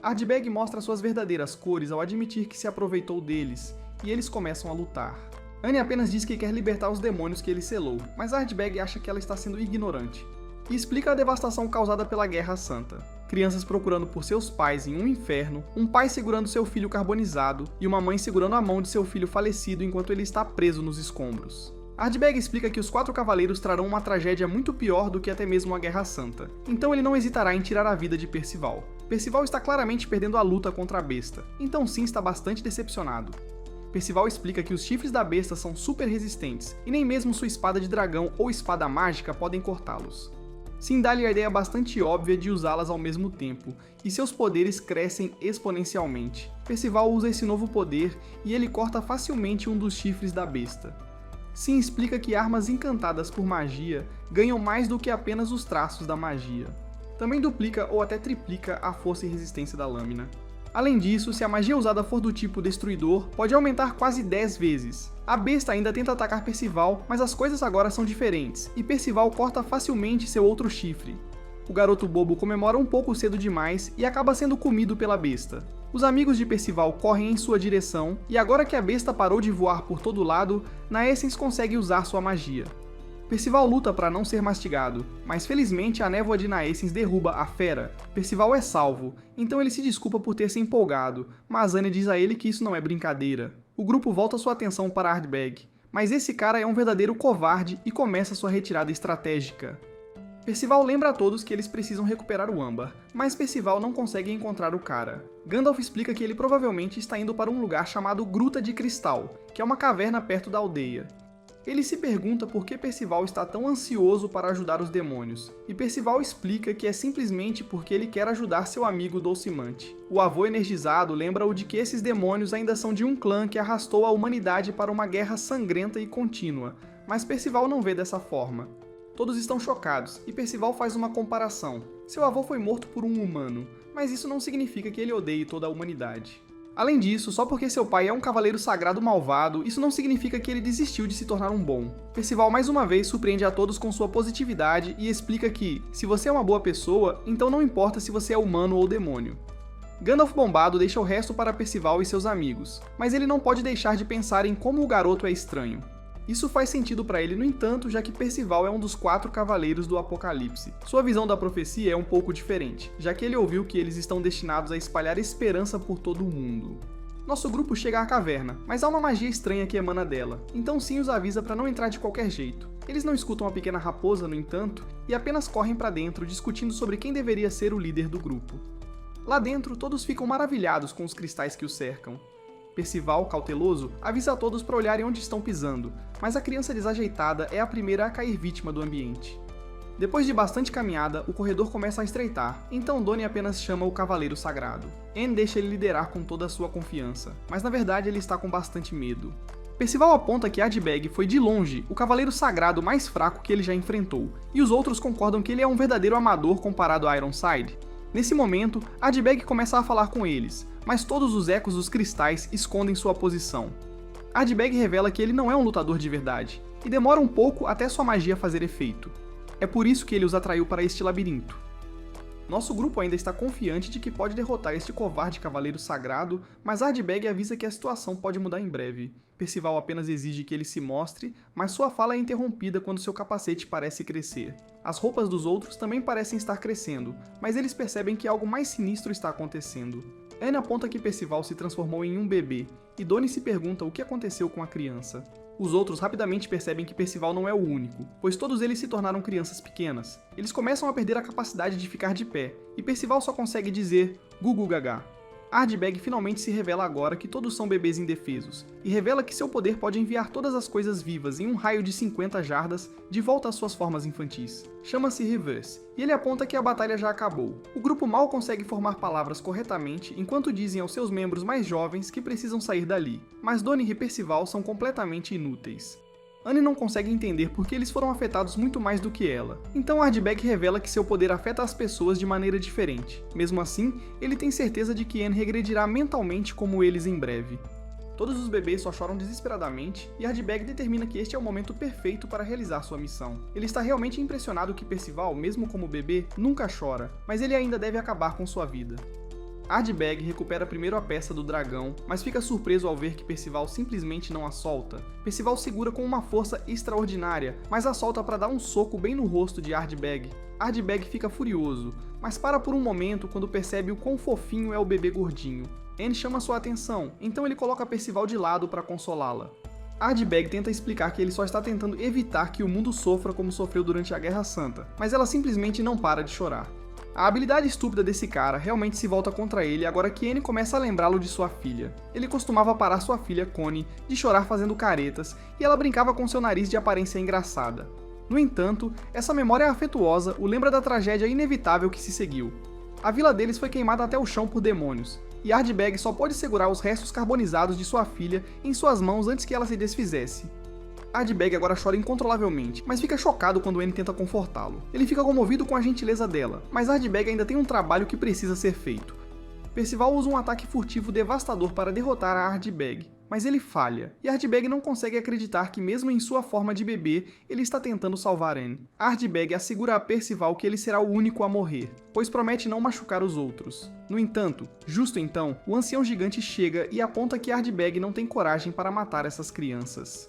Ardbeg mostra suas verdadeiras cores ao admitir que se aproveitou deles, e eles começam a lutar. Anne apenas diz que quer libertar os demônios que ele selou, mas Ardbeg acha que ela está sendo ignorante. E explica a devastação causada pela Guerra Santa. Crianças procurando por seus pais em um inferno, um pai segurando seu filho carbonizado e uma mãe segurando a mão de seu filho falecido enquanto ele está preso nos escombros. Ardbeg explica que os 4 cavaleiros trarão uma tragédia muito pior do que até mesmo a Guerra Santa, então ele não hesitará em tirar a vida de Percival. Percival está claramente perdendo a luta contra a besta, então sim está bastante decepcionado. Percival explica que os chifres da besta são super resistentes, e nem mesmo sua espada de dragão ou espada mágica podem cortá-los. Sim dá-lhe a ideia bastante óbvia de usá-las ao mesmo tempo, e seus poderes crescem exponencialmente. Percival usa esse novo poder e ele corta facilmente um dos chifres da besta. Sim explica que armas encantadas por magia ganham mais do que apenas os traços da magia. Também duplica ou até triplica a força e resistência da lâmina. Além disso, se a magia usada for do tipo Destruidor, pode aumentar quase 10 vezes. A besta ainda tenta atacar Percival, mas as coisas agora são diferentes, e Percival corta facilmente seu outro chifre. O garoto bobo comemora um pouco cedo demais e acaba sendo comido pela besta. Os amigos de Percival correm em sua direção, e agora que a besta parou de voar por todo lado, Naessens consegue usar sua magia. Percival luta para não ser mastigado, mas felizmente a névoa de Naessens derruba a fera. Percival é salvo, então ele se desculpa por ter se empolgado, mas Anne diz a ele que isso não é brincadeira. O grupo volta sua atenção para Ardbeg, mas esse cara é um verdadeiro covarde e começa sua retirada estratégica. Percival lembra a todos que eles precisam recuperar o âmbar, mas Percival não consegue encontrar o cara. Gandalf explica que ele provavelmente está indo para um lugar chamado Gruta de Cristal, que é uma caverna perto da aldeia. Ele se pergunta por que Percival está tão ansioso para ajudar os demônios, e Percival explica que é simplesmente porque ele quer ajudar seu amigo Dulcimante. O avô energizado lembra-o de que esses demônios ainda são de um clã que arrastou a humanidade para uma guerra sangrenta e contínua, mas Percival não vê dessa forma. Todos estão chocados, e Percival faz uma comparação. Seu avô foi morto por um humano, mas isso não significa que ele odeie toda a humanidade. Além disso, só porque seu pai é um cavaleiro sagrado malvado, isso não significa que ele desistiu de se tornar um bom. Percival mais uma vez surpreende a todos com sua positividade e explica que, se você é uma boa pessoa, então não importa se você é humano ou demônio. Gandalf bombado deixa o resto para Percival e seus amigos, mas ele não pode deixar de pensar em como o garoto é estranho. Isso faz sentido para ele, no entanto, já que Percival é um dos 4 cavaleiros do Apocalipse. Sua visão da profecia é um pouco diferente, já que ele ouviu que eles estão destinados a espalhar esperança por todo o mundo. Nosso grupo chega à caverna, mas há uma magia estranha que emana dela, então sim os avisa para não entrar de qualquer jeito. Eles não escutam a pequena raposa, no entanto, e apenas correm para dentro discutindo sobre quem deveria ser o líder do grupo. Lá dentro, todos ficam maravilhados com os cristais que o cercam. Percival, cauteloso, avisa a todos para olharem onde estão pisando, mas a criança desajeitada é a primeira a cair vítima do ambiente. Depois de bastante caminhada, o corredor começa a estreitar, então Donnie apenas chama o Cavaleiro Sagrado. Anne deixa ele liderar com toda a sua confiança, mas na verdade ele está com bastante medo. Percival aponta que Ardbeg foi de longe o Cavaleiro Sagrado mais fraco que ele já enfrentou, e os outros concordam que ele é um verdadeiro amador comparado a Ironside. Nesse momento, Ardbeg começa a falar com eles, mas todos os ecos dos cristais escondem sua posição. Ardbeg revela que ele não é um lutador de verdade, e demora um pouco até sua magia fazer efeito. É por isso que ele os atraiu para este labirinto. Nosso grupo ainda está confiante de que pode derrotar este covarde cavaleiro sagrado, mas Ardbeg avisa que a situação pode mudar em breve. Percival apenas exige que ele se mostre, mas sua fala é interrompida quando seu capacete parece crescer. As roupas dos outros também parecem estar crescendo, mas eles percebem que algo mais sinistro está acontecendo. Anne aponta que Percival se transformou em um bebê, e Donnie se pergunta o que aconteceu com a criança. Os outros rapidamente percebem que Percival não é o único, pois todos eles se tornaram crianças pequenas. Eles começam a perder a capacidade de ficar de pé, e Percival só consegue dizer Gugu Gaga. Ardbeg finalmente se revela agora que todos são bebês indefesos, e revela que seu poder pode enviar todas as coisas vivas em um raio de 50 jardas de volta às suas formas infantis. Chama-se Reverse, e ele aponta que a batalha já acabou. O grupo mal consegue formar palavras corretamente enquanto dizem aos seus membros mais jovens que precisam sair dali, mas Donnie e Percival são completamente inúteis. Annie não consegue entender porque eles foram afetados muito mais do que ela. Então Ardbeg revela que seu poder afeta as pessoas de maneira diferente. Mesmo assim, ele tem certeza de que Anne regredirá mentalmente como eles em breve. Todos os bebês só choram desesperadamente, e Ardbeg determina que este é o momento perfeito para realizar sua missão. Ele está realmente impressionado que Percival, mesmo como bebê, nunca chora, mas ele ainda deve acabar com sua vida. Ardbeg recupera primeiro a peça do dragão, mas fica surpreso ao ver que Percival simplesmente não a solta. Percival segura com uma força extraordinária, mas a solta para dar um soco bem no rosto de Ardbeg. Ardbeg fica furioso, mas para por um momento quando percebe o quão fofinho é o bebê gordinho. Anne chama sua atenção, então ele coloca Percival de lado para consolá-la. Ardbeg tenta explicar que ele só está tentando evitar que o mundo sofra como sofreu durante a Guerra Santa, mas ela simplesmente não para de chorar. A habilidade estúpida desse cara realmente se volta contra ele agora que Anne começa a lembrá-lo de sua filha. Ele costumava parar sua filha, Connie, de chorar fazendo caretas, e ela brincava com seu nariz de aparência engraçada. No entanto, essa memória afetuosa o lembra da tragédia inevitável que se seguiu. A vila deles foi queimada até o chão por demônios, e Ardbeg só pode segurar os restos carbonizados de sua filha em suas mãos antes que ela se desfizesse. Ardbeg agora chora incontrolavelmente, mas fica chocado quando Anne tenta confortá-lo. Ele fica comovido com a gentileza dela, mas Ardbeg ainda tem um trabalho que precisa ser feito. Percival usa um ataque furtivo devastador para derrotar a Ardbeg, mas ele falha, e Ardbeg não consegue acreditar que mesmo em sua forma de bebê, ele está tentando salvar Anne. Ardbeg assegura a Percival que ele será o único a morrer, pois promete não machucar os outros. No entanto, justo então, o ancião gigante chega e aponta que Ardbeg não tem coragem para matar essas crianças.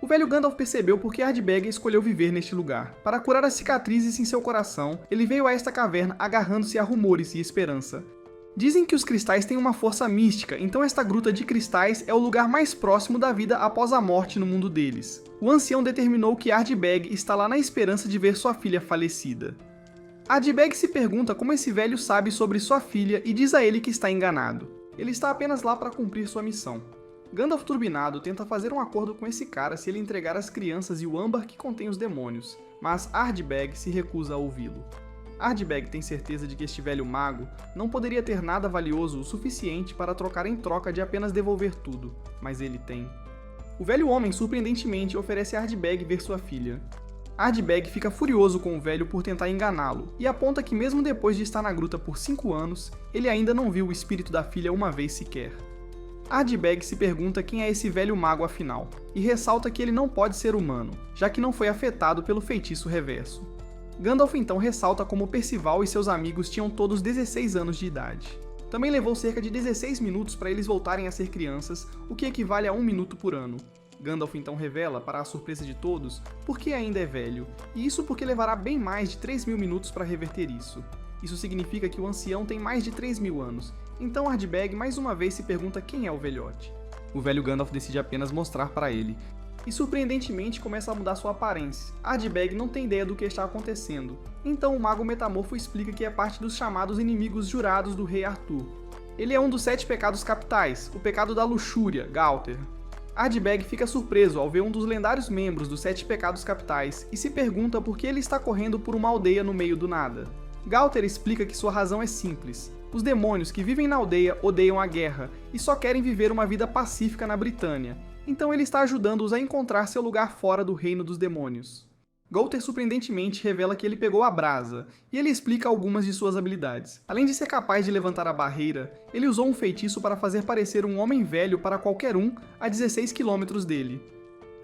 O velho Gandalf percebeu porque Ardbeg escolheu viver neste lugar. Para curar as cicatrizes em seu coração, ele veio a esta caverna agarrando-se a rumores e esperança. Dizem que os cristais têm uma força mística, então esta gruta de cristais é o lugar mais próximo da vida após a morte no mundo deles. O ancião determinou que Ardbeg está lá na esperança de ver sua filha falecida. Ardbeg se pergunta como esse velho sabe sobre sua filha e diz a ele que está enganado. Ele está apenas lá para cumprir sua missão. Gandalf Turbinado tenta fazer um acordo com esse cara se ele entregar as crianças e o âmbar que contém os demônios, mas Ardbeg se recusa a ouvi-lo. Ardbeg tem certeza de que este velho mago não poderia ter nada valioso o suficiente para trocar em troca de apenas devolver tudo, mas ele tem. O velho homem surpreendentemente oferece a Ardbeg ver sua filha. Ardbeg fica furioso com o velho por tentar enganá-lo, e aponta que mesmo depois de estar na gruta por 5 anos, ele ainda não viu o espírito da filha uma vez sequer. Ardbeg se pergunta quem é esse velho mago afinal, e ressalta que ele não pode ser humano, já que não foi afetado pelo feitiço reverso. Gandalf então ressalta como Percival e seus amigos tinham todos 16 anos de idade. Também levou cerca de 16 minutos para eles voltarem a ser crianças, o que equivale a 1 minuto por ano. Gandalf então revela, para a surpresa de todos, por que ainda é velho, e isso porque levará bem mais de 3.000 minutos para reverter isso. Isso significa que o ancião tem mais de 3.000 anos, então Ardbeg mais uma vez se pergunta quem é o velhote. O velho Gandalf decide apenas mostrar para ele, e surpreendentemente começa a mudar sua aparência. Ardbeg não tem ideia do que está acontecendo, então o mago metamorfo explica que é parte dos chamados inimigos jurados do rei Arthur. Ele é um dos 7 pecados capitais, o pecado da luxúria, Gauter. Ardbeg fica surpreso ao ver um dos lendários membros dos 7 pecados capitais e se pergunta por que ele está correndo por uma aldeia no meio do nada. Gauter explica que sua razão é simples. Os demônios que vivem na aldeia odeiam a guerra e só querem viver uma vida pacífica na Britânia, então ele está ajudando-os a encontrar seu lugar fora do reino dos demônios. Gauter surpreendentemente revela que ele pegou a brasa, e ele explica algumas de suas habilidades. Além de ser capaz de levantar a barreira, ele usou um feitiço para fazer parecer um homem velho para qualquer um a 16 km dele.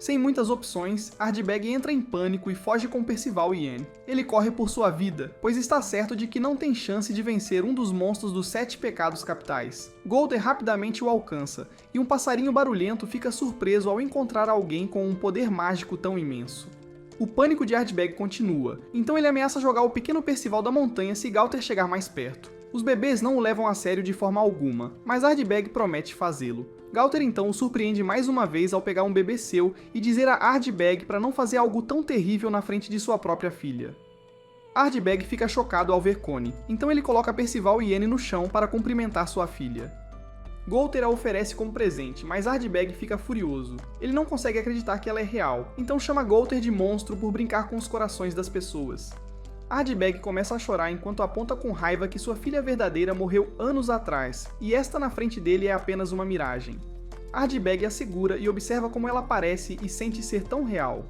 Sem muitas opções, Ardbeg entra em pânico e foge com Percival e Anne. Ele corre por sua vida, pois está certo de que não tem chance de vencer um dos monstros dos 7 pecados capitais. Gauter rapidamente o alcança, e um passarinho barulhento fica surpreso ao encontrar alguém com um poder mágico tão imenso. O pânico de Ardbeg continua, então ele ameaça jogar o pequeno Percival da montanha se Gauter chegar mais perto. Os bebês não o levam a sério de forma alguma, mas Ardbeg promete fazê-lo. Gauter então o surpreende mais uma vez ao pegar um bebê seu e dizer a Ardbeg para não fazer algo tão terrível na frente de sua própria filha. Ardbeg fica chocado ao ver Connie, então ele coloca Percival e Anne no chão para cumprimentar sua filha. Gauter a oferece como presente, mas Ardbeg fica furioso. Ele não consegue acreditar que ela é real, então chama Gauter de monstro por brincar com os corações das pessoas. Ardbeg começa a chorar enquanto aponta com raiva que sua filha verdadeira morreu anos atrás, e esta na frente dele é apenas uma miragem. Ardbeg a segura e observa como ela parece e sente ser tão real.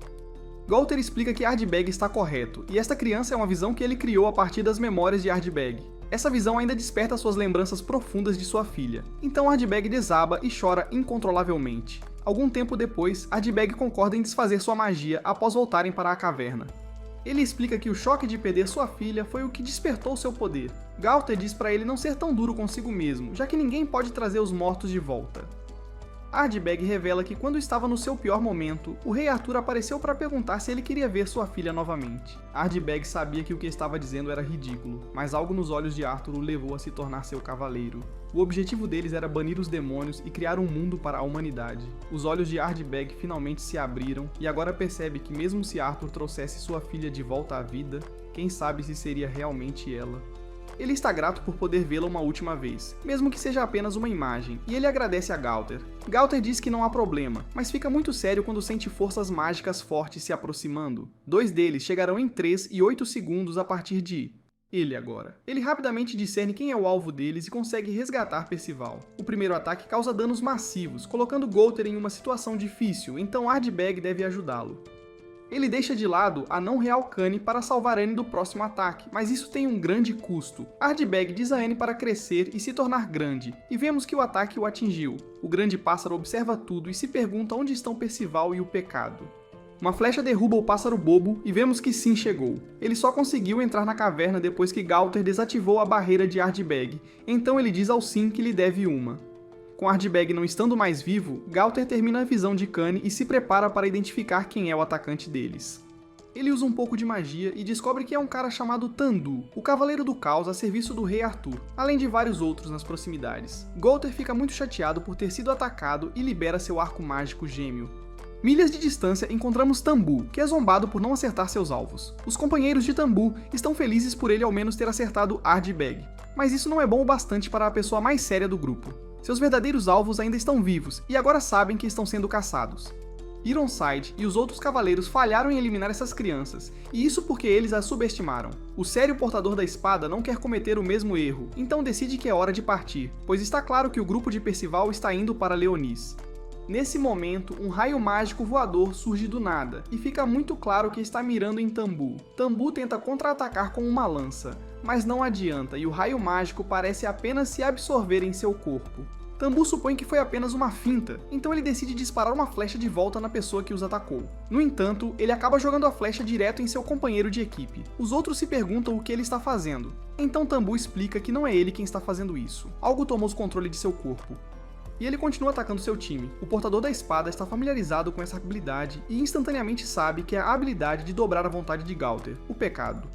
Gaulter explica que Ardbeg está correto, e esta criança é uma visão que ele criou a partir das memórias de Ardbeg. Essa visão ainda desperta suas lembranças profundas de sua filha. Então Ardbeg desaba e chora incontrolavelmente. Algum tempo depois, Ardbeg concorda em desfazer sua magia após voltarem para a caverna. Ele explica que o choque de perder sua filha foi o que despertou seu poder. Gaulter diz para ele não ser tão duro consigo mesmo, já que ninguém pode trazer os mortos de volta. Ardbeg revela que quando estava no seu pior momento, o rei Arthur apareceu para perguntar se ele queria ver sua filha novamente. Ardbeg sabia que o que estava dizendo era ridículo, mas algo nos olhos de Arthur o levou a se tornar seu cavaleiro. O objetivo deles era banir os demônios e criar um mundo para a humanidade. Os olhos de Ardbeg finalmente se abriram e agora percebe que mesmo se Arthur trouxesse sua filha de volta à vida, quem sabe se seria realmente ela. Ele está grato por poder vê-la uma última vez, mesmo que seja apenas uma imagem, e ele agradece a Gaulter. Gaulter diz que não há problema, mas fica muito sério quando sente forças mágicas fortes se aproximando. 2 deles chegarão em 3 e 8 segundos a partir de ele agora. Ele rapidamente discerne quem é o alvo deles e consegue resgatar Percival. O primeiro ataque causa danos massivos, colocando Gaulter em uma situação difícil, então Ardbeg deve ajudá-lo. Ele deixa de lado a não real Kane para salvar Anne do próximo ataque, mas isso tem um grande custo. Ardbeg diz a Anne para crescer e se tornar grande, e vemos que o ataque o atingiu. O grande pássaro observa tudo e se pergunta onde estão Percival e o pecado. Uma flecha derruba o pássaro bobo e vemos que Sim chegou. Ele só conseguiu entrar na caverna depois que Gaulter desativou a barreira de Ardbeg, então ele diz ao Sim que lhe deve uma. Com Ardbeg não estando mais vivo, Gaulter termina a visão de Kane e se prepara para identificar quem é o atacante deles. Ele usa um pouco de magia e descobre que é um cara chamado Tandu, o Cavaleiro do Caos a serviço do Rei Arthur, além de vários outros nas proximidades. Gaulter fica muito chateado por ter sido atacado e libera seu arco mágico gêmeo. Milhas de distância encontramos Tambu, que é zombado por não acertar seus alvos. Os companheiros de Tambu estão felizes por ele ao menos ter acertado Ardbeg, mas isso não é bom o bastante para a pessoa mais séria do grupo. Seus verdadeiros alvos ainda estão vivos e agora sabem que estão sendo caçados. Ironside e os outros cavaleiros falharam em eliminar essas crianças, e isso porque eles as subestimaram. O sério portador da espada não quer cometer o mesmo erro, então decide que é hora de partir, pois está claro que o grupo de Percival está indo para Leonis. Nesse momento, um raio mágico voador surge do nada, e fica muito claro que está mirando em Tambu. Tambu tenta contra-atacar com uma lança, mas não adianta e o raio mágico parece apenas se absorver em seu corpo. Tambu supõe que foi apenas uma finta, então ele decide disparar uma flecha de volta na pessoa que os atacou. No entanto, ele acaba jogando a flecha direto em seu companheiro de equipe. Os outros se perguntam o que ele está fazendo. Então Tambu explica que não é ele quem está fazendo isso. Algo tomou o controle de seu corpo. E ele continua atacando seu time. O portador da espada está familiarizado com essa habilidade e instantaneamente sabe que é a habilidade de dobrar a vontade de Gaulter, o pecado.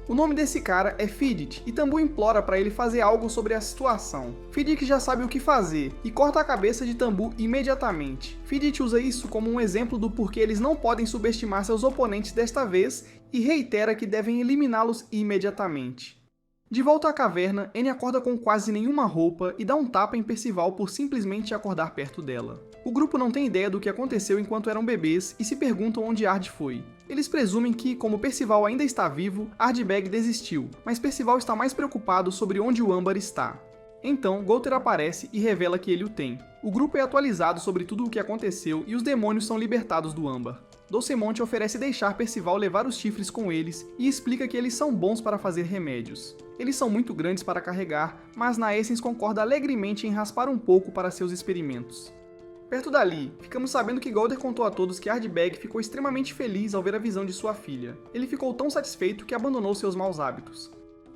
O nome desse cara é Fidget, e Tambu implora para ele fazer algo sobre a situação. Fidget já sabe o que fazer, e corta a cabeça de Tambu imediatamente. Fidget usa isso como um exemplo do porquê eles não podem subestimar seus oponentes desta vez, e reitera que devem eliminá-los imediatamente. De volta à caverna, Anne acorda com quase nenhuma roupa e dá um tapa em Percival por simplesmente acordar perto dela. O grupo não tem ideia do que aconteceu enquanto eram bebês e se perguntam onde Ard foi. Eles presumem que, como Percival ainda está vivo, Ardbeg desistiu, mas Percival está mais preocupado sobre onde o âmbar está. Então, Gaulter aparece e revela que ele o tem. O grupo é atualizado sobre tudo o que aconteceu e os demônios são libertados do âmbar. Dolcemonte oferece deixar Percival levar os chifres com eles e explica que eles são bons para fazer remédios. Eles são muito grandes para carregar, mas Naessens concorda alegremente em raspar um pouco para seus experimentos. Perto dali, ficamos sabendo que Gaulter contou a todos que Ardbeg ficou extremamente feliz ao ver a visão de sua filha. Ele ficou tão satisfeito que abandonou seus maus hábitos.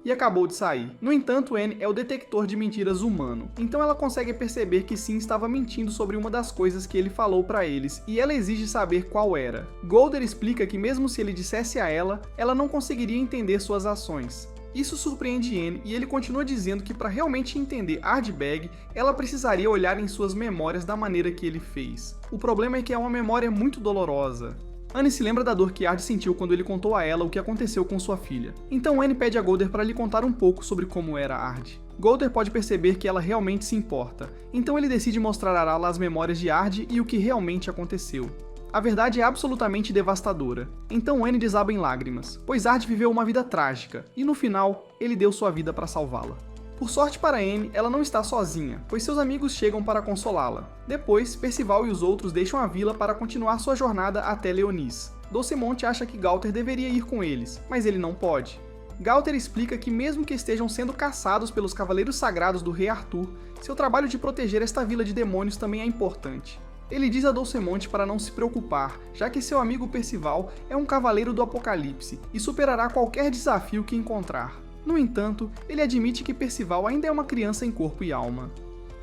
E acabou de sair. No entanto, Anne é o detector de mentiras humano, então ela consegue perceber que Sim estava mentindo sobre uma das coisas que ele falou para eles, e ela exige saber qual era. Gaulter explica que mesmo se ele dissesse a ela não conseguiria entender suas ações. Isso surpreende Anne e ele continua dizendo que para realmente entender Ardbeg, ela precisaria olhar em suas memórias da maneira que ele fez. O problema é que é uma memória muito dolorosa. Anne se lembra da dor que Ard sentiu quando ele contou a ela o que aconteceu com sua filha. Então Anne pede a Gaulter para lhe contar um pouco sobre como era Ard. Gaulter pode perceber que ela realmente se importa, então ele decide mostrar a Arala as memórias de Ard e o que realmente aconteceu. A verdade é absolutamente devastadora, então Anne desaba em lágrimas, pois Ard viveu uma vida trágica, e no final, ele deu sua vida para salvá-la. Por sorte para Anne, ela não está sozinha, pois seus amigos chegam para consolá-la. Depois, Percival e os outros deixam a vila para continuar sua jornada até Leonis. Dulcimont acha que Gauter deveria ir com eles, mas ele não pode. Gauter explica que mesmo que estejam sendo caçados pelos Cavaleiros Sagrados do Rei Arthur, seu trabalho de proteger esta vila de demônios também é importante. Ele diz a Dulcimont para não se preocupar, já que seu amigo Percival é um Cavaleiro do Apocalipse e superará qualquer desafio que encontrar. No entanto, ele admite que Percival ainda é uma criança em corpo e alma.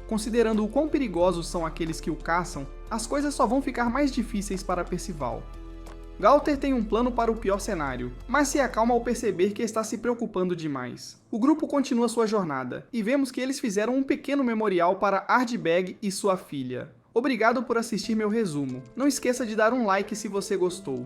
Considerando o quão perigosos são aqueles que o caçam, as coisas só vão ficar mais difíceis para Percival. Gauter tem um plano para o pior cenário, mas se acalma ao perceber que está se preocupando demais. O grupo continua sua jornada, e vemos que eles fizeram um pequeno memorial para Ardbeg e sua filha. Obrigado por assistir meu resumo. Não esqueça de dar um like se você gostou.